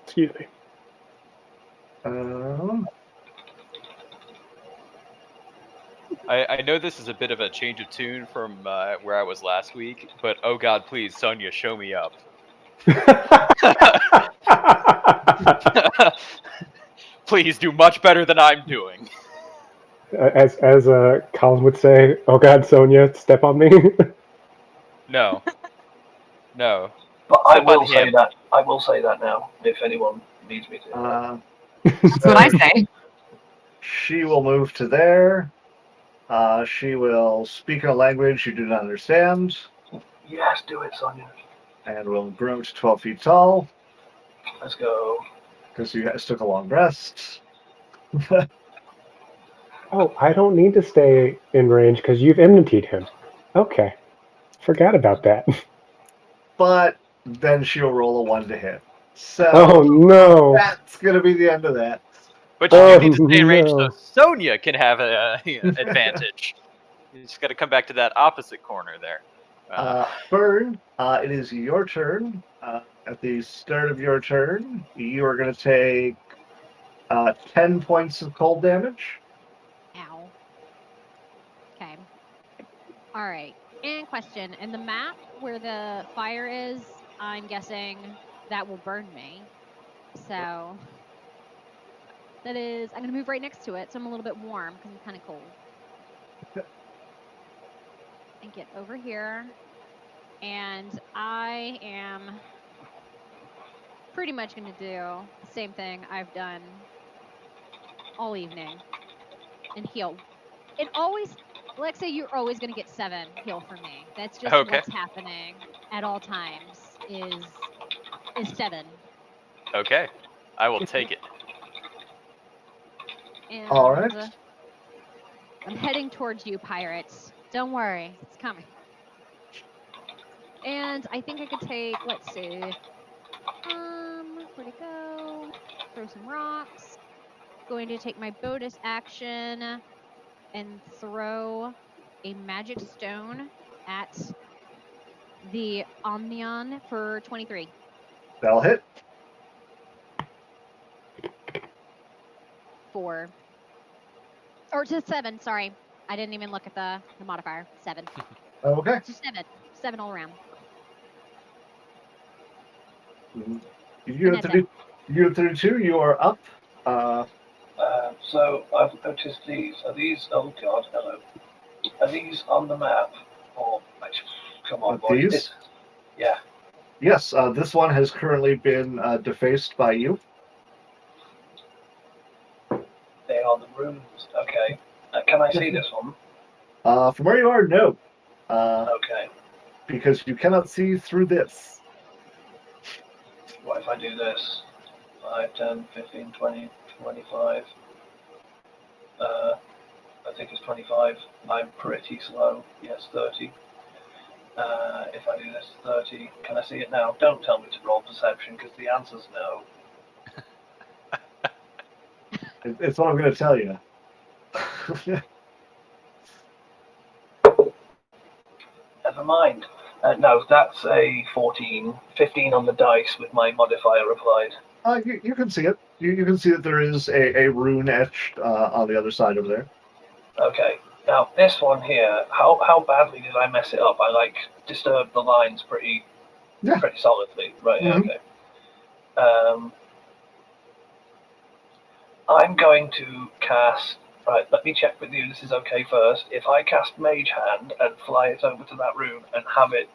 Excuse me. I know this is a bit of a change of tune from where I was last week, but oh god, please, Sonia, show me up. Please do much better than I'm doing. As Colin would say, "Oh God, Sonia, step on me." No. No. But I Step will on say him. that. I will say that now, if anyone needs me to. That's what I say. She will move to there. She will speak in a language you do not understand, Yes, do it, Sonia. and will grow to 12 feet tall Let's go. because you guys took a long rest. Oh, I don't need to stay in range because you've enmitied him. Okay, forgot about that. But then she'll roll a 1 to hit. So Oh no! that's going to be the end of that. But you Oh, do need to stay in range no. so Sonia can have a advantage. You just got to come back to that opposite corner there. Burn, it is your turn. At the start of your turn, you are going to take 10 points of cold damage. Ow. Okay. All right. And question. In the map where the fire is, I'm guessing that will burn me. So that is, I'm going to move right next to it, so I'm a little bit warm because I'm kind of cold. And get over here. And I am pretty much going to do the same thing I've done all evening and heal. It always, Alexa, you're always going to get 7 heal from me. That's just Okay. what's happening at all times is 7. Okay. I will take it. And All right. I'm heading towards you, pirates. Don't worry, it's coming. And I think I could take, let's see. Where'd it go? Throw some rocks. Going to take my bonus action and throw a magic stone at the Omnium for 23. That'll hit. 4. Or to 7, sorry. I didn't even look at the modifier. 7. Okay. So 7. 7 all around. Unit 32, you are up. So I've noticed these. Are these? Oh God, hello. Are these on the map? Or come on, boys. These? Yeah. Yes, this one has currently been defaced by you. They are the rooms. Okay. Can I see this one? From where you are, no. Okay. Because you cannot see through this. What if I do this? 5, 10, 15, 20, 25. I think it's 25. I'm pretty slow. Yes, 30. If I do this 30, can I see it now? Don't tell me to roll perception because the answer's no. It's what I'm going to tell you. Never mind. No, that's a 14. 15 on the dice with my modifier applied. You can see it. You can see that there is a rune etched on the other side over there. Okay. Now, this one here, how badly did I mess it up? I, disturbed the lines pretty solidly. Right, Mhm. okay. I'm going to cast... Right, let me check with you. This is okay first. If I cast Mage Hand and fly it over to that rune and have it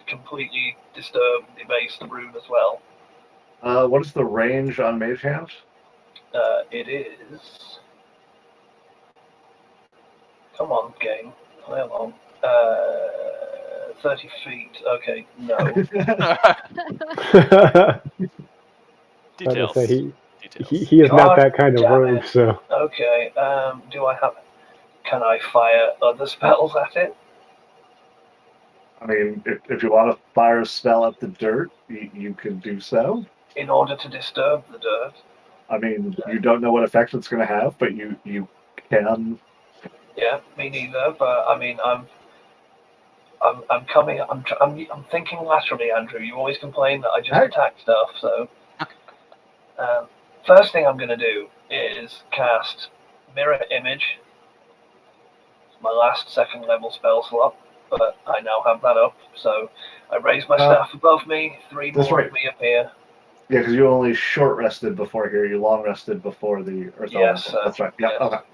completely disturb, debase the rune as well. What is the range on Mage Hand? It is... Come on, game. Play along. 30 feet. Okay, no. Details. Say Details. he is not God that kind of damn rogue, it. so Okay, do I have... Can I fire other spells at it? I mean, if you want to fire a spell at the dirt, you can do so. In order to disturb the dirt? I mean, you don't know what effect it's going to have, but you can. Yeah, me neither, but I mean, I'm coming. I'm thinking laterally, Andrew. You always complain that I just attack stuff. So, first thing I'm going to do is cast Mirror Image. My last second level spell slot, but I now have that up. So, I raise my staff above me. 3 more of me appear. Yeah, because you only short rested before here. You long rested before the Earth Yes, Elemental. That's right. Yeah. yes. Okay.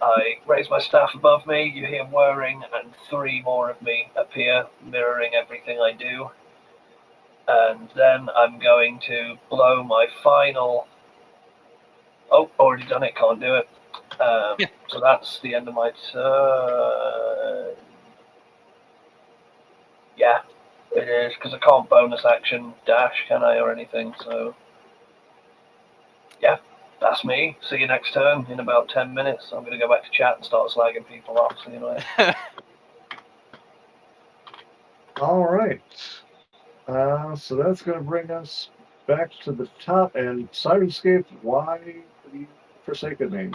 I raise my staff above me, you hear whirring, and 3 more of me appear, mirroring everything I do. And then I'm going to blow my final... Oh, already done it, can't do it. So that's the end of my turn. Yeah, it is, because I can't bonus action dash, can I, or anything, so... Yeah. That's me. See you next turn in about 10 minutes. I'm going to go back to chat and start slagging people off. See you later. All right. So that's going to bring us back to the top. And Sirenscape, why have you forsaken me?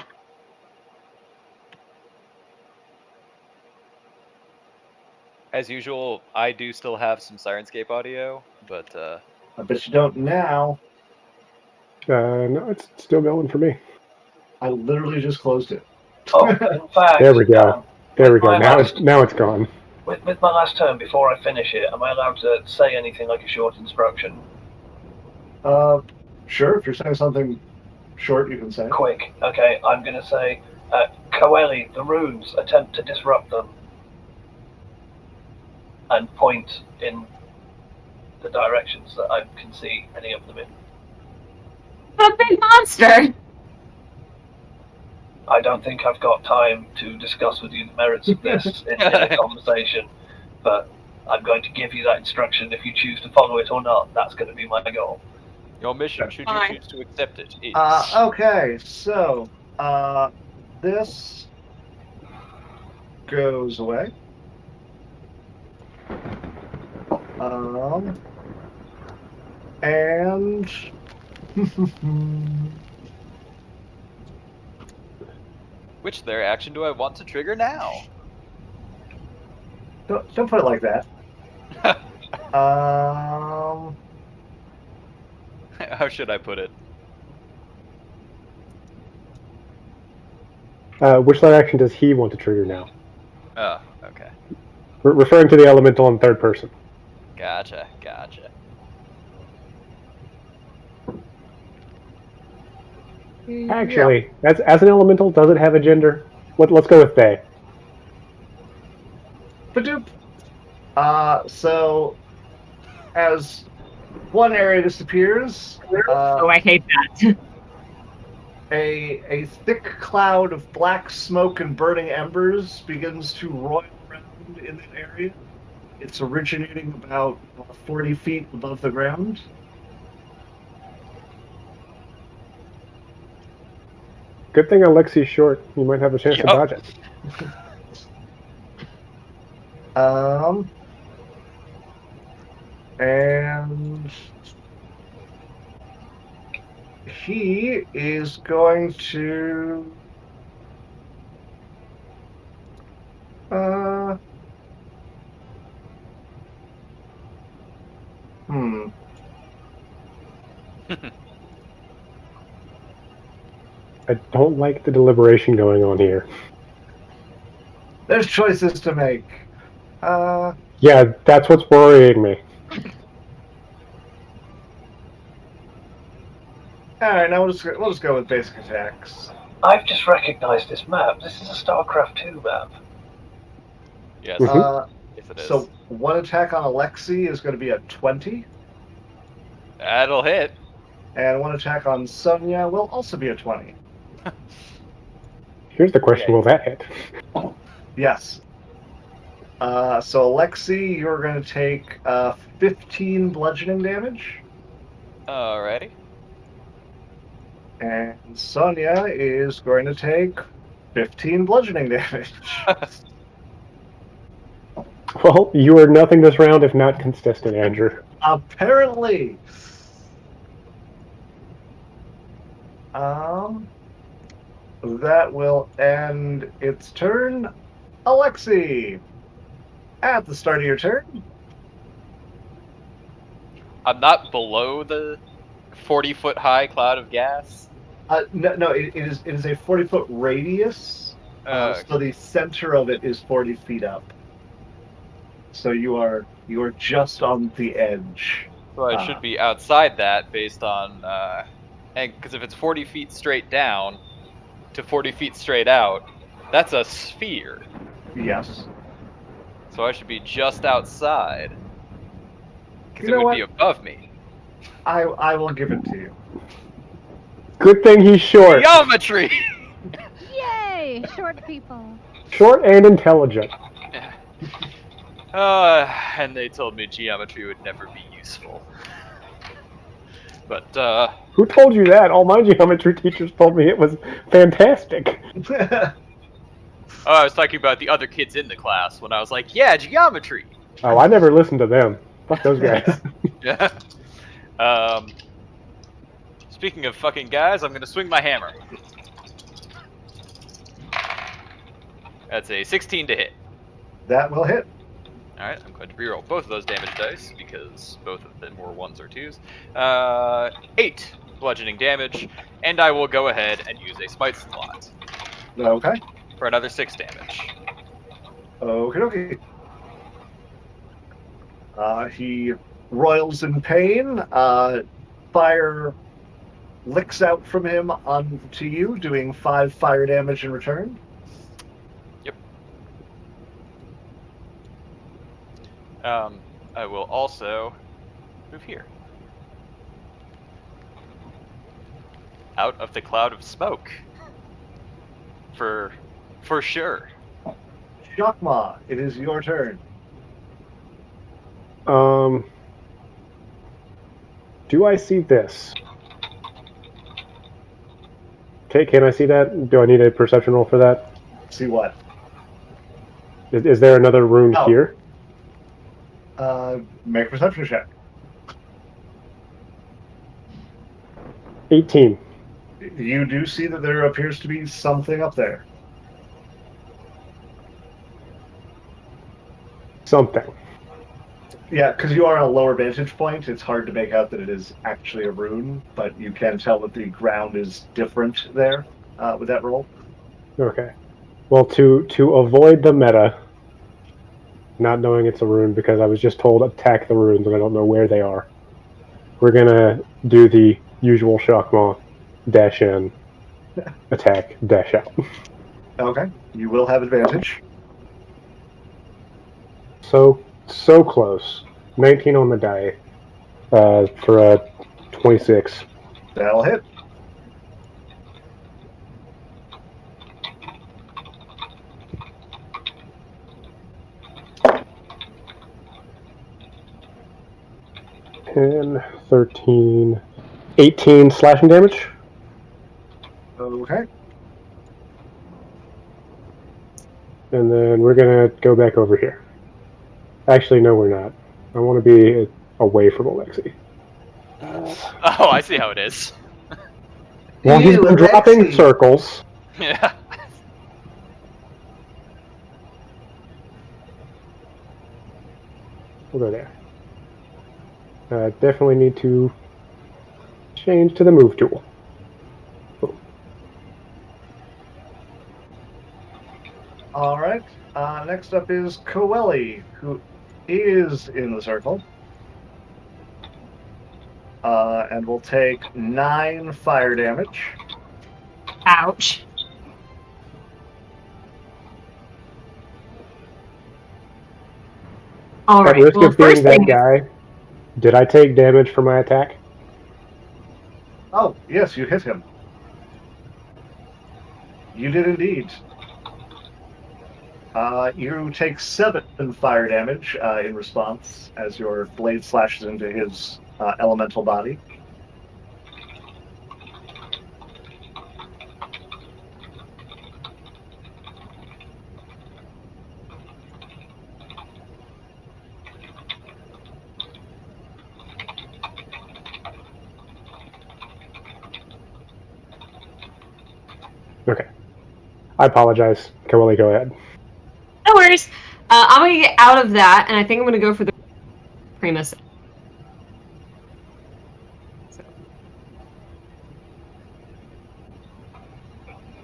As usual, I do still have some Sirenscape audio, but I bet you don't now. no, it's still going for me. I literally just closed it. Oh, in fact, There we go. There we go. Now it's gone. With my last turn, before I finish it, am I allowed to say anything like a short instruction? Sure. If you're saying something short, you can say. Quick. Okay, I'm going to say, Coeli, the runes, attempt to disrupt them. And point in the directions that I can see any of them in. A big monster! I don't think I've got time to discuss with you the merits of this in a conversation, but I'm going to give you that instruction. If you choose to follow it or not, that's going to be my goal. your mission, should you choose to accept it, is... Okay, so this goes away. And Which their action do I want to trigger now? don't put it like that. How should I put it? Which their action does he want to trigger now? Oh, okay. Referring to the elemental in third person. Gotcha. Actually, as an elemental, does it have a gender? Let's go with they. Badoop. So as one area disappears, I hate that. a thick cloud of black smoke and burning embers begins to roil around in that area. It's originating about 40 feet above the ground. Good thing Alexi's short. You might have a chance to dodge it. And he is going to I don't like the deliberation going on here. There's choices to make. Yeah, that's what's worrying me. Alright, now we'll just go with basic attacks. I've just recognized this map. This is a StarCraft 2 map. Yes. Mhm. Yes, it is. So one attack on Alexi is going to be a 20, That'll hit. and one attack on Sonia will also be a 20. Here's the question: Okay. will that hit? Yes. So Alexi, you're going to take 15 bludgeoning damage, Alrighty. and Sonia is going to take 15 bludgeoning damage. Well, you are nothing this round if not consistent, Andrew. Apparently. That will end its turn. Alexi, at the start of your turn, I'm not below the 40-foot high cloud of gas. no, it is a 40-foot radius. So the center of it is 40 feet up. So you are just on the edge. So I should be outside that based on, and because if it's 40 feet straight down to 40 feet straight out, that's a sphere. Yes. So I should be just outside. Because You it know would what? be above me. I will give it to you. Good thing he's short. Geometry! Yay! Short people. Short and intelligent. And they told me geometry would never be useful. But, Who told you that? All my geometry teachers told me it was fantastic. Oh, I was talking about the other kids in the class when I was like, yeah, geometry! Oh, I never listened to them. Fuck those guys. Yeah. Speaking of fucking guys, I'm gonna swing my hammer. That's a 16 to hit. That will hit. Alright, I'm going to reroll both of those damage dice because both of them were 1s or 2s. 8 bludgeoning damage, and I will go ahead and use a smite slot Okay. for another 6 damage. Okay. He roils in pain. Fire licks out from him onto you, doing 5 fire damage in return. Yep. I will also move here. Out of the cloud of smoke. For sure. Shakma, it is your turn. Do I see this? Okay, can I see that? Do I need a perception roll for that? See what? Is there another room Oh. here? Make a perception check. 18. You do see that there appears to be something up there. Something. Yeah, because you are on a lower vantage point, it's hard to make out that it is actually a rune, but you can tell that the ground is different there with that roll. Okay. Well, to avoid the meta, not knowing it's a rune because I was just told attack the runes and I don't know where they are, we're gonna do the usual Shakma dash in, attack, dash out. Okay, you will have advantage. So close. 19 on the die for a 26. That'll hit. Ten, 13, 18 slashing damage. Okay. And then we're gonna go back over here. Actually, no, we're not. I want to be away from Alexei. Oh, I see how it is. Well, he's You, been dropping Alexei! circles. Yeah. We'll go there. Definitely need to change to the move tool. All right. Next up is Coeli, who is in the circle. And will take 9 fire damage. Ouch. All At right. risk Well, of being first that thing. guy, did I take damage for my attack? Oh, yes, you hit him. You did indeed. You take 7 fire damage in response as your blade slashes into his elemental body. Okay. I apologize. Coeli, go ahead. No worries. I'm gonna get out of that, and I think I'm gonna go for the Primus. So,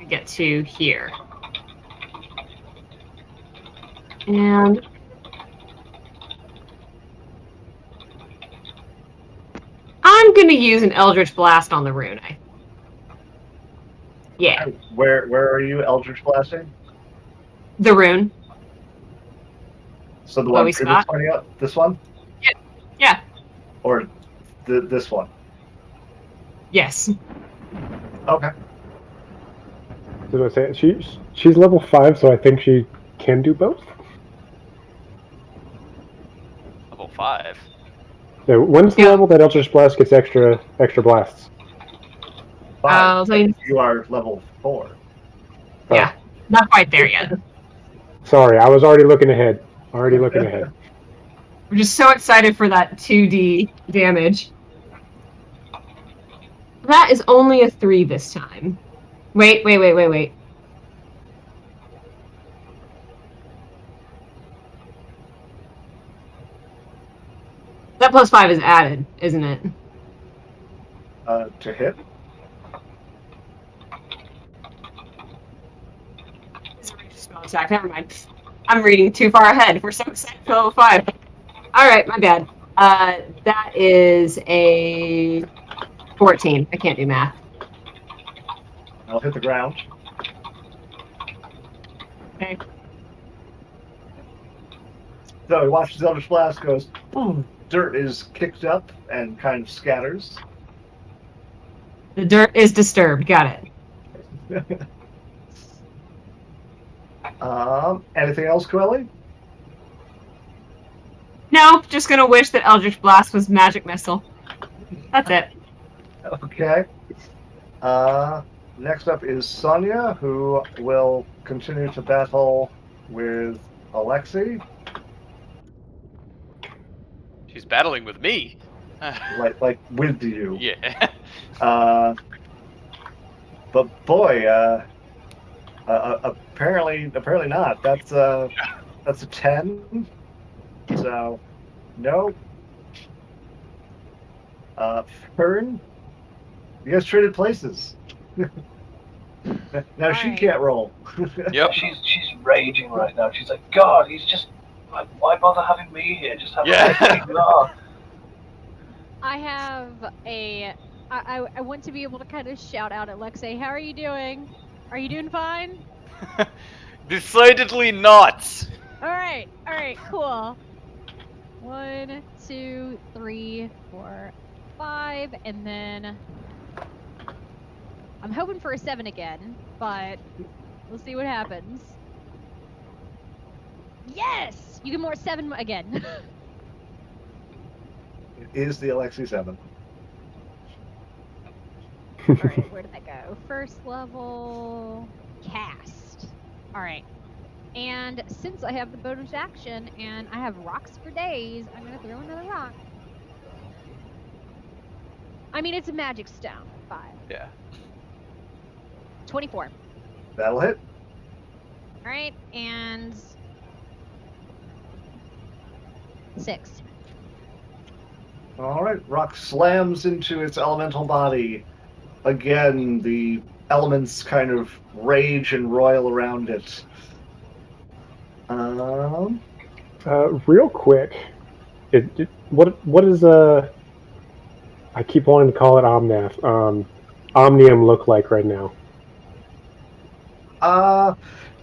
get to here, and I'm gonna use an Eldritch Blast on the rune. Yeah, Where are you, Eldritch Blasting? the rune. So the What one we previous spot? pointing out? This one? Yeah. Or this one? Yes. Okay. I was gonna say she's level 5, so I think she can do both. Level 5. Yeah, when's the Yeah. level that Eldritch Blast gets extra blasts? 5. I'll tell you. You are level 4. Yeah, not quite there yet. Sorry, I was already looking ahead. Already. We're just so excited for that 2D damage. That is only a 3 this time. Wait. That +5 is added, isn't it? To hit? It's a ranged spell attack. Never mind. I'm reading too far ahead. We're so excited for level 5. Alright, my bad. That is a 14. I can't do math. I'll hit the ground. Okay. So he watches Eldritch Blast, goes, boom, dirt is kicked up and kind of scatters. The dirt is disturbed. Got it. Anything else, Coeli? No, just gonna wish that Eldritch Blast was Magic Missile. That's it. Okay. Next up is Sonia, who will continue to battle with Alexei. She's battling with me. like with you. Yeah. But boy, apparently not. That's a 10. So no. Fern, you guys traded places. Now she Alright. can't roll. Yep. She's raging right now. She's like, God, he's just like, why bother having me here? Just have Yeah. a I have a. I want to be able to kind of shout out at Alexei. How are you doing? Are you doing fine? Decidedly not. All right, cool. 1, 2, 3, 4, 5, and then I'm hoping for a 7 again, but we'll see what happens. Yes, you get more 7 again. It is the Alexei 7. All right, where did that go? First level cast. All right. And since I have the bonus action and I have rocks for days, I'm gonna throw another rock. I mean, it's a magic stone. 5. Yeah. 24. That'll hit. All right, and 6. All right. Rock slams into its elemental body. Again, the elements kind of rage and roil around it. Real quick, what is I keep wanting to call it Omnium look like right now?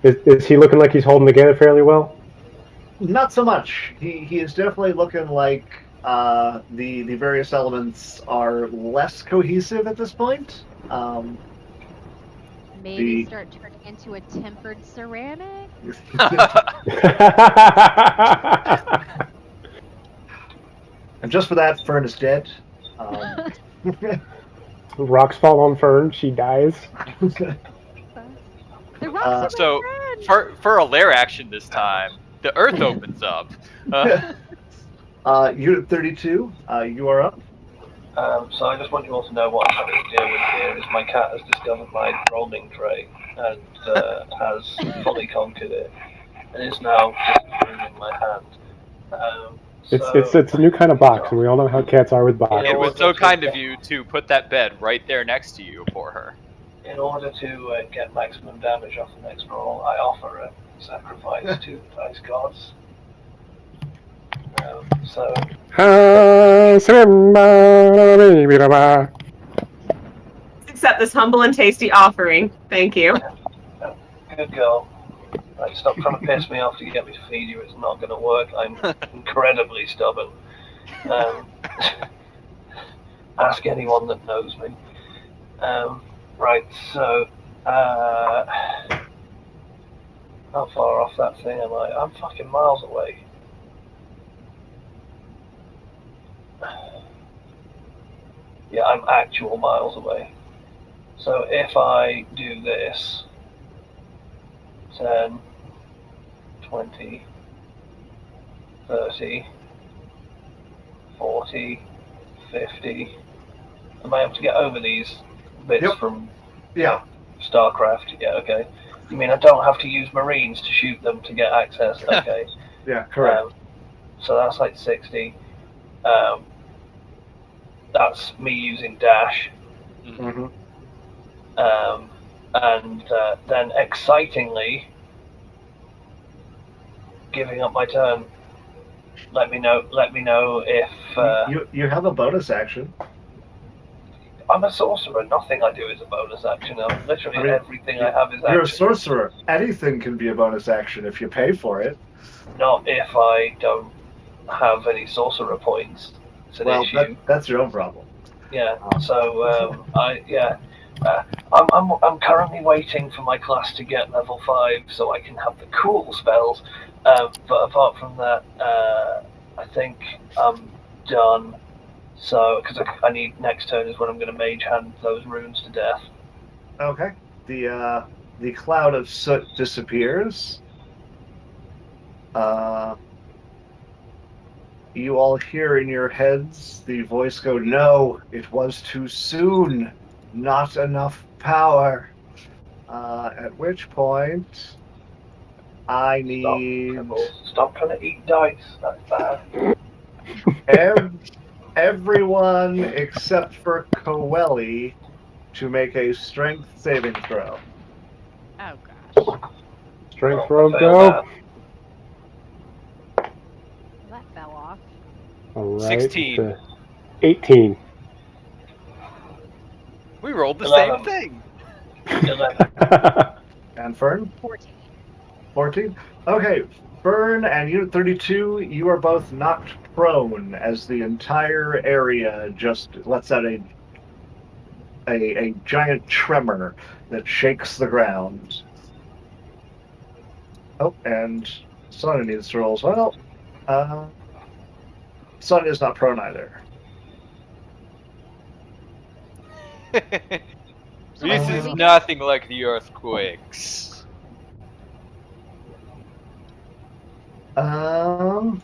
Is he looking like he's holding together fairly well? Not so much. He is definitely looking like the various elements are less cohesive at this point. Maybe start turning into a tempered ceramic. And just for that, Fern is dead. Rocks fall on Fern, she dies. The rocks are my So friend. for a lair action this time, the earth opens up. Unit 32, you are up. So I just want you all to know what I'm having to deal with here is my cat has discovered my rolling tray and has fully conquered it, and is now just in my hand. It's a new kind of box, and we all know how cats are with boxes. It was so kind of you to put that bed right there next to you for her. In order to get maximum damage off the next roll, I offer a sacrifice to the dice gods. Accept this humble and tasty offering. Thank you. Good girl. Right, stop trying to piss me off to get me to feed you. It's not going to work. I'm incredibly stubborn. Ask anyone that knows me. Right, so how far off that thing am I? I'm fucking miles away. Yeah, I'm actual miles away. So if I do this, 10, 20, 30, 40, 50, am I able to get over these bits from StarCraft? Yeah, okay. You mean I don't have to use Marines to shoot them to get access? Okay. Yeah, correct. So that's like 60. That's me using dash. Mm-hmm. And then excitingly giving up my turn. Let me know if you have a bonus action. I'm a sorcerer. Nothing I do is a bonus action. Literally everything I have is action. You're a sorcerer. Anything can be a bonus action if you pay for it. Not if I don't have any sorcerer points. It's an issue. That's your own problem. Yeah. So I'm currently waiting for my class to get level 5 so I can have the cool spells. But apart from that, I think I'm done. So, because I need next turn is when I'm going to mage hand those runes to death. Okay. The cloud of soot disappears. You all hear in your heads the voice go, "No, it was too soon. Not enough power." At which point, I need... Stop trying to eat dice. That's bad. Everyone except for Coeli to make a strength saving throw. Oh gosh. Strength throw, go. That fell off. All right. 16. 18. We rolled the same thing. 11. And Fern? 14. 14? Okay. Fern and Unit 32, you are both knocked prone as the entire area just lets out a giant tremor that shakes the ground. Oh, and Sonia needs to roll as well. Sonia is not prone either. This is nothing like the earthquakes. I'm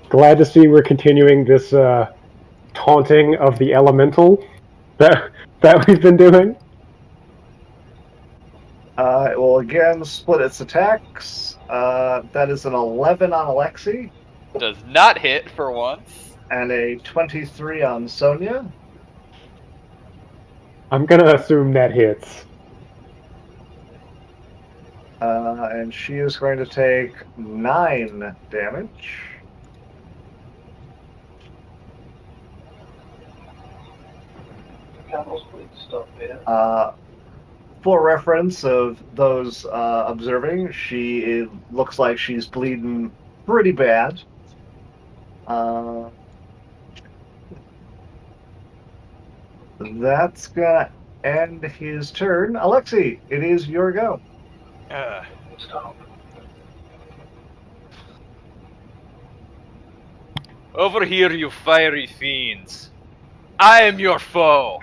glad to see we're continuing this taunting of the elemental that we've been doing. It will again split its attacks. That is an 11 on Alexi Does not hit for once. and a 23 on Sonia. I'm gonna assume that hits. And she is going to take 9 damage. Candles, please stop here. For reference of those observing, it looks like she's bleeding pretty bad. That's gonna end his turn. Alexi, it is your go. Stop. Over here, you fiery fiends. I am your foe.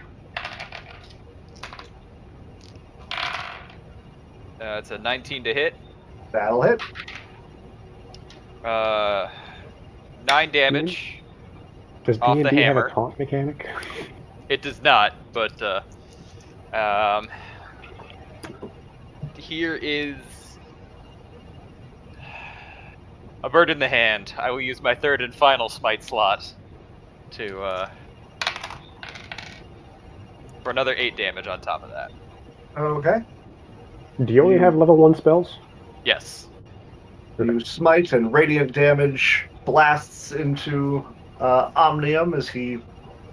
It's a 19 to hit. That'll hit. 9 damage. Does Off the D&D have a hammer. taunt mechanic? It does not, but here is a bird in the hand. I will use my third and final smite slot to for another 8 damage on top of that. Okay. Do you only have level 1 spells? Yes. You smite, and radiant damage blasts into Omnium as he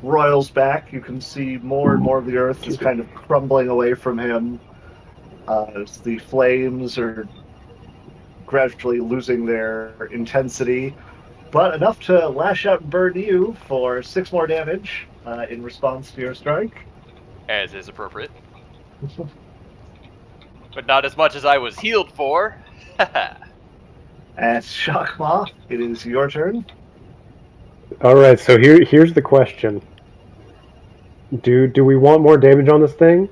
roils back. You can see more and more of the earth is kind of crumbling away from him as the flames are gradually losing their intensity, but enough to lash out and burn you for 6 more damage in response to your strike. As is appropriate. But not as much as I was healed for. At Shakma, it is your turn. Alright, so here's the question. Do we want more damage on this thing?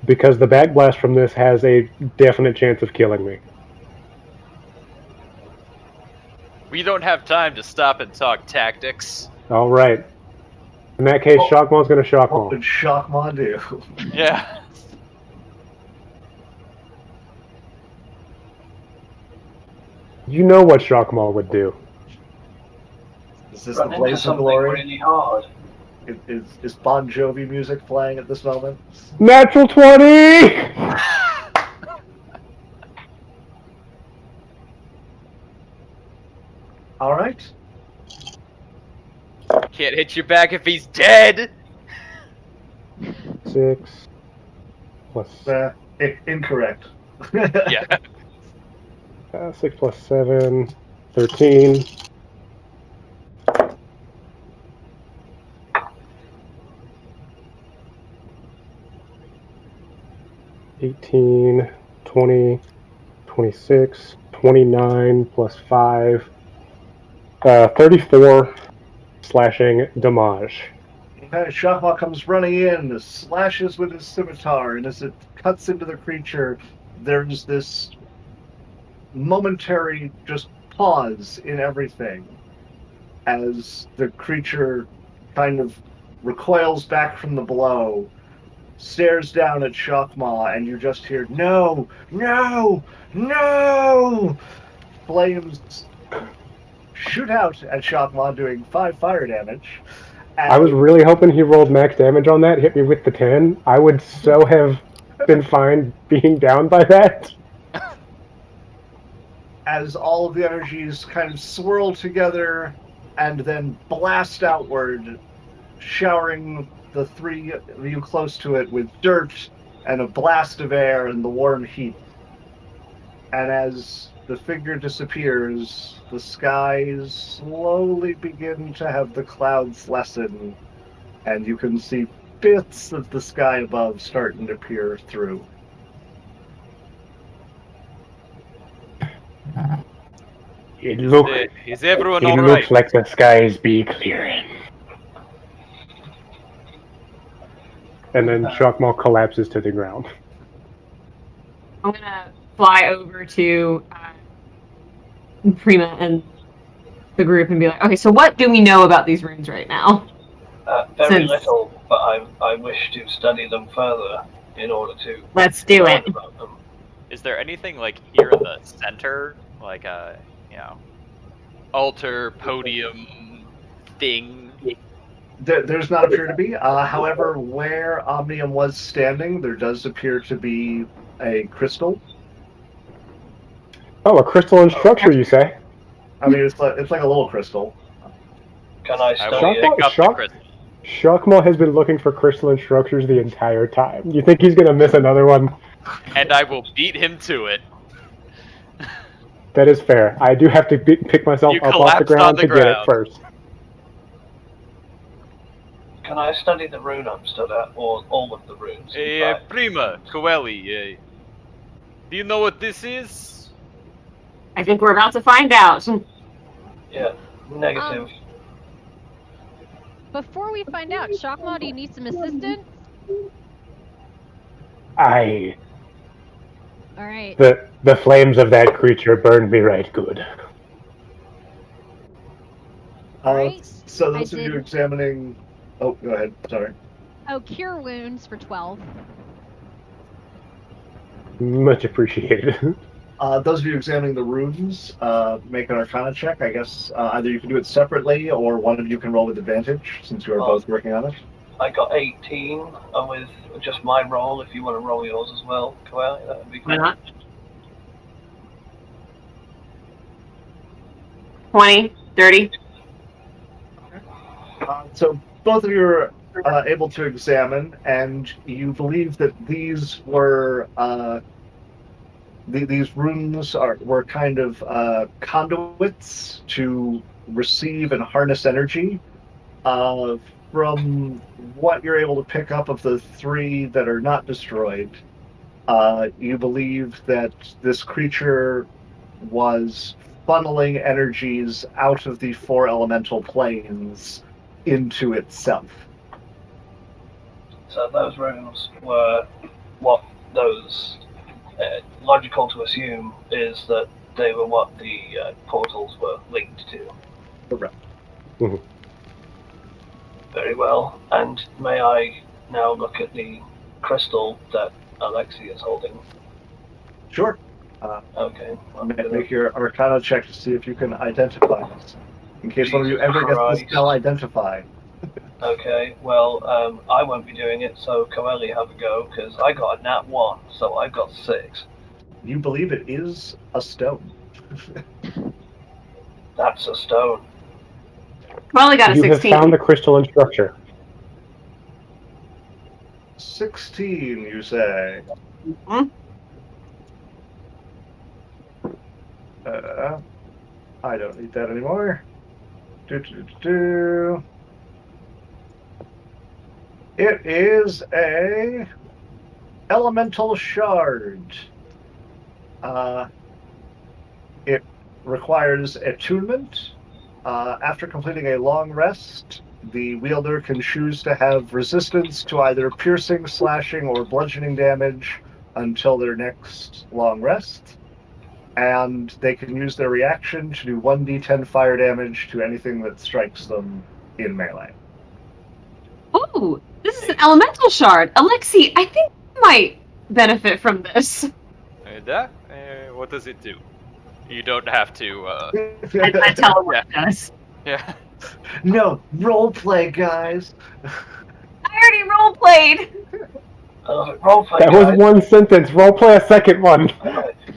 Because the backblast from this has a definite chance of killing me. We don't have time to stop and talk tactics. Alright. In that case, Shockmaw's gonna What Shockmaw. would Shakma do? Yeah. You know what Shockmaw would do. Is this the Run into Blaze of something Glory? really hard. Is Bon Jovi music playing at this moment? Natural 20! All right. Can't hit you back if he's dead. 6 plus Incorrect. Yeah. 6 plus 7, 13. $18, 20, 26, 29 plus 5, 34 slashing damage. Okay, Shakma comes running in, slashes with his scimitar, and as it cuts into the creature, there's this momentary just pause in everything as the creature kind of recoils back from the blow, stares down at Shakma, and you just hear, "No! No! No!" Flames shoot out at Shakma, doing 5 fire damage. I was really hoping he rolled max damage on that, hit me with the 10. I would so have been fine being down by that. As all of the energies kind of swirl together and then blast outward, showering the 3 of you close to it with dirt and a blast of air and the warm heat. And as the figure disappears, the skies slowly begin to have the clouds lessen, and you can see bits of the sky above starting to peer through. Is everyone all right? looks like the skies be clearing. And then Shockmaw collapses to the ground. I'm gonna fly over to Prima and the group and be like, okay, so what do we know about these runes right now? Very Since- little, but I wish to study them further in order to Let's do learn it. about them. Is there anything like here in the center, like a altar podium thing? There's not appear to be. However, where Omnium was standing, there does appear to be a crystal. Oh, a crystalline structure, you say? I mean, it's like a little crystal. Can I I study will it? pick up the Shock- crystal. Shockmaw has been looking for crystalline structures the entire time. You think he's gonna miss another one? And I will beat him to it. That is fair. I do have to pick myself You up off the collapsed on ground the to get it ground. first. Can I study the rune I'm stood at, or all of the runes? in fact? Prima, Coeli, do you know what this is? I think we're about to find out. Yeah, negative. Before we find out, Shockmaw, do you need some assistance? Aye, All right. the flames of that creature burned me right good. Right. So I those of you did- examining. Oh, go ahead. Sorry. Oh, cure wounds for 12. Much appreciated. Those of you examining the runes, make an Arcana check. I guess either you can do it separately, or one of you can roll with advantage, since you are both working on it. I got 18 with just my roll. If you want to roll yours as well, Coel, that would be Why cool. not? 20, 30. So both of you are able to examine, and you believe that these were these runes were kind of conduits to receive and harness energy. From what you're able to pick up of the three that are not destroyed, you believe that this creature was funneling energies out of the four elemental planes into itself. So those runes were what those logical to assume is that they were what the portals were linked to. Correct. Mhm. Very well. And may I now look at the crystal that Alexi is holding? Sure. Okay. I'm gonna- Make your Arcana check to see if you can identify this. In case one of you ever gets the Christ. spell identify. Okay, well, I won't be doing it, so Coeli have a go, because I got a nat 1, so I've got 6. You believe it is a stone. That's a stone. Well, I got a You have 16. found the crystalline structure. 16, you say? Hmm? I don't need that anymore. Do. It is a elemental shard. It requires attunement. After completing a long rest, the wielder can choose to have resistance to either piercing, slashing, or bludgeoning damage until their next long rest. And they can use their reaction to do 1d10 fire damage to anything that strikes them in melee. Ooh, this is an elemental shard. Alexi, I think you might benefit from this. What does it do? You don't have to. I tell him what it does. Yeah. No, roleplay, guys. I already roleplayed. Roleplay, That guys. was one sentence. Roleplay a second one.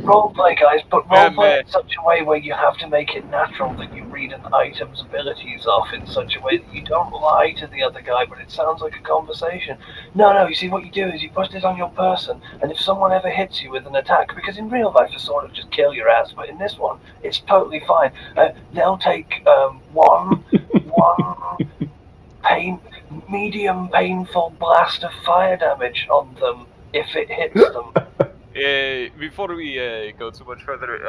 Roleplay, guys, but roleplay Yeah, in such a way where you have to make it natural that you read an item's abilities off in such a way that you don't lie to the other guy, but it sounds like a conversation. No, you see, what you do is you put it on your person, and if someone ever hits you with an attack, because in real life it's sort of just kill your ass, but in this one, it's totally fine. They'll take one medium painful blast of fire damage on them if it hits them. Before we go too much further,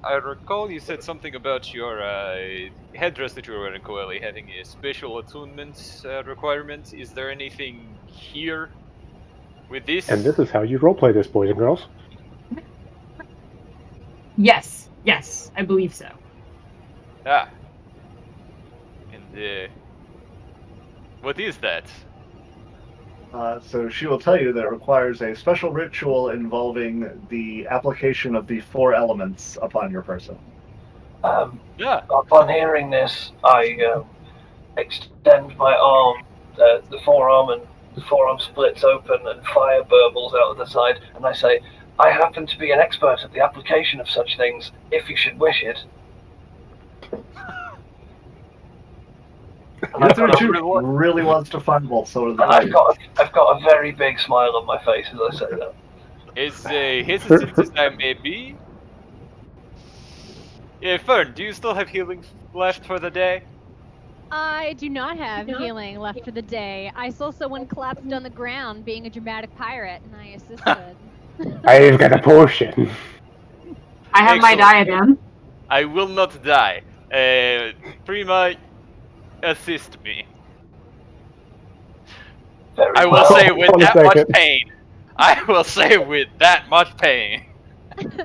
I recall you said something about your headdress that you were wearing, Coeli, having a special attunement requirement. Is there anything here with this? And this is how you roleplay this, boys and girls. Yes. Yes, I believe so. Ah. And what is that? So she will tell you that it requires a special ritual involving the application of the 4 elements upon your person. Yeah. Upon hearing this, I extend my arm, the forearm, and the forearm splits open and fire burbles out of the side, and I say, I happen to be an expert at the application of such things, if you should wish it. And I've got, really wants to fireball, so does the and I've party. got a very big smile on my face as I say that. As hesitant as I may be. Yeah, Fern, do you still have healing left for the day? I do not have healing left for the day. I saw someone collapsed on the ground being a dramatic pirate, and I assisted. I've got a potion. I have my Excellent. diadem. I will not die. Prima, assist me. Very I will well. say with Hold on a that much second. pain. I will say with that much pain.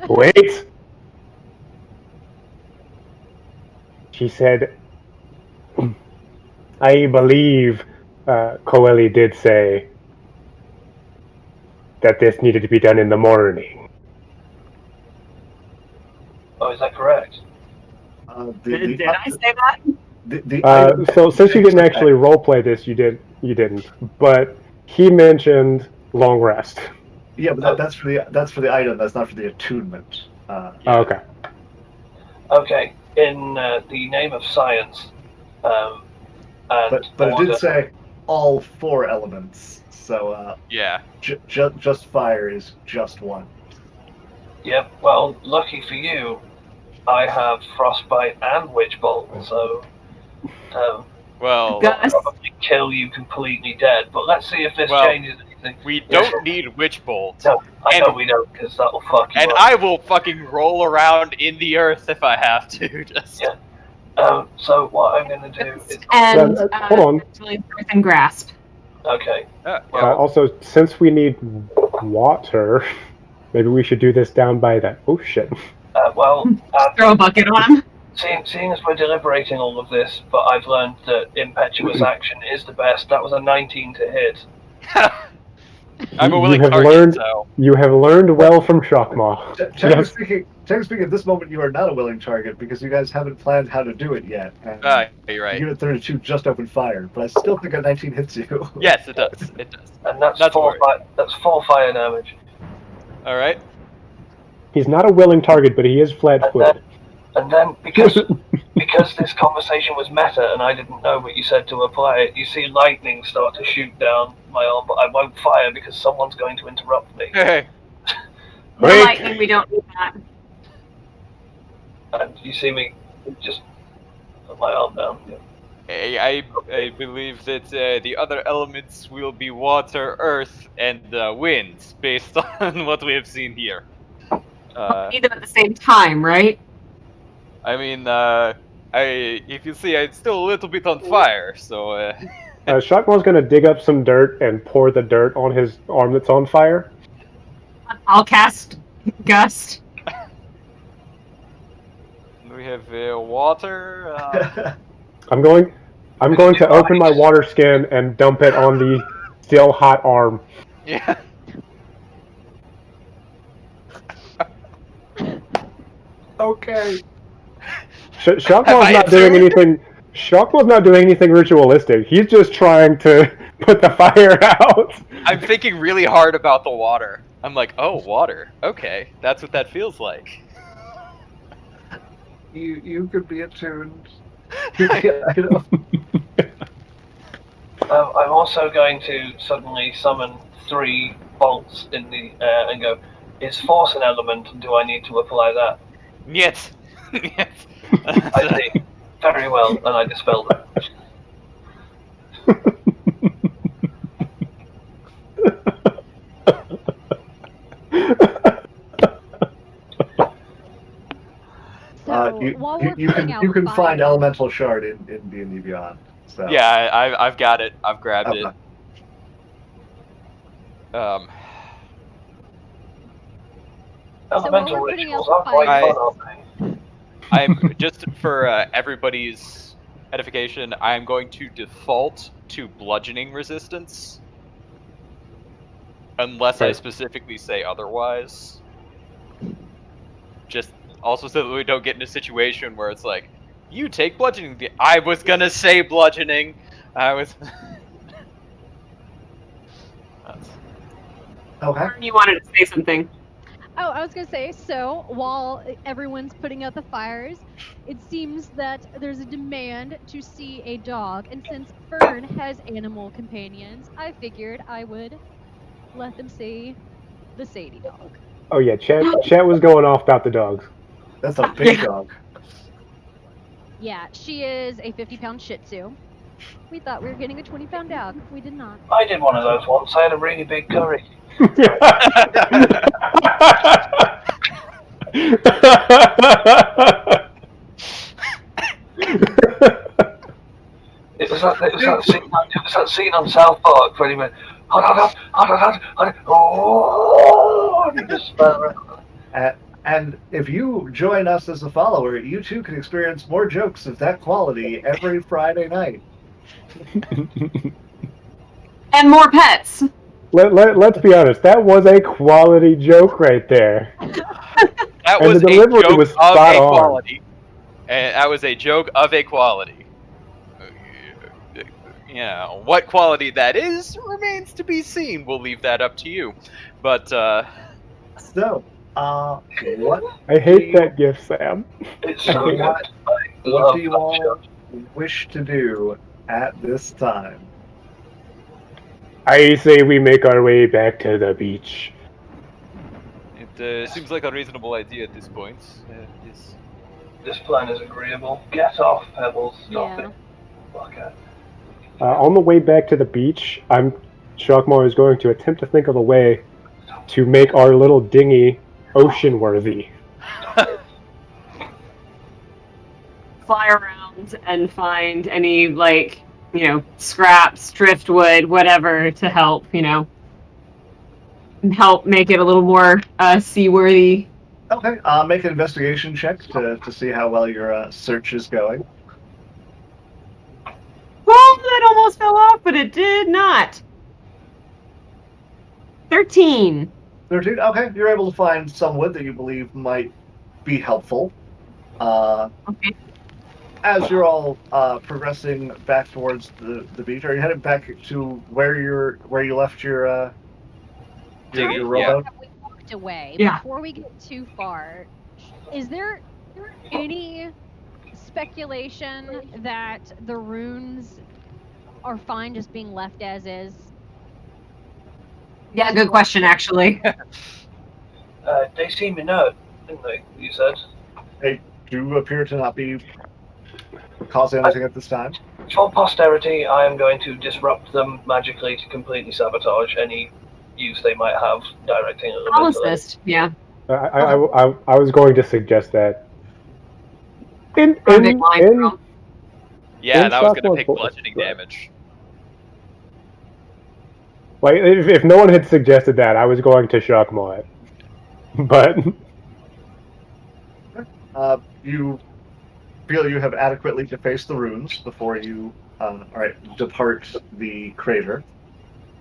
Wait. She said, I believe Coeli did say that this needed to be done in the morning. Oh, is that correct? Did I say that? So since you didn't actually roleplay this, you didn't. But he mentioned long rest. Yeah, but that's for the item. That's not for the attunement. Yeah. Okay. Okay, in the name of science, and But it order, did say all 4 elements. So Yeah. just fire is just one. Yep, well, lucky for you, I have frostbite and witch bolt, so Well, Gus, I'll probably kill you completely dead. But let's see if this Well, changes anything. we don't need Witch Bolt. No, I know and- we don't, because that'll fuck you And up. I will fucking roll around in the earth if I have to. Just Yeah. So what I'm going to do is... and hold on. actually Earth and grasp. Okay. yeah. Also, since we need water, maybe we should do this down by the ocean. Throw a bucket on him. Seeing as we're deliberating all of this, but I've learned that impetuous action is the best. That was a 19 to hit. I'm a You willing have target, learned- so You have learned well from Shockmaw. Technically speaking, at this moment you are not a willing target because you guys haven't planned how to do it yet. And you're right. Unit 32 just opened fire, but I still think a 19 hits you. Yes, it does. It does. And that's Not to four. worry. That's 4 fire damage. All right. He's not a willing target, but he is flat-footed. And then because this conversation was meta and I didn't know what you said to apply it, you see lightning start to shoot down my arm, but I won't fire because someone's going to interrupt me. Hey. No Wait. lightning, we don't need that. And you see me just put my arm down. Yeah. I believe that the other elements will be water, earth, and wind, based on what we have seen here. We need them at the same time, right? I mean, if you see, I'm still a little bit on fire, so. Shockmaw's gonna dig up some dirt and pour the dirt on his arm that's on fire. I'll cast Gust. We have water. I'm going to open my water skin and dump it on the still hot arm. Yeah. Okay. Shockmaw's not doing anything. Shockmaw's not doing anything ritualistic. He's just trying to put the fire out. I'm thinking really hard about the water. I'm like, oh, water. Okay, that's what that feels like. You could be attuned. I know. I'm also going to suddenly summon 3 bolts in the air and go, is force an element, and do I need to apply that? Niet. Niet. I see. Very well, and I dispel them. So, You while we're you putting can out you can fire- find elemental shard in D&D Beyond. So. Yeah, I've got it. I've grabbed it. Elemental we're putting rituals out are quite fire- fun, aren't they? I'm just for everybody's edification. I'm going to default to bludgeoning resistance, unless I Right. specifically say otherwise. Just also so that we don't get in a situation where it's like, you take bludgeoning. I was gonna say bludgeoning. I was. Okay. You wanted to say something. Oh, I was gonna say, so while everyone's putting out the fires, it seems that there's a demand to see a dog, and since Fern has animal companions, I figured I would let them see the Sadie dog. Oh yeah, Chet was going off about the dogs. That's a big dog. Yeah, she is a 50-pound Shih Tzu. We thought we were getting a 20-pound dog. We did not. I did one of those once. I had a really big curry. It was that scene on South Park where he went, oh, and he just spun around. And if you join us as a follower, you too can experience more jokes of that quality every Friday night. And more pets. Let's be honest, that was a quality joke right there. That And was the a delivery joke was of spot a on. quality. And that was a joke of a quality. Yeah, what quality that is remains to be seen. We'll leave that up to you. But So, what I hate that gift, Sam. It's so Okay. good. I what love do you that all show. wish to do at this time? I say we make our way back to the beach. it seems like a reasonable idea at this point. Yes. This plan is agreeable. Get off, Pebbles. Stop Yeah. it. Okay. On the way back to the beach, Shockmore is going to attempt to think of a way to make our little dinghy ocean worthy. Fly around and find any, like, scraps, driftwood, whatever to help, help make it a little more seaworthy. Okay, make an investigation check to see how well your search is going. Well, that almost fell off, but it did not. 13. 13. Okay, you're able to find some wood that you believe might be helpful. Okay. As you're all progressing back towards the beach, are you headed back to where you left your Dinghy, rowboat? We walked away. Yeah. Before we get too far, is there any speculation that the runes are fine just being left as is? Yeah, good question, actually. They seem inert, didn't they? You said. They do appear to not be causing anything at this time. For posterity, I am going to disrupt them magically to completely sabotage any use they might have directing at them. I'll assist. Yeah. I was going to suggest that. Big line, girl. Yeah, In that was going to Shockmore's take book, bludgeoning right. damage. Like, if no one had suggested that, I was going to Shockmore it. But You feel you have adequately defaced the runes before you depart the crater.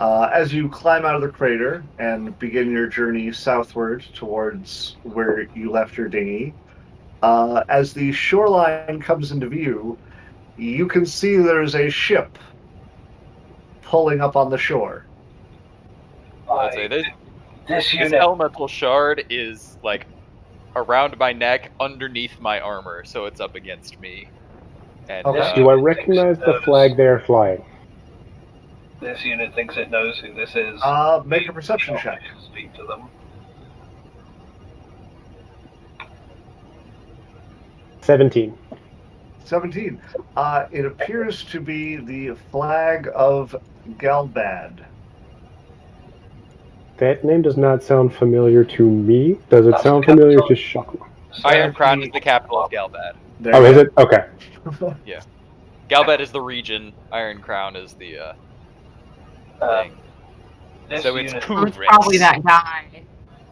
As you climb out of the crater and begin your journey southward towards where you left your dinghy, as the shoreline comes into view, you can see there's a ship pulling up on the shore. I'd say this This unit. elemental shard is like around my neck, underneath my armor, so it's up against me. And Okay. do I recognize the flag they're flying? This unit thinks it knows who this is. Make a perception check. Speak to them. 17. 17. It appears to be the flag of Galbad. That name does not sound familiar to me. Does it sound familiar to Shockmore? Iron Crown is the capital of Galbad. There Oh, you is go. it? Okay. Galbad is the region. Iron Crown is the thing. This So it's unit, Oh, it's Kuvritz. probably that guy.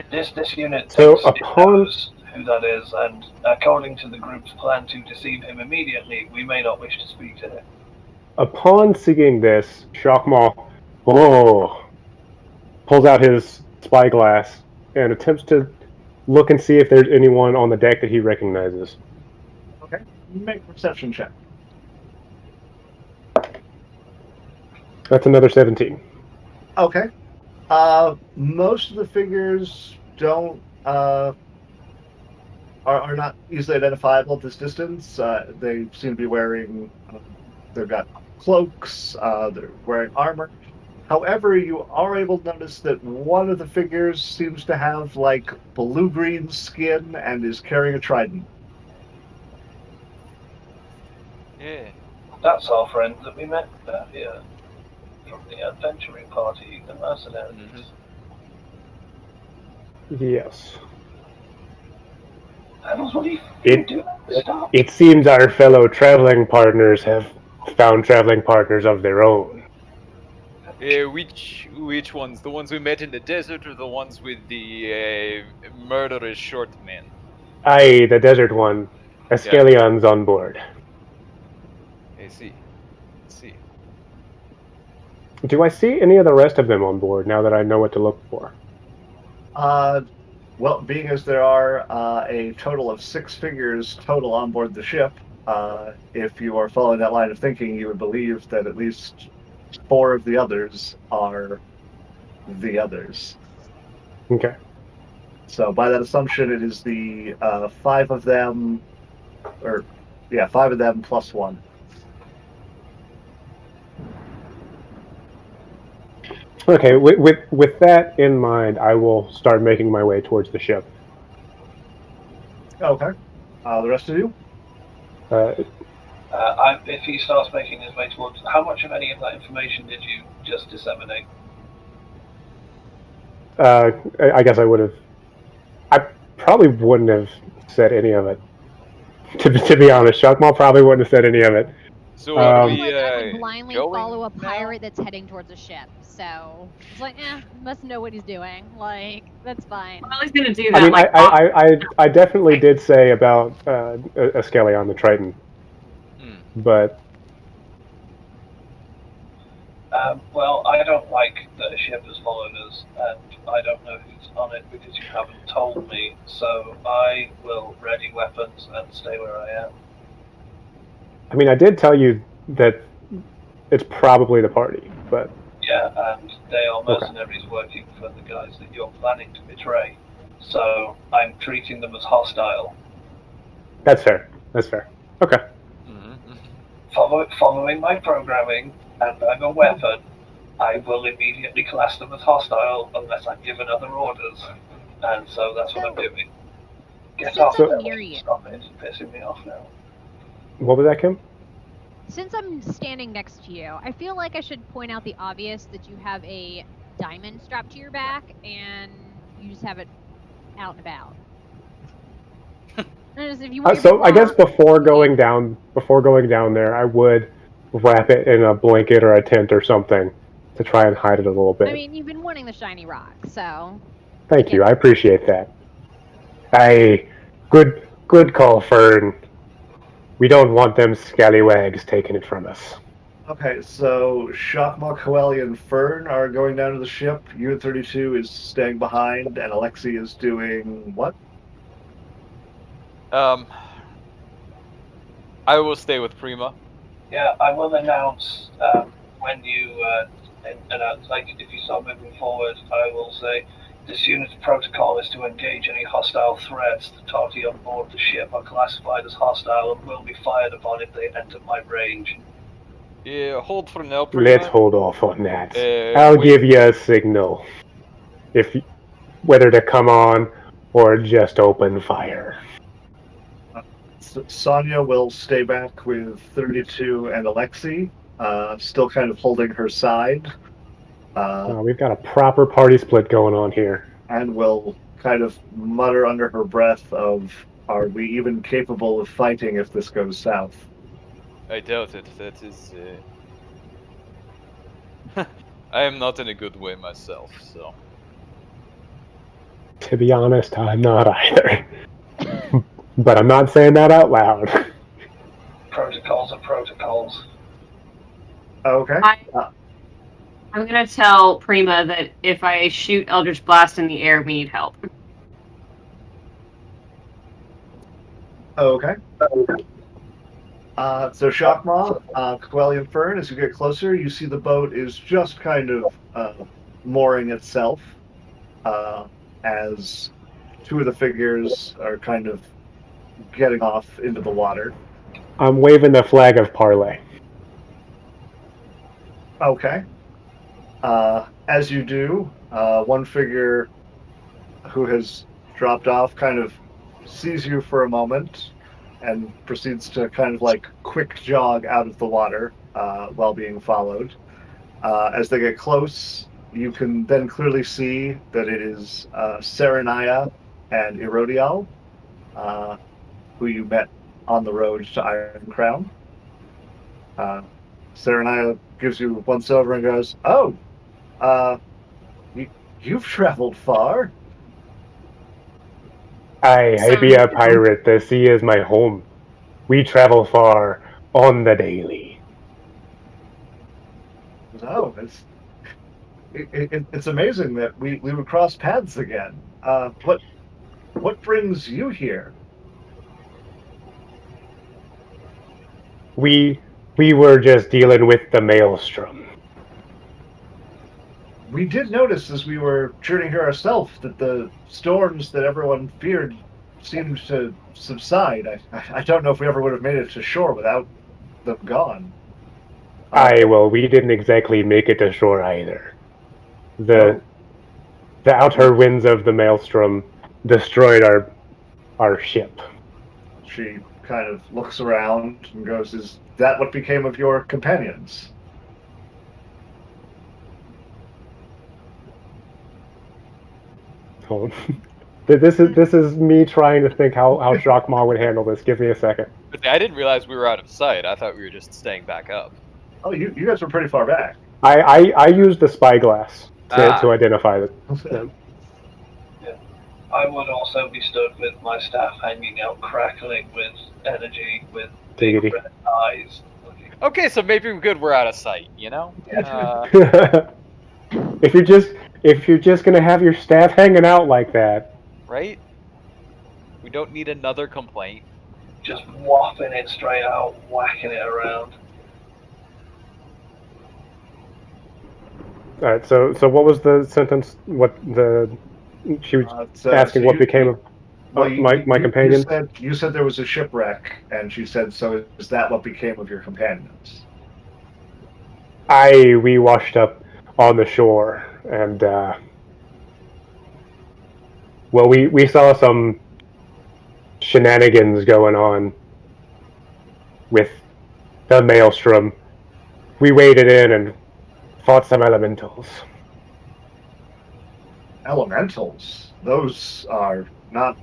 this unit So thinks it upon- knows who that is, and according to the group's plan to deceive him immediately, we may not wish to speak to him. Upon seeing this, Shockmaw pulls out his spyglass and attempts to look and see if there's anyone on the deck that he recognizes. Okay. Make a perception check. That's another 17. Okay. Most of the figures don't are not easily identifiable at this distance. They seem to be wearing. They've got cloaks. They're wearing armor. However, you are able to notice that one of the figures seems to have like blue-green skin and is carrying a trident. Yeah. That's our friend that we met here from the adventuring party, the mercenaries. Yes. What are you It- doing? Stop. It seems our fellow traveling partners have found traveling partners of their own. Which ones? The ones we met in the desert, or the ones with the murderous short man? Aye, the desert one. Escalion's on board. I see. Do I see any of the rest of them on board now that I know what to look for? Well, being as there are a total of 6 figures total on board the ship, if you are following that line of thinking, you would believe that at least 4 of the others are the others. Okay. So by that assumption, it is the 5 of them, 5 of them plus 1. Okay, with that in mind, I will start making my way towards the ship. Okay. The rest of you? If he starts making his way towards, how much of any of that information did you just disseminate? I guess I would have. I probably wouldn't have said any of it. To be honest, Shockmaw probably wouldn't have said any of it. So are I we feel like I would blindly going follow a now? pirate that's heading towards a ship. So it's like, must know what he's doing. Like, that's fine. Well, he's gonna do that. I mean, I definitely did say about Escalion the Triton, but Well, I don't like that a ship has followed us, and I don't know who's on it because you haven't told me, so I will ready weapons and stay where I am. I mean, I did tell you that it's probably the party, but Yeah, and they are mercenaries working for the guys that you're planning to betray, so I'm treating them as hostile. that's fair. Okay. Following my programming, and I'm a weapon, I will immediately class them as hostile unless I'm given other orders. And so that's what I'm doing. Get off Since the I'm near you. Stop it, it's pissing me off now. What was that, Kim? Since I'm standing next to you, I feel like I should point out the obvious that you have a diamond strapped to your back and you just have it out and about. If you want So I guess before going down there, I would wrap it in a blanket or a tent or something to try and hide it a little bit. I mean, you've been wanting the shiny rock, so. Thank you. I appreciate that. Good call, Fern. We don't want them scallywags taking it from us. Okay, so Shockmaw, Coeli, and Fern are going down to the ship. Unit 32 is staying behind, and Alexi is doing what? I will stay with Prima. Yeah, I will announce when you announce, like if you start moving forward, I will say this unit's protocol is to engage any hostile threats. The party on board the ship are classified as hostile and will be fired upon if they enter my range. Yeah, hold for now, Prima. Let's hold off on that. I'll give you a signal, whether to come on or just open fire. Sonya will stay back with 32 and Alexi, still kind of holding her side. We've got a proper party split going on here. And will kind of mutter under her breath of, are we even capable of fighting if this goes south? I doubt it. That is... I am not in a good way myself, so... To be honest, I'm not either. but I'm not saying that out loud. Protocols are protocols. Okay. I'm gonna tell Prima that if I shoot Eldritch Blast in the air, we need help. Okay. So Shockmaw, Quellian Fern, as you get closer, you see the boat is just kind of mooring itself as two of the figures are kind of getting off into the water. I'm waving the flag of parley. Okay. As you do, one figure who has dropped off kind of sees you for a moment and proceeds to kind of like quick jog out of the water while being followed. As they get close, you can then clearly see that it is Serenaya and Erodial, who you met on the road to Iron Crown. Serenaya gives you one silver and goes, "Oh, uh, you've traveled far." I be a pirate. The sea is my home. We travel far on the daily. No, it's amazing that we would cross paths again. What brings you here? We were just dealing with the maelstrom. We did notice as we were journeying here ourselves that the storms that everyone feared seemed to subside. I don't know if we ever would have made it to shore without them gone. Well, we didn't exactly make it to shore either. The outer winds of the maelstrom destroyed our ship. She kind of looks around and goes, "Is that what became of your companions?" Hold on. This is me trying to think how Shockmaw would handle this. Give me a second. I didn't realize we were out of sight. I thought we were just staying back up. Oh, you guys were pretty far back. I used the spyglass to identify them. I would also be stood with my staff hanging out, crackling with energy, with big Diggity. red eyes. Okay, so maybe we're good. We're out of sight. You know. If you're just gonna have your staff hanging out like that, Right? We don't need another complaint. Just whopping it straight out, whacking it around. all right. So what was the sentence? She was asking what became of my companion. You said there was a shipwreck, and she said, "So is that what became of your companions?" We washed up on the shore, and well, we saw some shenanigans going on with the maelstrom. We waded in and fought some elementals. Elementals? Those are not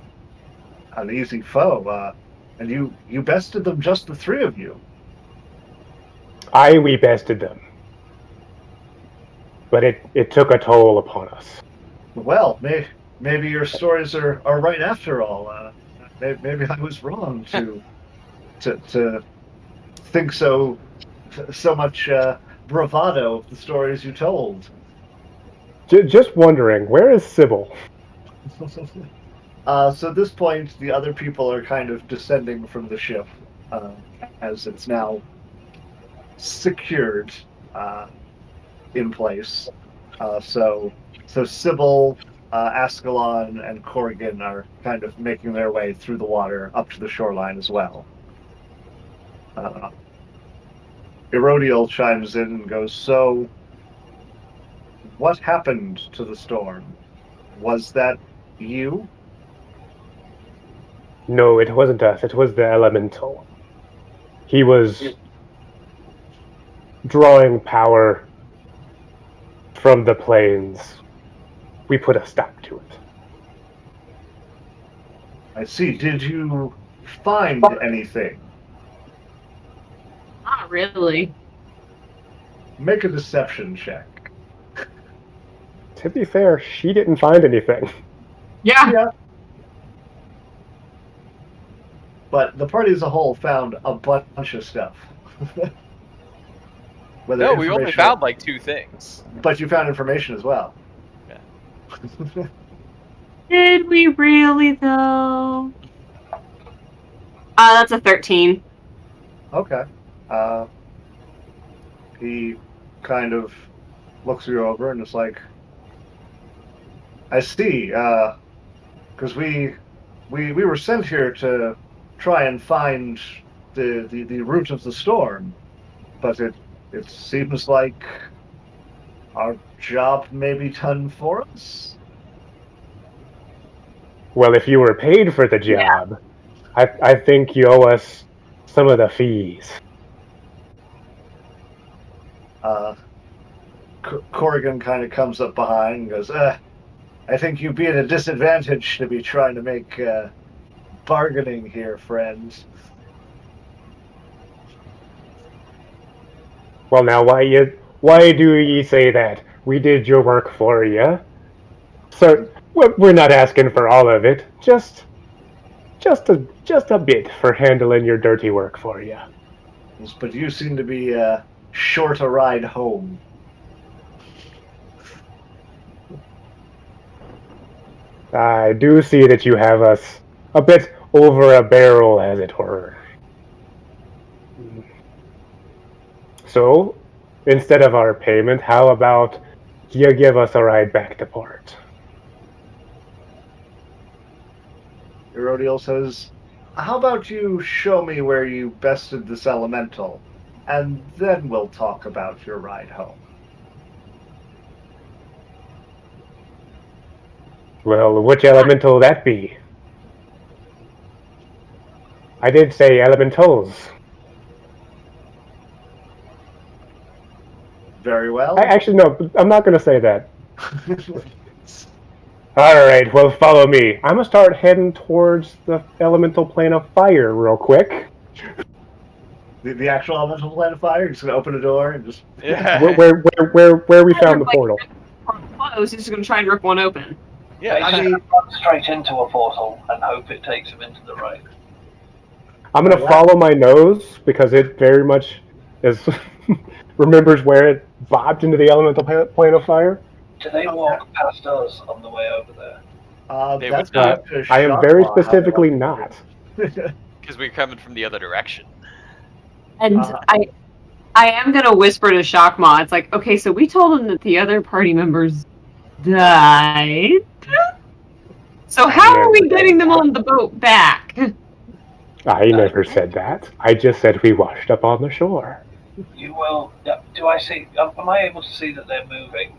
an easy foe. And you bested them, just the three of you. We bested them. But it took a toll upon us. Well, maybe your stories are right after all. Maybe I was wrong to think so much bravado of the stories you told. Just wondering, where is Sybil? So at this point, the other people are kind of descending from the ship as it's now secured in place. So Sybil, Ascalon, and Corrigan are kind of making their way through the water up to the shoreline as well. Erodial chimes in and goes, "So, what happened to the storm? Was that you?" No, it wasn't us. It was the elemental. He was drawing power from the plains. We put a stop to it. I see. Did you find anything? Not really. Make a deception check. To be fair, she didn't find anything. Yeah. But the party as a whole found a bunch of stuff. Whether No, we only information- found like 2 things. But you found information as well. Yeah. Did we really, though? That's a 13. Okay. He kind of looks you over and is like, I see, because we were sent here to try and find the root of the storm, but it seems like our job may be done for us. Well, if you were paid for the job, I think you owe us some of the fees. Corrigan kind of comes up behind and goes, I think you'd be at a disadvantage to be trying to make bargaining here, friends. Well, now, why do ye say that? We did your work for you. So, we're not asking for all of it. Just a bit for handling your dirty work for you. But you seem to be short a ride home. I do see that you have us a bit over a barrel, as it were. So, instead of our payment, how about you give us a ride back to port? Erodiel says, how about you show me where you bested this elemental, and then we'll talk about your ride home. Well, which elemental that be? I did say elementals. Very well. Actually, no, I'm not going to say that. Alright, well, follow me. I'm going to start heading towards the elemental plane of fire real quick. The actual elemental plane of fire? You're just going to open a door and just... Yeah. Where we found the portal. Close, he's just going to try and rip one open. Yeah, I run straight into a portal and hope it takes him into the right. I'm going to follow my nose because it very much is remembers where it bobbed into the elemental plane of fire. Do they walk past us on the way over there? They that's would not. up to I am very Shotlaw how specifically they not. want to do it. because we're coming from the other direction. And I am going to whisper to Shockmaw. It's like, okay, so we told him that the other party members died. So how are we getting them on the boat back? I never said that. I just said we washed up on the shore. You will. Do I see? Am I able to see that they're moving?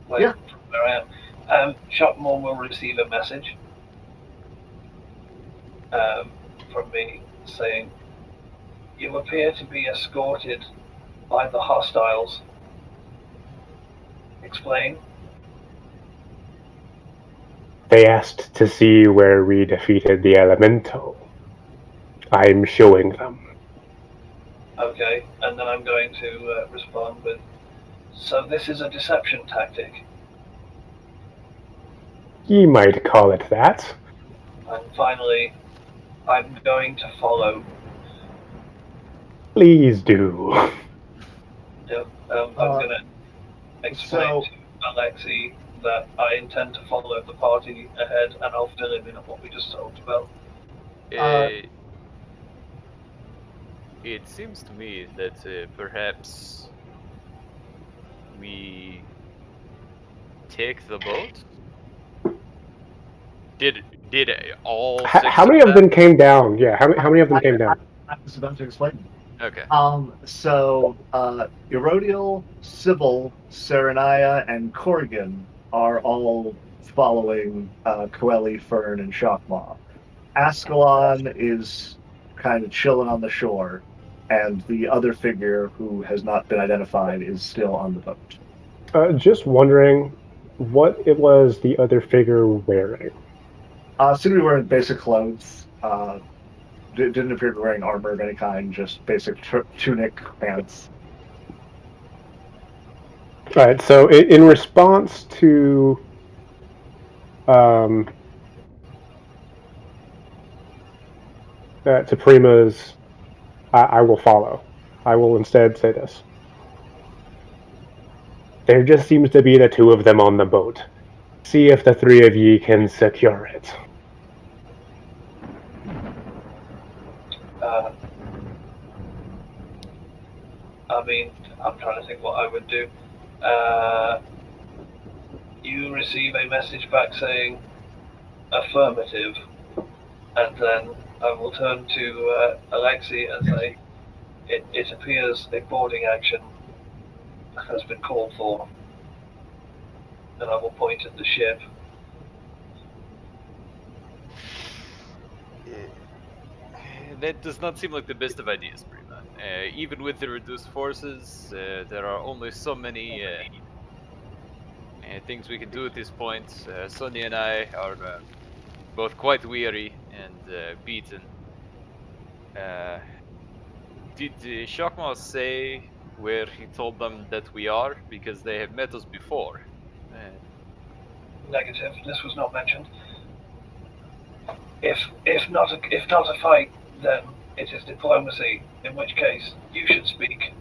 Like, Yeah. From where I am. Shotmore will receive a message from me saying, "You appear to be escorted by the hostiles." Explain. They asked to see where we defeated the elemental. I'm showing them. Okay, and then I'm going to respond with, "So this is a deception tactic." Ye might call it that. And finally, I'm going to follow. Please do. I'm going to explain to Alexei that I intend to follow the party ahead, and I'll fill him in on what we just talked about. It seems to me that perhaps we take the boat. Did all six How many of them came down? Yeah, how many of them came down? I was about to explain. Okay. So, Erodiel, Sybil, Serenaya, and Corrigan are all following Coeli, Fern, and Shockmaw. Ascalon is kind of chilling on the shore, and the other figure, who has not been identified, is still on the boat. Just wondering what it was the other figure wearing. Seemed to be wearing basic clothes. Didn't appear to be wearing armor of any kind, just basic tunic, pants. All right, so in response to to Prima's, I will follow. I will instead say this. There just seems to be the two of them on the boat. See if the three of ye can secure it. I mean, I'm trying to think what I would do. You receive a message back saying affirmative, and then I will turn to Alexei and say, it appears a boarding action has been called for, and I will point at the ship. That does not seem like the best of ideas, Prima. Even with the reduced forces, there are only so many things we can do at this point. Sonia and I are both quite weary and beaten. Did Shakma say where he told them that we are? Because they have met us before. Negative. This was not mentioned. If not a fight, then it is diplomacy. In which case, you should speak.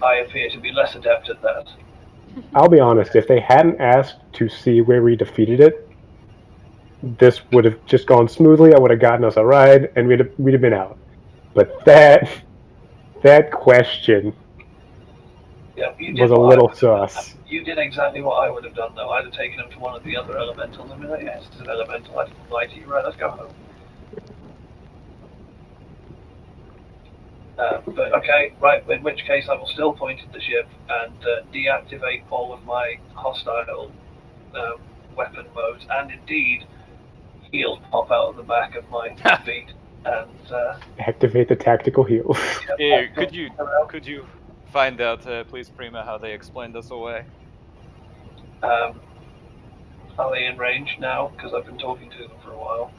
I appear to be less adept at that. I'll be honest, if they hadn't asked to see where we defeated it, this would have just gone smoothly. I would have gotten us a ride, and we'd have been out. But that question was a little sus. You did exactly what I would have done, though. I'd have taken him to one of the other elementals and been like, yes, it's an elemental. I didn't lie to you. Right, let's go home. But okay, right, in which case I will still point at the ship and deactivate all of my hostile weapon modes, and indeed, heels pop out of the back of my feet, and activate the tactical heals. Could you find out, please, Prima, how they explained us away? Are they in range now? Because I've been talking to them for a while.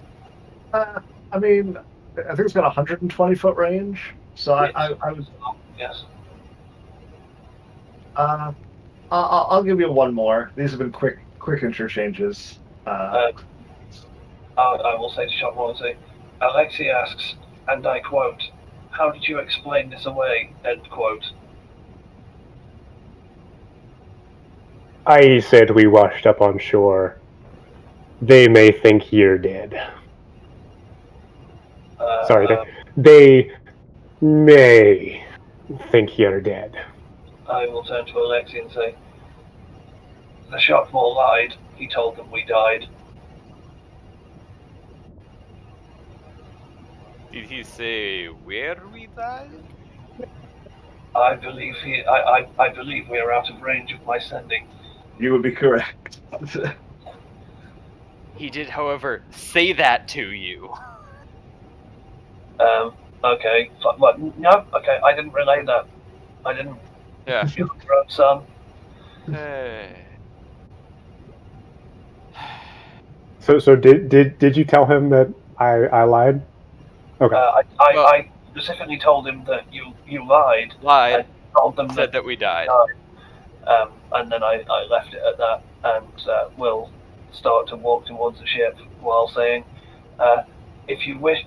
I mean, I think it's got 120-foot range. So Yes. I was. Yes. I'll give you one more. These have been quick interchanges. I will say to Shotwell, Alexei asks, and I quote, "How did you explain this away?" End quote. I said we washed up on shore. They may think you're dead. Sorry, they may think you're dead. I will turn to Alexei and say, the Shotwell lied. He told them we died. Did he say where we died? I believe I believe we are out of range of my sending. You would be correct. He did, however, say that to you. Okay. What? No. Okay. I didn't relay that. I didn't. Yeah. Your own son. So did you tell him that I lied? Okay. I specifically told him that you lied. Lied. And told them said that we died. And then I left it at that, and will start to walk towards the ship while saying, if you wish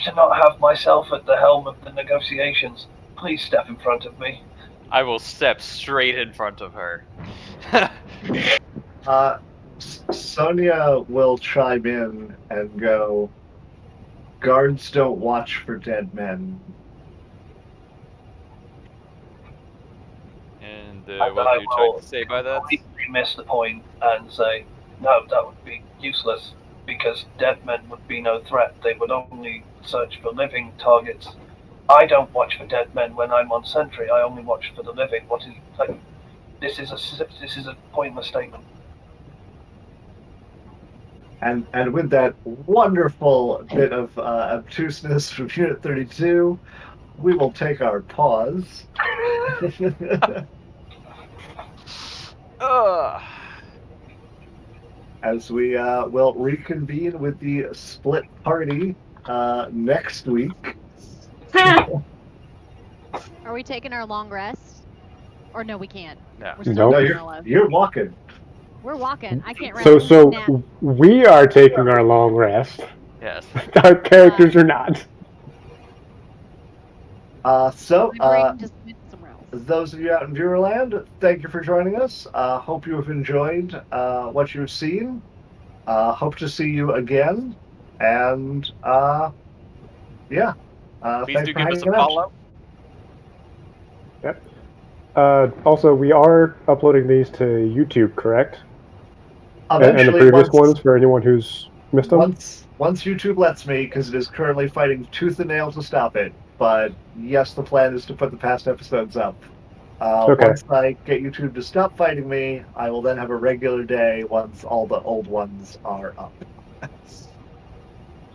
to not have myself at the helm of the negotiations, please step in front of me. I will step straight in front of her. Sonia will chime in and go, guards don't watch for dead men. And what are you trying to say by that? I miss the point and say, no, that would be useless, because dead men would be no threat. They would only search for living targets. I don't watch for dead men when I'm on sentry. I only watch for the living. This is a pointless statement. And with that wonderful bit of obtuseness from Unit 32, we will take our pause. As we will reconvene with the split party next week. Are we taking our long rest? Or no, we can't. No. We're still Nope. No, doing our love. you're walking. We're walking. I can't rest. So Nap. we are taking our long rest. Yes. Our characters are not. So, My brain just went somewhere else. those of you out in Viewerland, thank you for joining us. Hope you have enjoyed what you've seen. Hope to see you again. And yeah, Please thanks do for give us a hanging out. follow. Yep. Also, we are uploading these to YouTube, correct? And the Eventually, previous ones for anyone who's missed them? once YouTube lets me, because it is currently fighting tooth and nail to stop it. But yes, the plan is to put the past episodes up. Okay. Once I get YouTube to stop fighting me, I will then have a regular day once all the old ones are up. It's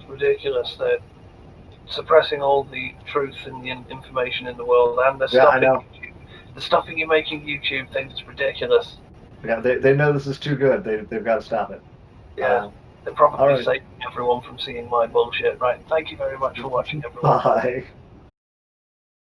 ridiculous. They're suppressing all the truth and the information in the world, and Yeah, I know. the stuffing you're making YouTube things is ridiculous. Yeah, they know this is too good. They've got to stop it. Yeah, they're probably all right. saving everyone from seeing my bullshit. Right. Thank you very much for watching, everyone. Bye.